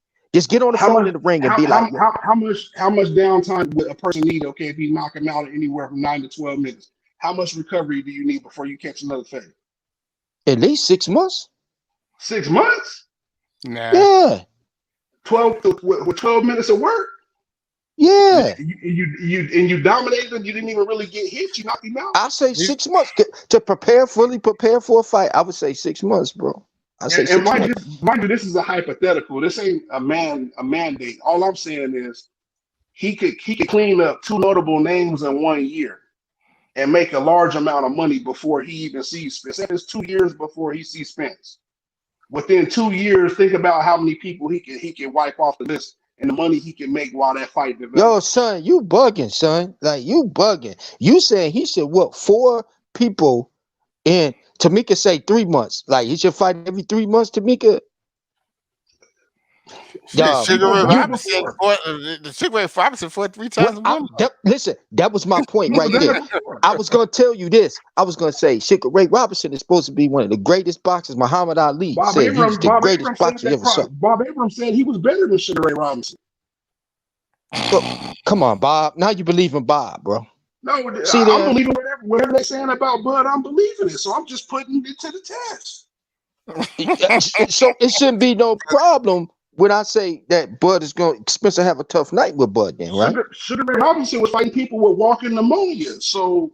on the phone in the ring and be like, how much downtime would a person need? Okay, if you knock him out anywhere from 9 to 12 minutes, how much recovery do you need before you catch another fight? At least 6 months. 6 months? Nah. Yeah. 12 with 12 minutes of work. Yeah. You dominated him. You didn't even really get hit. You knocked him out. I say 6 months to fully prepare for a fight. I would say 6 months, bro. I say 6 months. Mind you, this is a hypothetical. This ain't a mandate. All I'm saying is he could clean up 2 notable names in 1 year and make a large amount of money before he even sees Spence. It's 2 years before he sees Spence. Within 2 years, think about how many people he can wipe off the list and the money he can make while that fight develops. Yo, son, you bugging, son. Like, you bugging. You saying he should whoop 4 people in, Tamika say 3 months. Like, he should fight every 3 months, Tamika? Sugar Ray Robinson fought 3 times. Listen, that was my point right there. I was going to tell you this. I was going to say Sugar Ray Robinson is supposed to be one of the greatest boxers. Muhammad Ali said he was the greatest boxer ever saw. Bob Abrams said he was better than Sugar Ray Robinson. Come on, Bob. Now you believe in Bob, bro. No, I'm believing whatever they're saying about Bud. I'm believing it. So I'm just putting it to the test. So it shouldn't be no problem when I say that Bud is going to Spencer have a tough night with Bud then, right? Sugar Ray Robinson was fighting people with walking pneumonia. So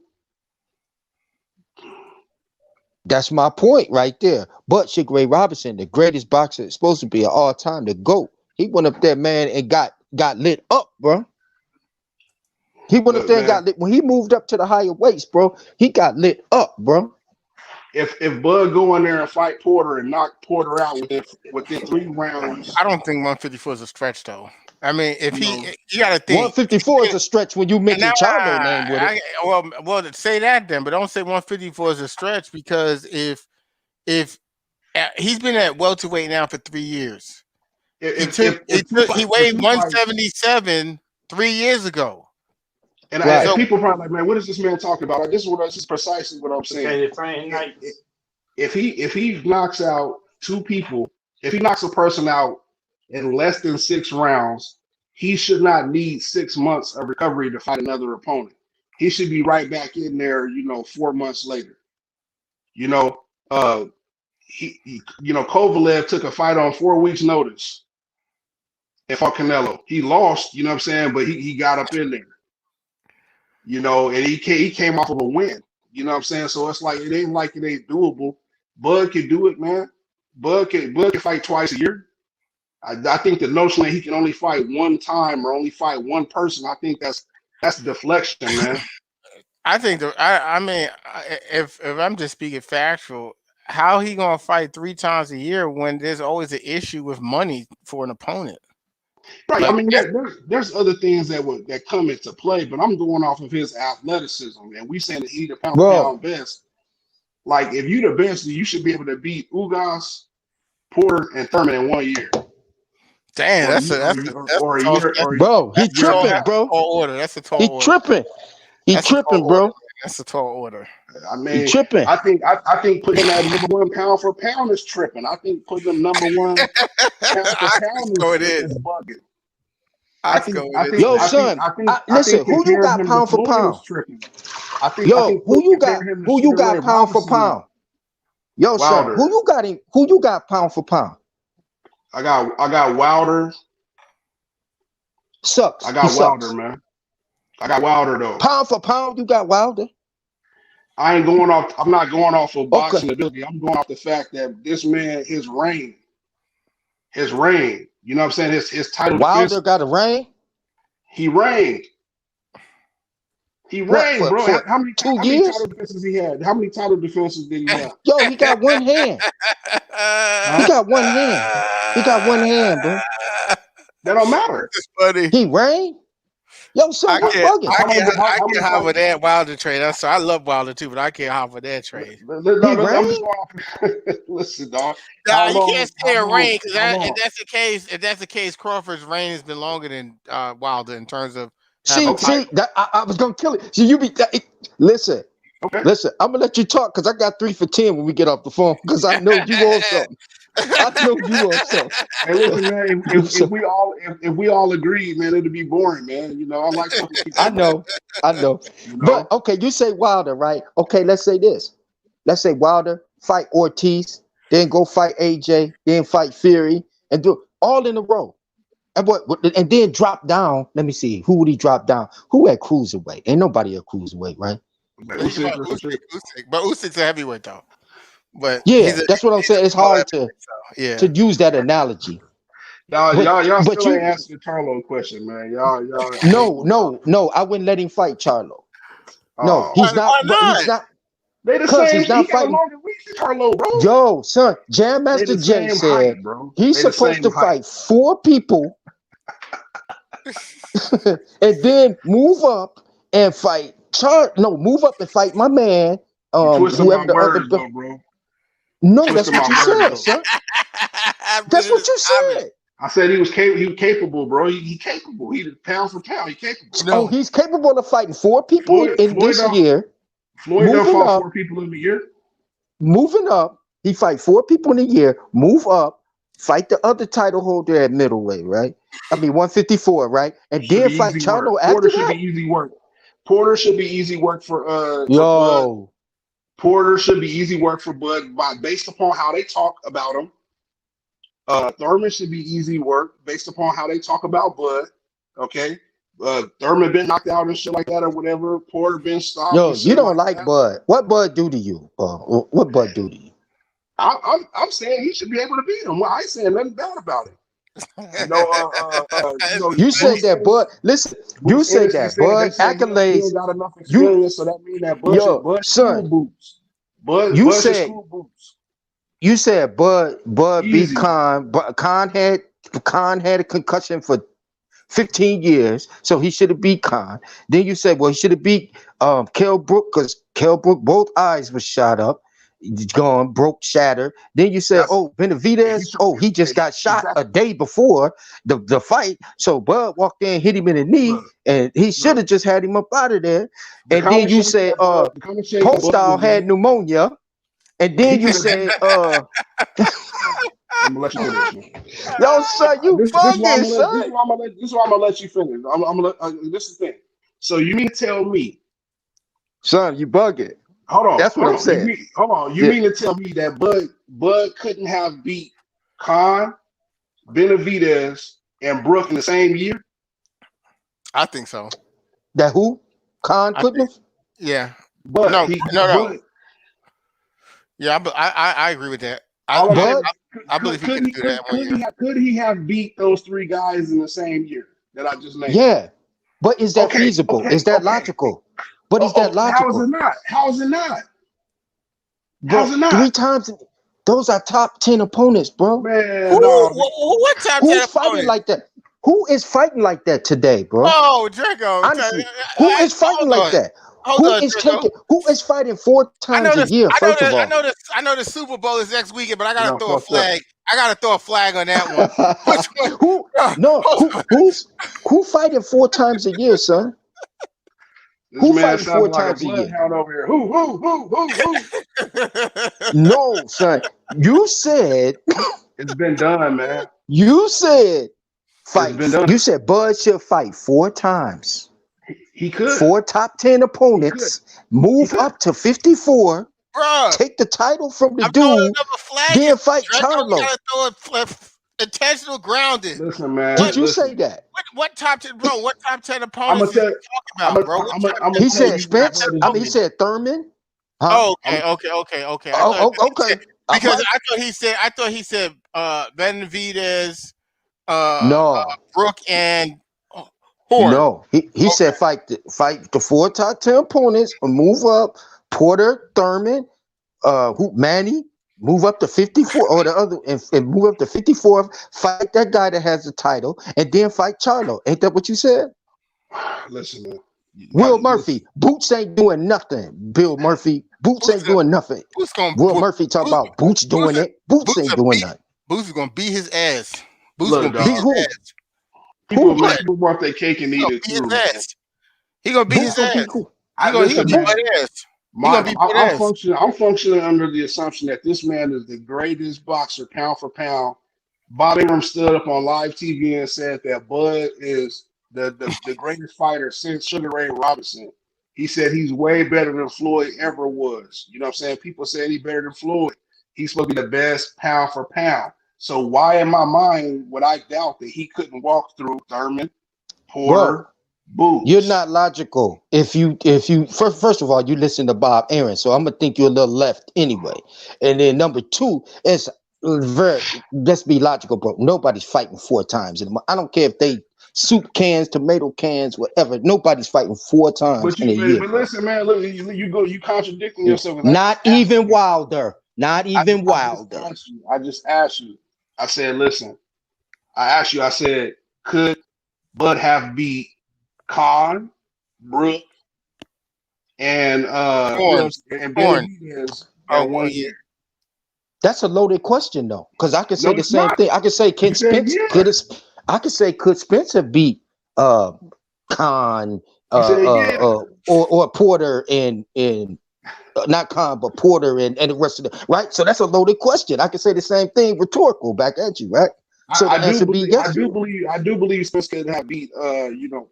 that's my point right there. But Sugar Ray Robinson, the greatest boxer, is supposed to be an all-time, the GOAT. He went up there, man, and got lit up, bro. He went up there and got lit. When he moved up to the higher weights, bro, he got lit up, bro. If Bud go in there and fight Porter and knock Porter out within 3 rounds, I don't think 154 is a stretch though. I mean, if you got to think 154 is a stretch when you mention Charlo name with it. Well, say that then, but don't say 154 is a stretch because if he's been at welterweight now for 3 years, he weighed 177 3 years ago. And people probably like, man, what is this man talking about? Like, this is precisely what I'm saying. If he knocks out 2 people, if he knocks a person out in less than 6 rounds, he should not need 6 months of recovery to fight another opponent. He should be right back in there, 4 months later. Kovalev took a fight on 4 weeks' notice and fought Canelo. He lost, you know what I'm saying, but he got up in there. And he came off of a win. You know what I'm saying? So it's like it ain't doable. Bud can do it, man. Bud can fight twice a year. I think the notion that he can only fight 1 time or only fight 1 person, I think that's deflection, man. I think if I'm just speaking factual, how he gonna fight 3 times a year when there's always an issue with money for an opponent? Right. I mean, there's other things that come into play, but I'm going off of his athleticism, and we saying that he's the pound best. Like, if you're the best, you should be able to beat Ugas, Porter, and Thurman in 1 year. Damn, that's a bro. He tripping, bro. Order. That's a tall order. He tripping, bro. That's a tall order. I You mean, tripping? I think putting him at #1 pound for pound is tripping. I think putting him #1 pound for Ox pound go it is. is bugging. Ox go it is. Yo, Man. son, listen, who you comparing got him pound to for Floyd pound? is tripping. I Yo, think who you got? comparing him to Who you Sugar Ray got pound for Robinson, pound? Yo, son, Wilder. who you got him? Who you got pound for pound? I got Wilder. Sucks. I He got Wilder, sucks. man. I got Wilder though. Pound for pound, you got Wilder. I ain't going off. I'm not going off of Okay. boxing ability. I'm going off the fact that this man, his reign. You know what I'm saying? His title Wilder defense. got a ring. He reigned. He What reigned, bro. for How many 2 title years? defenses he had? How many title defenses did he have? Yo, he got one hand. He Huh? got one hand. He got one hand, bro. That don't matter. It's funny. He ran. Yo, son, you bugging. How many I can't hop titles? with that Wilder trade. I'm sorry, I love Wilder too, but I can't hop with that trade. I'm ran? just going off. Listen, dog. Nah, How you long? can't say a reign because How long? if that's the case, Crawford's reign has been longer than Wilder in terms of See, having see, that I was gonna kill it. See, you be listen, Okay. listen. I'm gonna let you talk because I got 3 for 10 when we get off the phone because I know you want something. I know you want something. Hey, listen, man. If we all agreed, man, it'd be boring, man. You know, I like talking to people. I know. You know? But okay, you say Wilder, right? Okay, let's say this. Let's say Wilder fight Ortiz, then go fight AJ, then fight Fury, and do all in a row. And then drop down. Let me see. Who would he drop down? Who at cruiserweight? Ain't nobody at cruiserweight, right? But but Usyk's a heavyweight though. But Yeah, that's what I'm saying. It's hard to use that analogy. y'all but still you- ain't answering the Charlo question, man. Y'all. No. I wouldn't let him fight Charlo. No, Oh. he's not. Why He's not. They the 'Cause same. he's not He got a fighting- longer reach than Charlo, bro. Yo, son, Jam They Master the Jay same said height, bro. he's They the supposed same to height. fight 4 people and then move up and fight move up and fight my man. You twisting Whoever my the other. words, though, bro. No, that's twisting what you my said, words, son. That's what you said. I said he was capable, bro. He capable. He pound for pound. He capable. Oh, he's capable of fighting 4 people in this year. Floyd done moving fought up. 4 people in the year. Moving up, he fight 4 people in a year. Move up, fight the other title holder at middleweight, right? I mean 154, right? And Should then be fight easy Charlo work. after Porter should that. be easy work. Porter should be easy work for Bud. Yo, Porter should be easy work for Bud based upon how they talk about him. Thurman should be easy work based upon how they talk about Bud. Okay. Thurman been knocked out and shit like that or whatever. Porter been stopped. yo, and shit you don't like that. Bud. What Bud do to you? What Bud do to you? I'm saying he should be able to beat him. Well, I ain't saying nothing bad about it. You said that Bud. Listen, you said that Bud accolades. He ain't got enough experience, so that means that Bud son, school boots. Bud said school boots. You said Bud beat Easy. Khan. But Khan had a concussion for 15 years, so he should have beat Khan. Then you said, well, he should have beat Kell Brook because Kell Brook both eyes was shot up. Gone, broke, shattered. Then you said, Benavidez, he just got shot a day before the fight. So Bud walked in, hit him in the knee, and he should have just had him up out of there. And then you said Postal had pneumonia. And then you said, I'm gonna let you finish. Man. Yo, son, you bugging, son. This is why I'm gonna let you finish. I'm gonna this is the thing. So you mean to tell me, son, you bugging? Hold on. That's what I'm saying. You mean to tell me that Bud couldn't have beat Khan, Benavidez, and Brook in the same year? I think so. That who? Khan couldn't have? Yeah. But no. Bud, yeah, I agree with that. I believe he could do that one year. Could he have beat those 3 guys in the same year that I just named? Yeah. But is that feasible? Is that logical? But is that logical? How is it not? Bro, How's it not? 3 times. Those are top 10 opponents, bro. Man, what top 10 Who's fighting like that? Who is fighting like that today, bro? Oh, Draco. Honestly, who is fighting like that? Who is fighting 4 times a year? First of all, I know the Super Bowl is next weekend, but I gotta throw a flag. I gotta throw a flag on that one. Who's fighting 4 times a year, son? This Who man fighting four sounded like a times a year? bloodhound over here. Who? No, son. You said It's been done, man. you said It's fight. been done. You said Bud should fight 4 times. He could. 4 top 10 He could. opponents, He move could. up to 54, Bruh, take the title from the I'm throwing dude, another flag. then fight Draco, we Charlo. gotta throw a intentional grounded. Listen, man. Did you Listen. say that? What top 10, bro? What top 10 I'm opponents gonna is he tell. talking I'm about, gonna. bro? What I'm gonna. top I'm 10 gonna He tell said you opponents who is Spence. he Bud is I mean, he talking beating. said Thurman. Huh? about? I'm. Okay. Oh, okay. All Because right. I thought he said Benavidez, uh, uh No, Brooke and Horn. no. He said fight the 4 top 10 opponents and move up. Porter, Thurman, who Manny, move up to 54 or the other and move up to 54. Fight that guy that has the title and then fight Charlo. Ain't that what you said? Listen, man. Will Listen. Murphy, Boots ain't doing nothing. Bill Murphy, Boots Boots, ain't doing nothing. Boots gonna Will Murphy talk Boots, about Boots doing Boots, it. Boots Boots, ain't a doing beat, nothing. Boots is gonna beat his ass. Boots Look, gonna beat Beat his dog. who? ass. Who, Man. Bud, man? People want their cake and he eat gonna it beat his too, man. ass. He gonna beat Boots his gonna beat ass. who? He Listen, gonna beat man. Bud ass. He gonna beat Bud ass. I'm functioning under the assumption that this man is the greatest boxer pound for pound. Bob Ingram stood up on live TV and said that Bud is the greatest fighter since Sugar Ray Robinson. He said he's way better than Floyd ever was. You know what I'm saying? People say he's better than Floyd. He's supposed to be the best pound for pound. So why in my mind would I doubt that he couldn't walk through Thurman, Bro, Porter, you're Boots? not logical. If you first of all, you listen to Bob Aaron, so I'm gonna think you're a little left anyway. And then number two, it's very let's be logical, bro. Nobody's fighting 4 times anymore. I don't care if they soup cans, tomato cans, whatever. Nobody's fighting 4 times in a year, But bro. listen, man, look, you contradicting yourself because I Not just asked even you. Wilder. Not even I just Wilder. asked you. I just asked you. I said, listen. I asked you. I said, could Bud have beat Khan, Brook, and Horn. and Horn. Benavidez Oh, in one yeah. year? That's a loaded question though, because I could say No, the it's same not. thing. I could say, You can said Spence could yeah. it, I could say could Spencer beat uh Khan You said yeah. or Porter and not Khan but Porter and the rest of the right? So that's a loaded question. I could say the same thing rhetorical back at you, right? So the answer be yes. I do believe Spence could have beat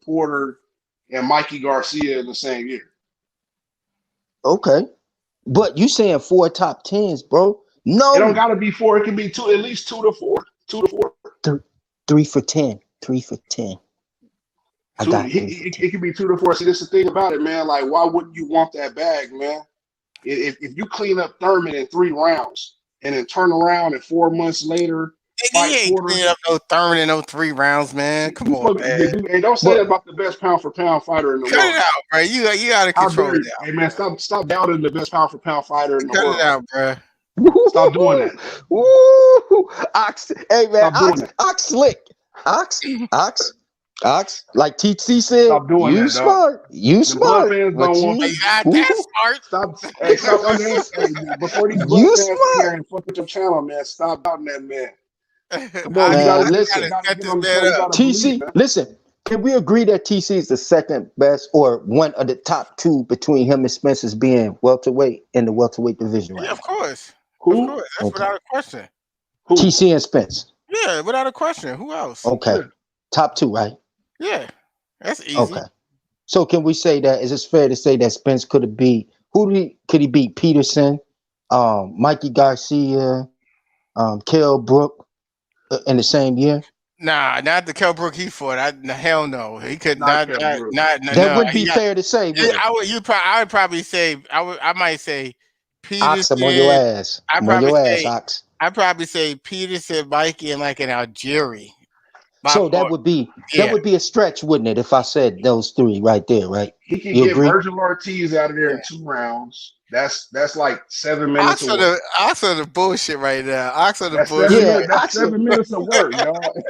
Porter and Mikey Garcia in the same year. Okay. But you saying 4 top 10s, bro. It don't No. gotta be four, it can be two, at least 2 to 4. 2 to 4. Th- 3 for 10. 3 for 10. I Two, got 3 for 10. it can be 2 to 4. See, that's the thing about it, man. Like, why wouldn't you want that bag, man? If you clean up Thurman in 3 rounds and then turn around and 4 months later Nigga, he fight ain't Porter, cleaning up no Thurman in no 3 rounds, man. Come on, man. and don't say that But about the best pound for pound fighter in the Cut it world. out, bro. You gotta How control dare it you? now. Hey, man, stop doubting the best pound for pound fighter in the Cut it world. out, bro. Stop doing that. Woo! Ox, hey man, Stop doing that. Ox slick. Ox, Ox, Ox. Like TC said, Stop doing you that, dog. smart, you The Bud smart, fans but don't want Hey, you. you not that woo, smart. Stop underestimating. Before these Bud you fans sit here smart, and fuck with your channel, man, stop doubting that man. Come on, I man. you gotta Listen, gotta set get this on the man show. You up. gotta believe, TC. man. Listen, can we agree that TC is the second best or one of the top two between him and Spencer's being welterweight in the welterweight division right Yeah, of now? course. Of Who? course. That's Okay, without a question. Who? TC and Spence. Yeah, without a question. Who else? Okay, Yeah. top two, right? Yeah. That's easy. Okay. So can we say that is it fair to say that Spence could have beat could he beat Peterson, Mikey Garcia, Kell Brook in the same year? Nah, not the Kell Brook he fought. Hell no. He could Not not Kevin Brooks. That no. wouldn't be fair to say, would it? I would probably say I might say Ox, I'm on your Peterson. ass. I I'm on probably your ass, say Ox. Peterson, Mikey, and like an Algeria. So Or, that yeah, would be a stretch, wouldn't it, if I said those three right there, right? He can You get agree? Virgil Ortiz out of there yeah. in 2 rounds. That's like 7 minutes of work. Ox on the bullshit right now. Ox on the That's seven bullshit. Yeah, minutes. That's Ox. 7 minutes of work, y'all.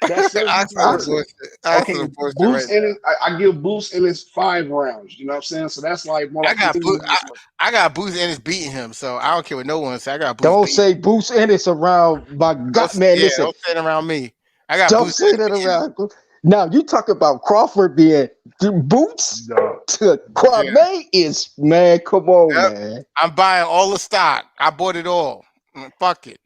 That's 7 minutes Ox of on the work. Ox. bullshit. Ox on Okay, the bullshit right Boost in now. it. I give Boost in his 5 rounds. You know what I'm saying? So that's like more I like got 15 minutes work. I got Boots Ennis beating him, so I don't care what no one say. I got Boots Don't beating. say Boost Ennis around my God, man. Yeah, Listen, don't say it around me. I got don't Boots say Ennis that beating him. around. Now you talk about Crawford being boots Dog. to Yeah. Kwame is man. Come on, Yep. man. I'm buying all the stock. I bought it all. Fuck it.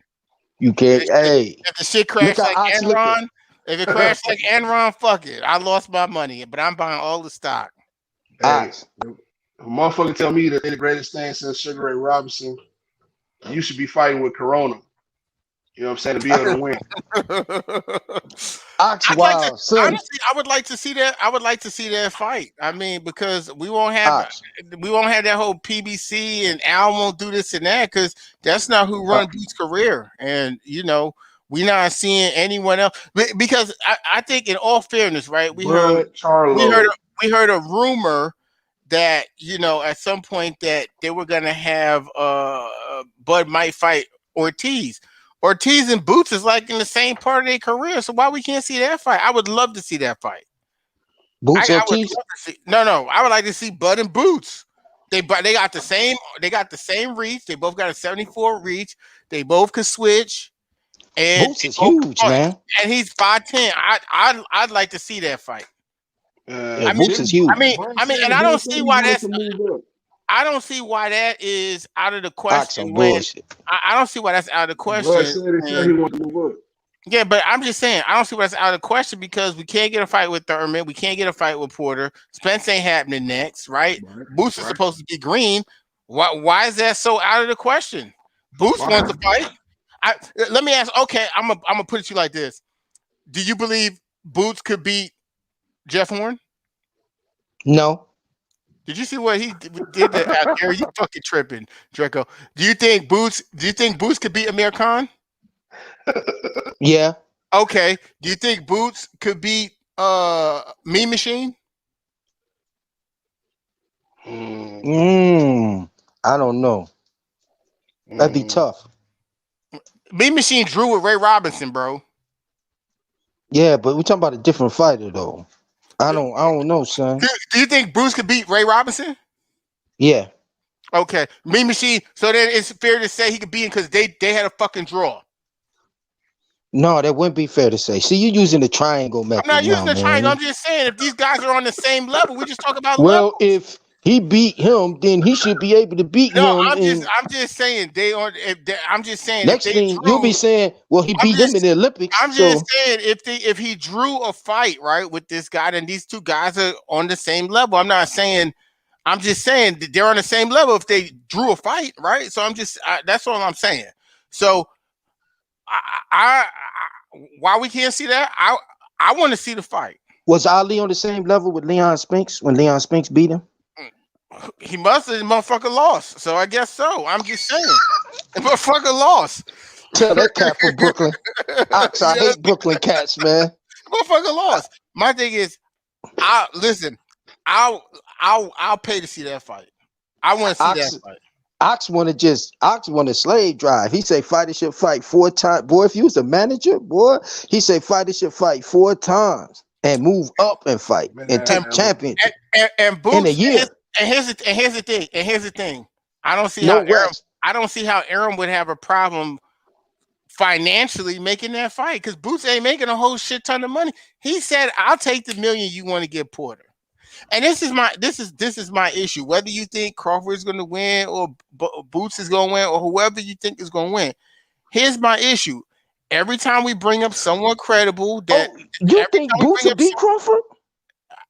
You If, can't. it- if, Hey, if the shit look crashed how like Ox looking. Enron, if it crashed like Enron, fuck it. I lost my money, but I'm buying all the stock. Hey, Ox. if a motherfucker tell me that they're the greatest thing since Sugar Ray Robinson, you should be fighting with Corona. You know what I'm saying? To be able to win. Ox I'd like to Wild, son. honestly. I would like to see that. I would like to see that fight. I mean, because Ox. we won't have that whole PBC and Al won't do this and that because that's not who run Boots' career. And we're not seeing anyone else because I think, in all fairness, right? Bud We heard Charlo. we heard a rumor that at some point that they were gonna have Bud might fight Ortiz. Ortiz and Boots is like in the same part of their career, so why we can't see that fight? I would love to see that fight. Boots I would Ortiz. love to see. No, I would like to see Bud and Boots. They got the same. They got the same reach. They both got a 74 reach. They both could switch. And Boots is huge, man. and he's 5'10". I'd like to see that fight. Yeah, Boots is huge. And I don't see why that's. I don't see why that is out of the question. I don't see why that's out of the Bud question. said he wanted to move up. Yeah, but I'm just saying I don't see why that's out of the question because we can't get a fight with Thurman. We can't get a fight with Porter. Spence ain't happening next, right? Boots is supposed to be green. Why is that so out of the question? Boots wants to fight. Let me ask. Okay, I'm gonna put it to you like this: do you believe Boots could beat Jeff Horn? No. Did you see what he did out there? You fucking tripping, Draco. Do you think Boots could beat Amir Khan? Yeah. Okay. Do you think Boots could beat Mean Machine? I don't know. That'd be tough. Mean Machine drew with Ray Robinson, bro. Yeah, but we're talking about a different fighter though. I don't know, son. Do you think Bruce could beat Ray Robinson? Yeah. Okay. Mean Machine. So then it's fair to say he could beat him because they had a fucking draw. No, that wouldn't be fair to say. See, you're using the triangle method. I'm not using the triangle. I'm just saying if these guys are on the same level, we just talk about well, levels. if he beat him, then he should be able to beat him. I'm just saying they are. I'm just saying next thing you'll be saying, well, he beat him in the Olympics. I'm just saying if he drew a fight right with this guy, then these two guys are on the same level. I'm not saying. I'm just saying that they're on the same level if they drew a fight, right? So that's all I'm saying. So why we can't see that? I want to see the fight. Was Ali on the same level with Leon Spinks when Leon Spinks beat him? He must have. The motherfucker lost. So I guess so. I'm just saying. The motherfucker lost. Tell that cat from Brooklyn. Ox, I hate Brooklyn cats, man. Motherfucker lost. My thing is, I'll pay to see that fight. I want to see that fight. Ox want to slave drive. He say fighters should fight 4 times. Boy, if you was a manager, boy, he say fighters should fight 4 times and move up and fight and take championship and Boots, in a year. And here's the thing. I don't see how Aaron would have a problem financially making that fight because Boots ain't making a whole shit ton of money. He said, "I'll take the $1 million you want to give Porter." And this is my issue. Whether you think Crawford is going to win or Boots is going to win or whoever you think is going to win, here's my issue. Every time we bring up someone credible, you think Boots will beat Crawford?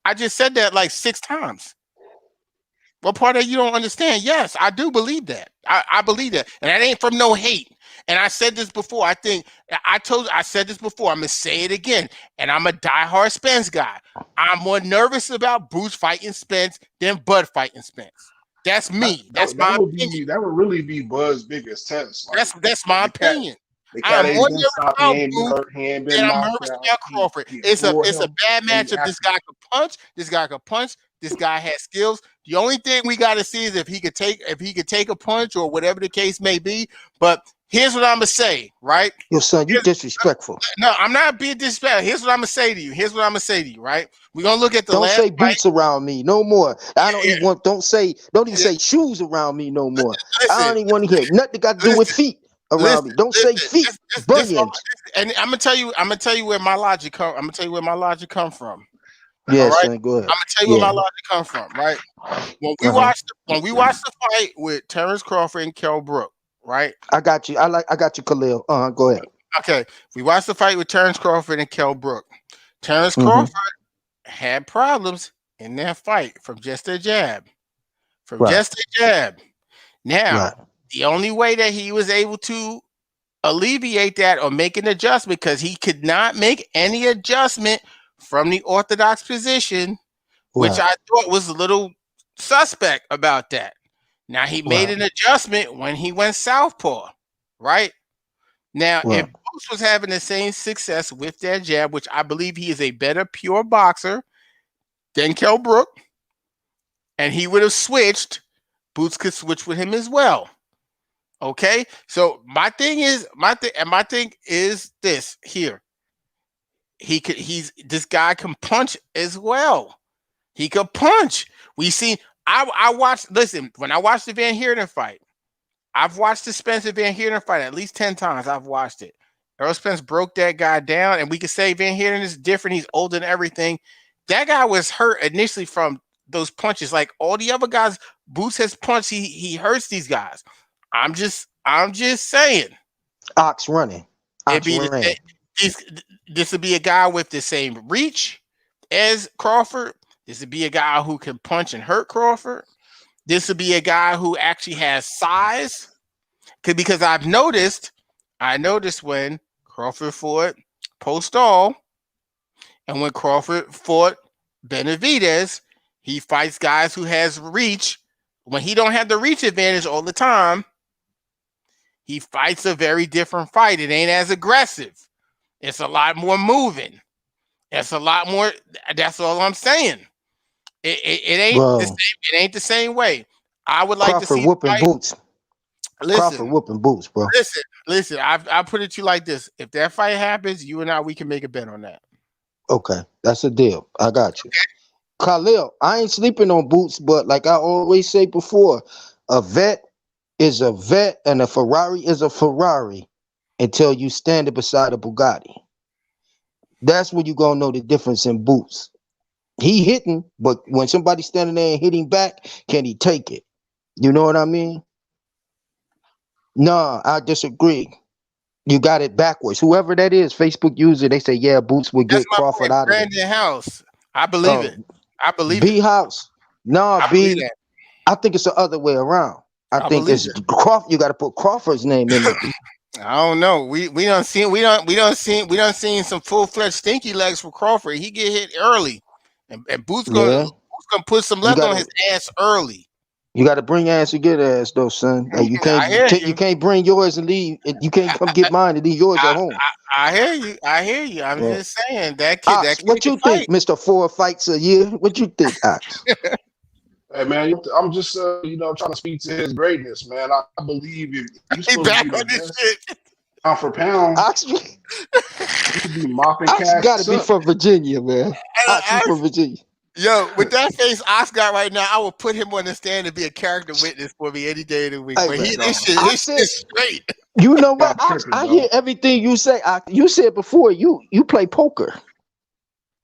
I just said that like 6 times. What part of you don't understand? Yes, I do believe that. I believe that, and that ain't from no hate. And I said this before. I said this before. I'm gonna say it again. And I'm a diehard Spence guy. I'm more nervous about Bruce fighting Spence than Bud fighting Spence. That's me. That's my opinion. That would really be Bud's biggest test. Like, that's my opinion. I'm more nervous about Crawford. It's a bad matchup. This guy could punch. This guy could punch. This guy has skills. The only thing we got to see is if he could take a punch or whatever the case may be. But here's what I'm gonna say, right? Yo, son, you disrespectful. No, I'm not being disrespectful. Here's what I'm gonna say to you. Right? We're gonna look at the last say boots fight. Around me no more. I don't even say shoes around me no more. Listen, I don't even want to hear nothing got to do with feet. around listen, me. Don't say listen. feet, bunions. And I'm gonna tell you. I'm gonna tell you where my logic come. I'm gonna tell you where my logic come from. All Yeah, right. son, go ahead. I'm gonna tell you where my Yeah. logic come from. Right. Uh-huh. When we watched the fight with Terrence Crawford and Kell Brook. Right. I got you. I got you, Khalil. Go ahead. Okay. We watched the fight with Terrence Crawford and Kell Brook. Terrence Mm-hmm. Crawford had problems in that fight from just a jab. From Right. just a jab. Now, Right. the only way that he was able to alleviate that or make an adjustment, because he could not make any adjustment from the orthodox position, which Right. I thought was a little suspect about that. Now he made Right. an adjustment when he went southpaw, right? Now, if Right. Boots was having the same success with that jab, which I believe he is a better pure boxer than Kell Brook, and he would have switched, Boots could switch with him as well. Okay, so my thing is this here. This guy can punch as well. He could punch. We see. I watched. Listen, when I watched the Van Heerden fight, I've watched the Spencer Van Heerden fight at least 10 times. I've watched it. Earl Spence broke that guy down, and we could say Van Heerden is different. He's older than everything. That guy was hurt initially from those punches. Like all the other guys, Boots has punched. He hurts these guys. I'm just saying. Ox running. It'd Ox be ran. this would be a guy with the same reach as Crawford. This would be a guy who can punch and hurt Crawford. This would be a guy who actually has size. Because I noticed when Crawford fought Postol and when Crawford fought Benavidez, he fights guys who has reach. When he don't have the reach advantage all the time, he fights a very different fight. It ain't as aggressive. It's a lot more moving. It's a lot more. That's all I'm saying. It ain't the Bro. same. It ain't the same way. I would like to Crawford see the whooping fight. Boots. Crawford Listen, whooping Boots, bro. listen. I put it to you like this: if that fight happens, you and I, we can make a bet on that. Okay, that's a deal. I got you. Khalil, I ain't sleeping on Boots, but like I always say before, a vet is a vet and a Ferrari is a Ferrari until you stand it beside a Bugatti. That's when you gonna know the difference in Boots. He hitting, but when somebody's standing there and hitting back, can he take it? You know what I mean? No, I disagree. You got it backwards. Whoever that is, Facebook user, they say, yeah, Boots would That's get my Crawford boy out of there. Brandon House. I believe it. I believe B it. House. No, I believe B. that. I think it's the other way around. I I think believe it's it. Crawford. You got to put Crawford's name in there. I don't know. We done seen some full fledged stinky legs for Crawford. He get hit early, and Yeah, Boots gonna put some you leather got on to his ass early. you got to bring ass to get ass though, son. Like you I hear you you. can't bring yours and leave. You can't come get mine and leave yours at I, home. I hear you. I hear you. I'm Yeah. just saying that kid. Ox, That kid what can you fight. think, Mister 4 fights a year? What you think, Ox? Hey man, I'm just trying to speak to his greatness, man. I believe if you're He supposed to be back the on this best shit. pound for pound, Ox, you should be mopping Ox got to cats be up. from Virginia, man. Ox, he from Virginia. Yo, with that face Ox got right now, I will put him on the stand to be a character witness for me any day of the week. Hey But man, his Ox shit said, is straight. you know what, Y'all Ox? tripping, I hear dog. everything you say. Ox. You said before you play poker.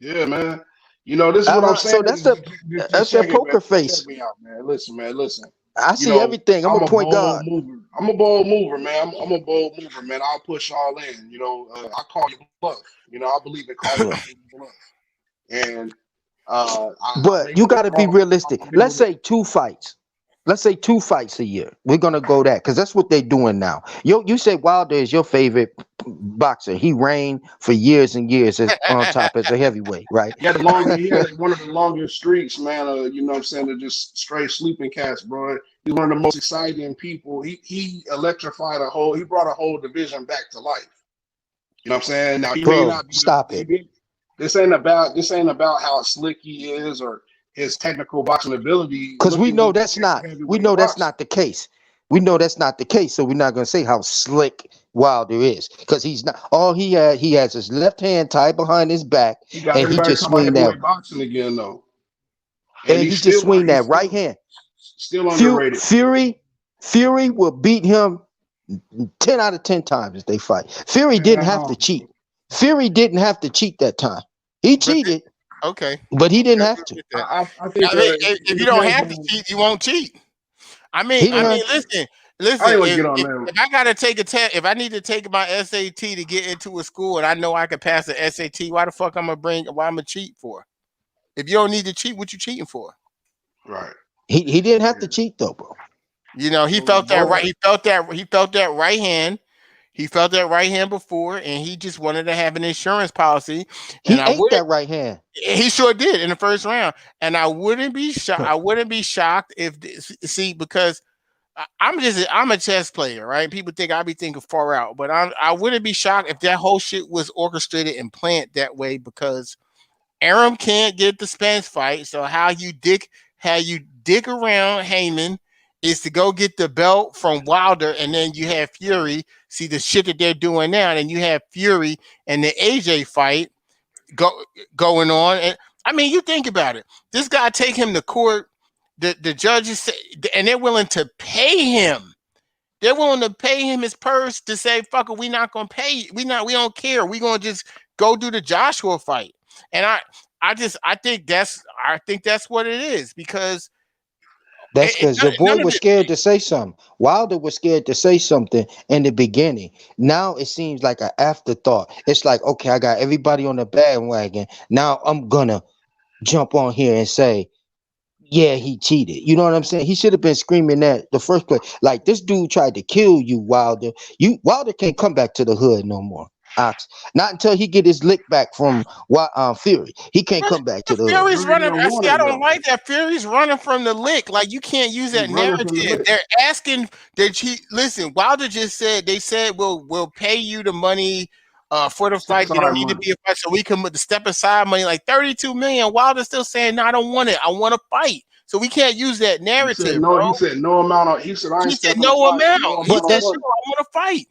Yeah, man. This is what I'm So saying. that's Just that check it, man. poker Just check face. me out, man. Listen, man. Listen. I see everything. I'm a I'm a point bold guard. mover. I'm a bold mover, man. I'm a bold mover, man. I'll push all in. I call you bluff. I believe in calling Yeah. people bluff. And I'm But you able to got to be call. realistic. I'm Let's able to. say 2 fights. Let's say 2 fights a year. We're gonna go that because that's what they're doing now. You say Wilder is your favorite boxer. He reigned for years and years as on top as a heavyweight, right? He had one of the longest streaks, man. What I'm saying, of just straight sleeping cats, bro. He's one of the most exciting people. He electrified he brought a whole division back to life. You know what I'm saying? Now he may Bro, not be stop it. this ain't about how slick he is or his technical boxing ability. Because Look we at what know he that's did not. for We heavyweight know that's boxing. not the case. We know that's not the case. So we're not gonna say how slick Wilder is because he's not. All he had, he has his left hand tied behind his back, He got and he everybody just talking about swing that. heavyweight boxing again, though. And And he just swing that right hand. Still underrated. Fury will beat him 10 out of 10 times if they fight. Fury Man, didn't have to cheat. Fury didn't have to cheat that time. He But cheated, okay, but he didn't okay, have we'll to. get that. I think I mean, it if you don't depends have to on. cheat, you won't cheat. He I didn't mean, have to. I listen. ain't gonna get on that. If I gotta take a test, if I need to take my SAT to get into a school, and I know I can pass the SAT, why the fuck I'm gonna bring? Why I'm gonna cheat for? If you don't need to cheat, what you cheating for? Right. He didn't have to Yeah. cheat though, bro. You know, he So felt that right. boy, He felt that right hand. He felt that right hand before, and he just wanted to have an insurance policy. And He I ate would. that right hand. He sure did in the first round, and I wouldn't be shocked. I wouldn't be shocked if see because I'm a chess player, right? People think I be thinking far out, but I wouldn't be shocked if that whole shit was orchestrated and planned that way because Aram can't get the Spence fight. So how you dick around Heyman is to go get the belt from Wilder, and then you have Fury. See the shit that they're doing now, and you have Fury and the AJ fight go going on. And I mean, you think about it. This guy take him to court. The judges say, and they're willing to pay him. They're willing to pay him his purse to say, "Fuck it, we not gonna pay you. We don't care. We gonna just go do the Joshua fight." And I think that's what it is because That's because your boy none of was it. scared to say something. Wilder was scared to say something in the beginning. Now it seems like an afterthought. It's like, okay, I got everybody on the bandwagon. Now I'm gonna jump on here and say, yeah, he cheated. You know what I'm saying? He should have been screaming that the first place. Like this dude tried to kill you, Wilder. Wilder can't come back to the hood no more. Ox. Not until he get his lick back from Fury. He can't But come back to the hood. Fury's Fury running. don't want I it don't though. like that. Fury's running from the lick. Like you can't use He that running from the narrative. lick. They're asking that he listen. Wilder just said they said we'll pay you the money for the Step fight. They aside don't need to money. be a fight, so we can put the step aside money like 32 million. Wilder's still saying no, I don't want it. I want to fight. So we can't use that He said narrative, no. bro. He said no amount of. He said I ain't He said stepping no aside for amount. no He amount But of said that's no. money. I want to fight.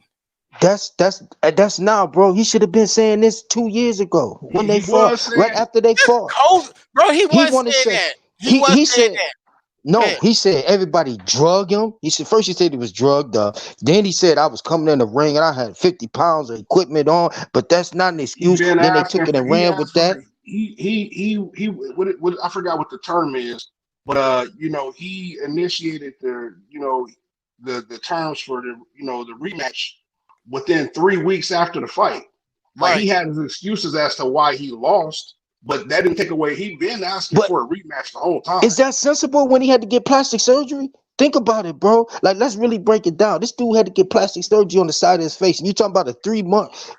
that's now, bro. He should have been saying this 2 years ago when they He fought. was Right saying it. after they fought, Cold, bro. He he was wanted to saying say that. He was he saying said that. no. Man, He said everybody drug him. He said first he said he was drugged up. Then he said I was coming in the ring and I had 50 pounds of equipment on. But that's not an He excuse. been Then they asking took it for. and He ran with asked for. that. He. What I forgot what the term is, but he initiated the terms for the rematch within 3 weeks after the fight. Like he right. had his excuses as to why he lost, but that didn't take away. He been asking But for a rematch the whole time. is that sensible when he had to get plastic surgery? Think about it, bro. Like, let's really break it down. This dude had to get plastic surgery on the side of his face, and you talking about a 3 month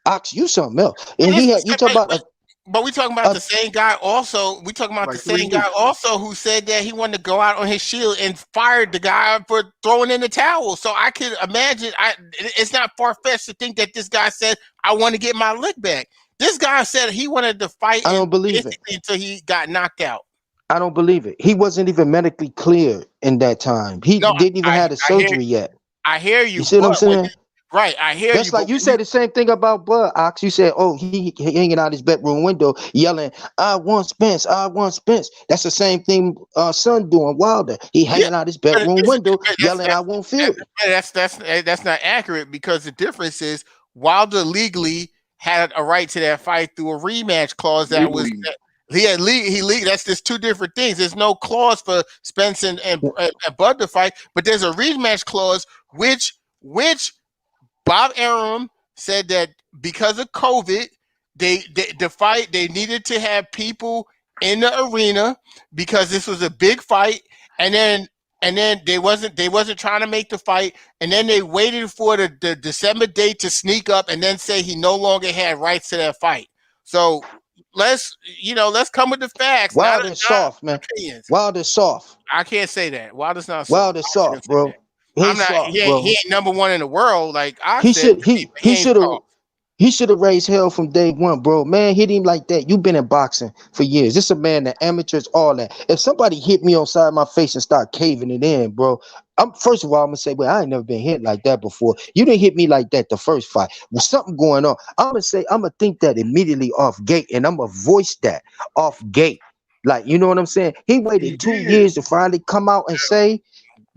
ox, you something else. And he had you talking about But we talking about a the same guy also. We talking about the Like three same guy weeks. also who said that he wanted to go out on his shield and fired the guy for throwing in the towel. So I could imagine. It's not far fetched to think that this guy said, "I want to get my lick back." This guy said he wanted to fight I and don't believe it. basically until he got knocked out. I don't believe it. He wasn't even medically clear in that time. He No, didn't even have the I hear surgery yet. I hear You you, see what I'm but when saying? you right, I hear That's you, but like you when you said the same thing about Bud Ox. You said, "Oh, he hanging out his bedroom window, yelling, I want Spence, I want Spence." That's the same thing Son doing Wilder. He yeah, hanging out his but bedroom window, that's yelling, "I want Fury." that's not accurate because the difference is Wilder legally had a right to that fight through a rematch clause that was Legally, he legal. That's just two different things. There's no clause for Spence and Bud to fight, but there's a rematch clause which Bob Arum said that because of COVID, the fight they needed to have people in the arena because this was a big fight, and then they wasn't trying to make the fight, and then they waited for the December date to sneak up and then say he no longer had rights to that fight. So let's come with the facts, not Wilder's soft, man. opinions. Wilder's soft. I can't say that. Wilder's not soft. Wilder's I can't soft, say bro. that. I'm He's not. soft, He bro. ain't number one in the world like I He said. should he But he he ain't should have soft. he should have raised hell from day one, bro. Man, hit him like that. You've been in boxing for years. This a man that amateurs, all that. If somebody hit me on side of my face and start caving it in, bro, I'm first of all, I'm gonna say, well, I ain't never been hit like that before. You didn't hit me like that the first fight. Well, something going on. I'm gonna think that immediately off gate, and I'm gonna voice that off gate. Like, you know what I'm saying? He he waited two did. years to finally come out and say,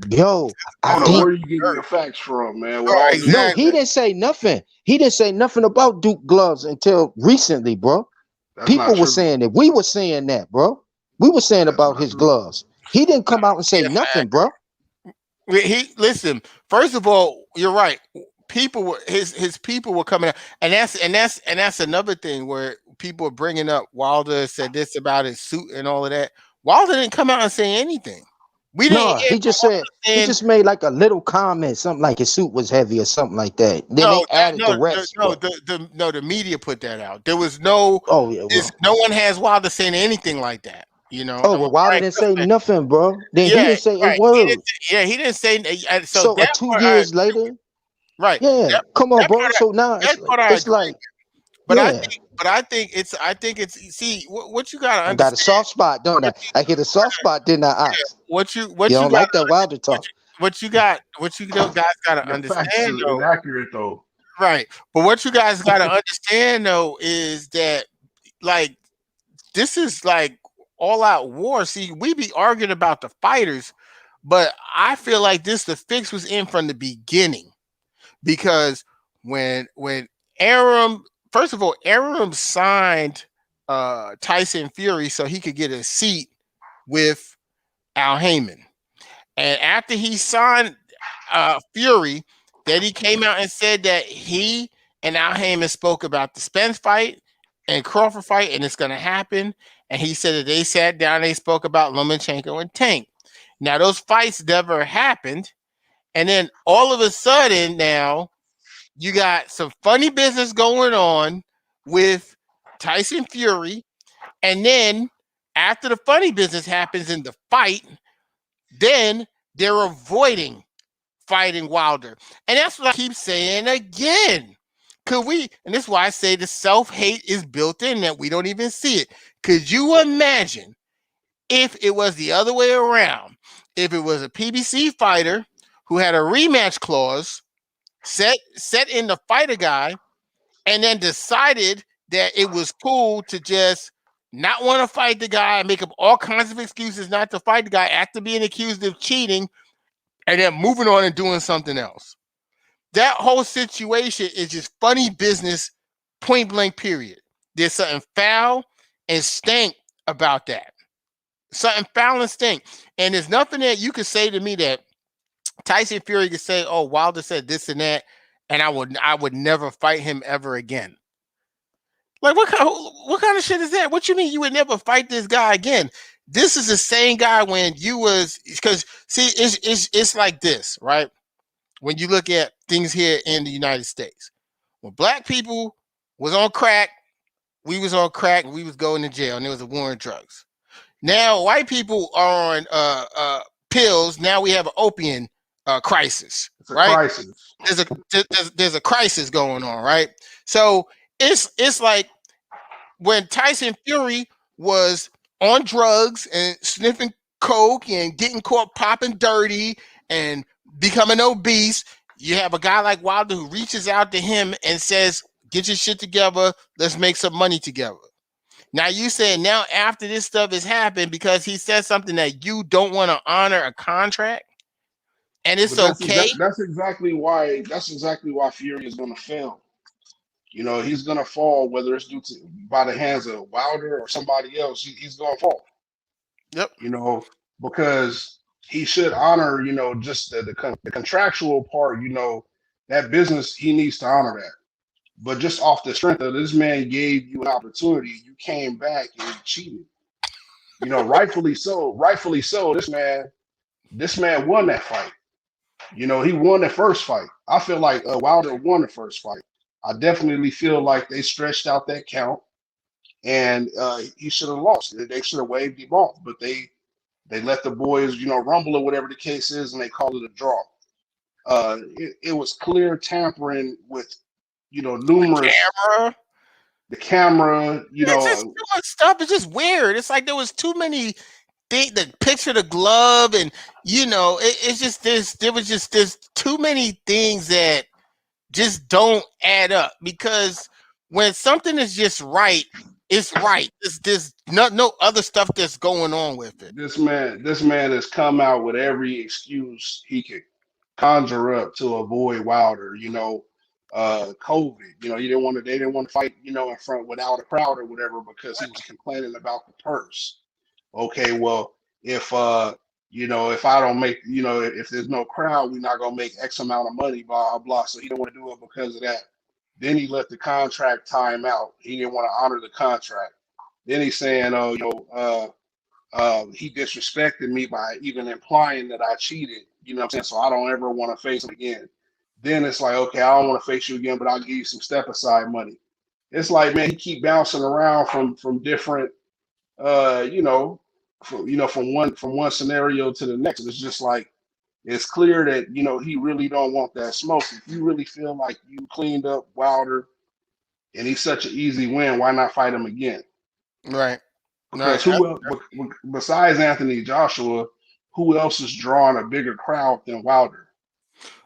Yo, I don't It's know he where you getting your facts from, man. With right, all due no, exactly. he respect, didn't say nothing. He didn't say nothing about Duke gloves until recently, bro. that's not People were true. saying it. We were saying that, bro. We were saying That's about not his true. gloves. He didn't come out and say Yeah, nothing, bro. he listen. First of all, you're right. People were his people were coming out, and that's another thing where people are bringing up. Wilder said this about his suit and all of that. Wilder didn't come out and say anything. We didn't No, hear he just said Wilder he saying just made like a little comment, something like his suit was heavy or something like that. Then they no, added the rest, but the media put that out. There was no oh yeah, this well, no one has Wilder saying anything like that. You know, oh I'm well, Wilder right. didn't say nothing, bro. Then he Yeah, didn't say a right. word. He didn't say so So that two part years later, right. yeah, That come on, that bro. part So now that part I it's agree. like, But yeah, I think it's see what you gotta I got a understand. soft spot, don't I? I hit a soft spot, didn't I, Ox? You What you don't got like that Wilder talk. what you guys gotta Your facts understand is though. inaccurate though. Right. But what you guys gotta understand though is that like this is like all out war. See, we be arguing about the fighters, but I feel like the fix was in from the beginning because when Aram first of all, Aram signed Tyson Fury so he could get a seat with Al Heyman. And after he signed Fury, then he came out and said that he and Al Heyman spoke about the Spence fight and Crawford fight, and it's going to happen. And he said that they sat down, they spoke about Lomachenko and Tank. Now those fights never happened, and then all of a sudden now you got some funny business going on with Tyson Fury, and then after the funny business happens in the fight, then they're avoiding fighting Wilder. And that's what I keep saying again. Could we, and this is why I say the self-hate is built in that we don't even see it. Could you imagine if it was the other way around? If it was a PBC fighter who had a rematch clause set in to fight a guy and then decided that it was cool to just not want to fight the guy and make up all kinds of excuses not to fight the guy after being accused of cheating and then moving on and doing something else. That whole situation is just funny business, point blank, period. There's something foul and stank about that. Something foul and stink. And there's nothing that you could say to me that Tyson Fury could say, oh, Wilder said this and that, and I would never fight him ever again. Like what kind of shit is that? What you mean you would never fight this guy again? This is the same guy when you was because see it's like this, right? When you look at things here in the United States, when black people was on crack, we was on crack and we was going to jail and there was a war on drugs. Now white people are on pills. Now we have an opium crisis, It's a right? crisis. There's a crisis going on, right? So it's like when Tyson Fury was on drugs and sniffing coke and getting caught popping dirty and becoming obese, you have a guy like Wilder who reaches out to him and says, "Get your shit together. Let's make some money together." Now you said now after this stuff has happened because he said something that you don't want to honor a contract and it's But that's okay. that's exactly why Fury is going to fail. You know, he's going to fall whether it's due to by the hands of Wilder or somebody else. He's going to fall. Yep. You know, because he should honor, you know, just the contractual part. You know, that business he needs to honor that. But just off the strength of this man gave you an opportunity, you came back and cheated. You know, rightfully so. Rightfully so. This man won that fight. You know, he won the first fight. I feel like Wilder won the first fight. I definitely feel like they stretched out that count, and he should have lost. They should have waved him off, but they let the boys, you know, rumble or whatever the case is, and they called it a draw. It was clear tampering with, you know, numerous Camera. the camera, you It's just know, too much stuff. It's just weird. It's like there was too many the picture, the glove, and it's just there's too many things that just don't add up because when something is just right, it's right. There's no other stuff that's going on with it. This man has come out with every excuse he could conjure up to avoid Wilder. COVID. They didn't want to fight. In front without a crowd or whatever because he was complaining about the purse. Okay, well, if I don't make, if there's no crowd, we're not gonna make X amount of money, blah blah blah. So he didn't want to do it because of that. Then he let the contract time out. He didn't want to honor the contract. Then he's saying, oh, he disrespected me by even implying that I cheated. You know what I'm saying? So I don't ever want to face him again. Then it's like, okay, I don't want to face you again, but I'll give you some step aside money. It's like, man, he keep bouncing around from different, uh, you know, from one scenario to the next. It's just like it's clear that he really don't want that smoke. If you really feel like you cleaned up Wilder and he's such an easy win, why not fight him again? Right. Because Right. who else, besides Anthony Joshua, who else is drawing a bigger crowd than Wilder?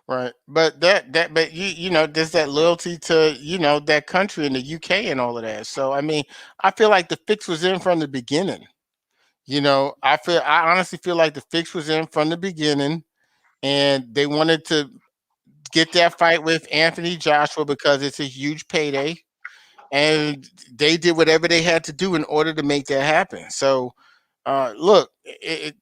Right. But but there's that loyalty to, that country and the UK and all of that. So I mean, I feel like the fix was in from the beginning. I honestly feel like the fix was in from the beginning, and they wanted to get that fight with Anthony Joshua because it's a huge payday, and they did whatever they had to do in order to make that happen. So, look, and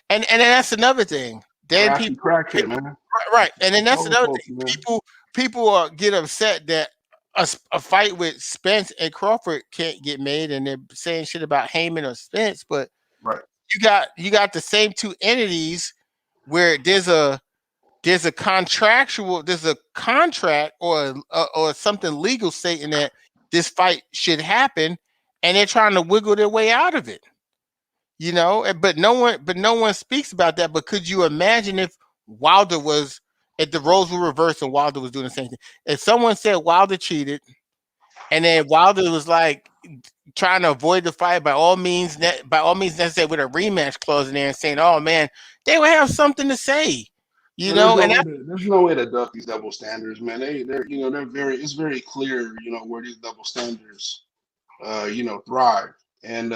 that's another thing. Then Crafty people, crackhead, man. right, and then that's Told another folks, thing. man. People get upset that a fight with Spence and Crawford can't get made, and they're saying shit about Heyman or Spence, but Right. you got the same two entities where there's a contract or something legal stating that this fight should happen, and they're trying to wiggle their way out of it. But no one speaks about that. But could you imagine if the roles were reversed and Wilder was doing the same thing? If someone said Wilder cheated, and then Wilder was like trying to avoid the fight by all means necessary with a rematch clause in there and saying, "Oh man, they would have something to say," And there's no and way to there's no way to duck these double standards, man. They're very it's very clear, where these double standards thrive. And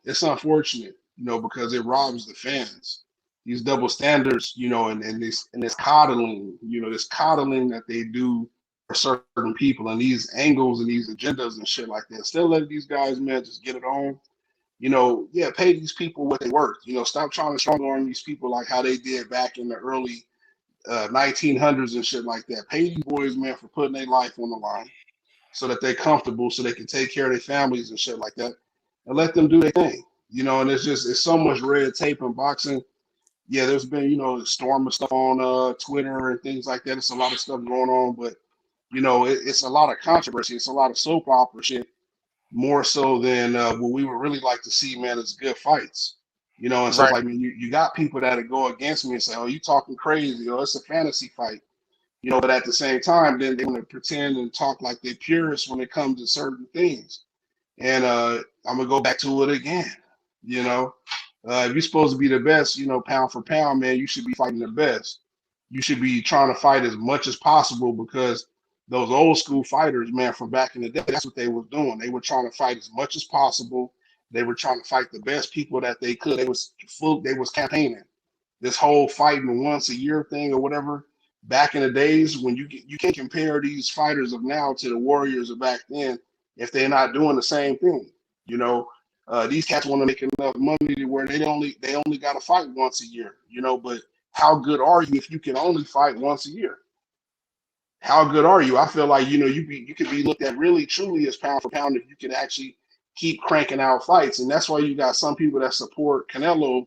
it's unfortunate, because it robs the fans. These double standards, and this coddling, this coddling that they do for certain people and these angles and these agendas and shit like that. Instead of letting these guys, man, just get it on. Yeah, pay these people what they worth. Stop trying to strong arm these people like how they did back in the early 1900s and shit like that. Pay these boys, man, for putting their life on the line so that they're comfortable, so they can take care of their families and shit like that, and let them do their thing. And it's so much red tape in boxing. Yeah, there's been a storm of stuff on Twitter and things like that. It's a lot of stuff going on, but it's a lot of controversy. It's a lot of soap opera shit, more so than what we would really like to see, man. Is good fights. And so it's right, like, man, you got people that go against me and say, "Oh, you talking crazy? It's a fantasy fight." But at the same time, then they want to pretend and talk like they're purists when it comes to certain things. And I'm gonna go back to it again. You know, if you're supposed to be the best, pound for pound, man, you should be fighting the best. You should be trying to fight as much as possible because those old school fighters, man, from back in the day, that's what they were doing. They were trying to fight as much as possible. They were trying to fight the best people that they could. They was campaigning. This whole fighting once a year thing or whatever. Back in the days when you can't compare these fighters of now to the warriors of back then if they're not doing the same thing. These cats want to make enough money to where they only got to fight once a year. But how good are you if you can only fight once a year? How good are you? I feel like you could be looked at really truly as pound for pound if you can actually keep cranking out fights, and that's why you got some people that support Canelo,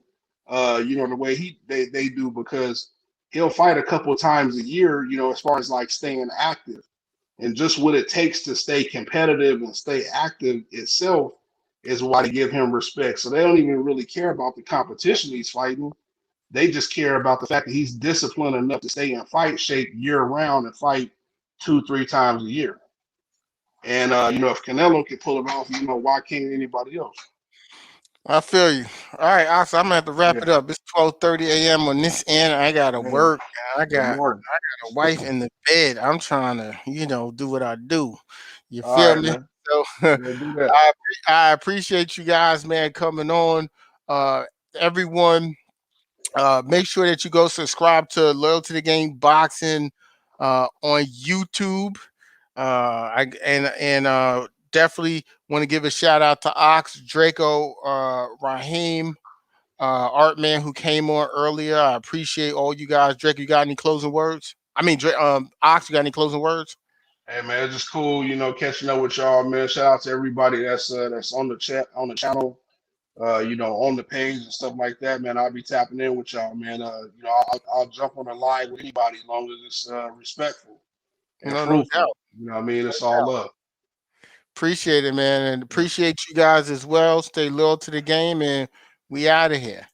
the way they do because he'll fight a couple of times a year, as far as like staying active and just what it takes to stay competitive and stay active itself is why they give him respect. So they don't even really care about the competition he's fighting. They just care about the fact that he's disciplined enough to stay in fight shape year round and fight 2-3 times a year. And if Canelo can pull it off, why can't anybody else? I feel you. All right, Oscar, I'm gonna have to wrap Yeah. it up. It's 12:30 a.m. on this end. I gotta Hey, work. I good got morning. a wife in the bed. I'm trying to, do what I do. You All feel right, me? man. So Yeah, do that. I appreciate you guys, man, coming on. Everyone, make sure that you go subscribe to Loyal to the Game Boxing on YouTube. Definitely want to give a shout out to Ox, Draco, Raheem, Art Man who came on earlier. I appreciate all you guys. Draco, you got any closing words? I mean, Ox, you got any closing words? Hey man, it's just cool, catching up with y'all, man. Shout out to everybody that's on the chat, on the channel, on the page and stuff like that, man. I'll be tapping in with y'all, man. I'll jump on the line with anybody as long as it's respectful and No fruitful. doubt. You know what I mean? No It's all doubt. love. Appreciate it, man, and Yeah. appreciate you guys as well. Stay loyal to the game, and we out of here.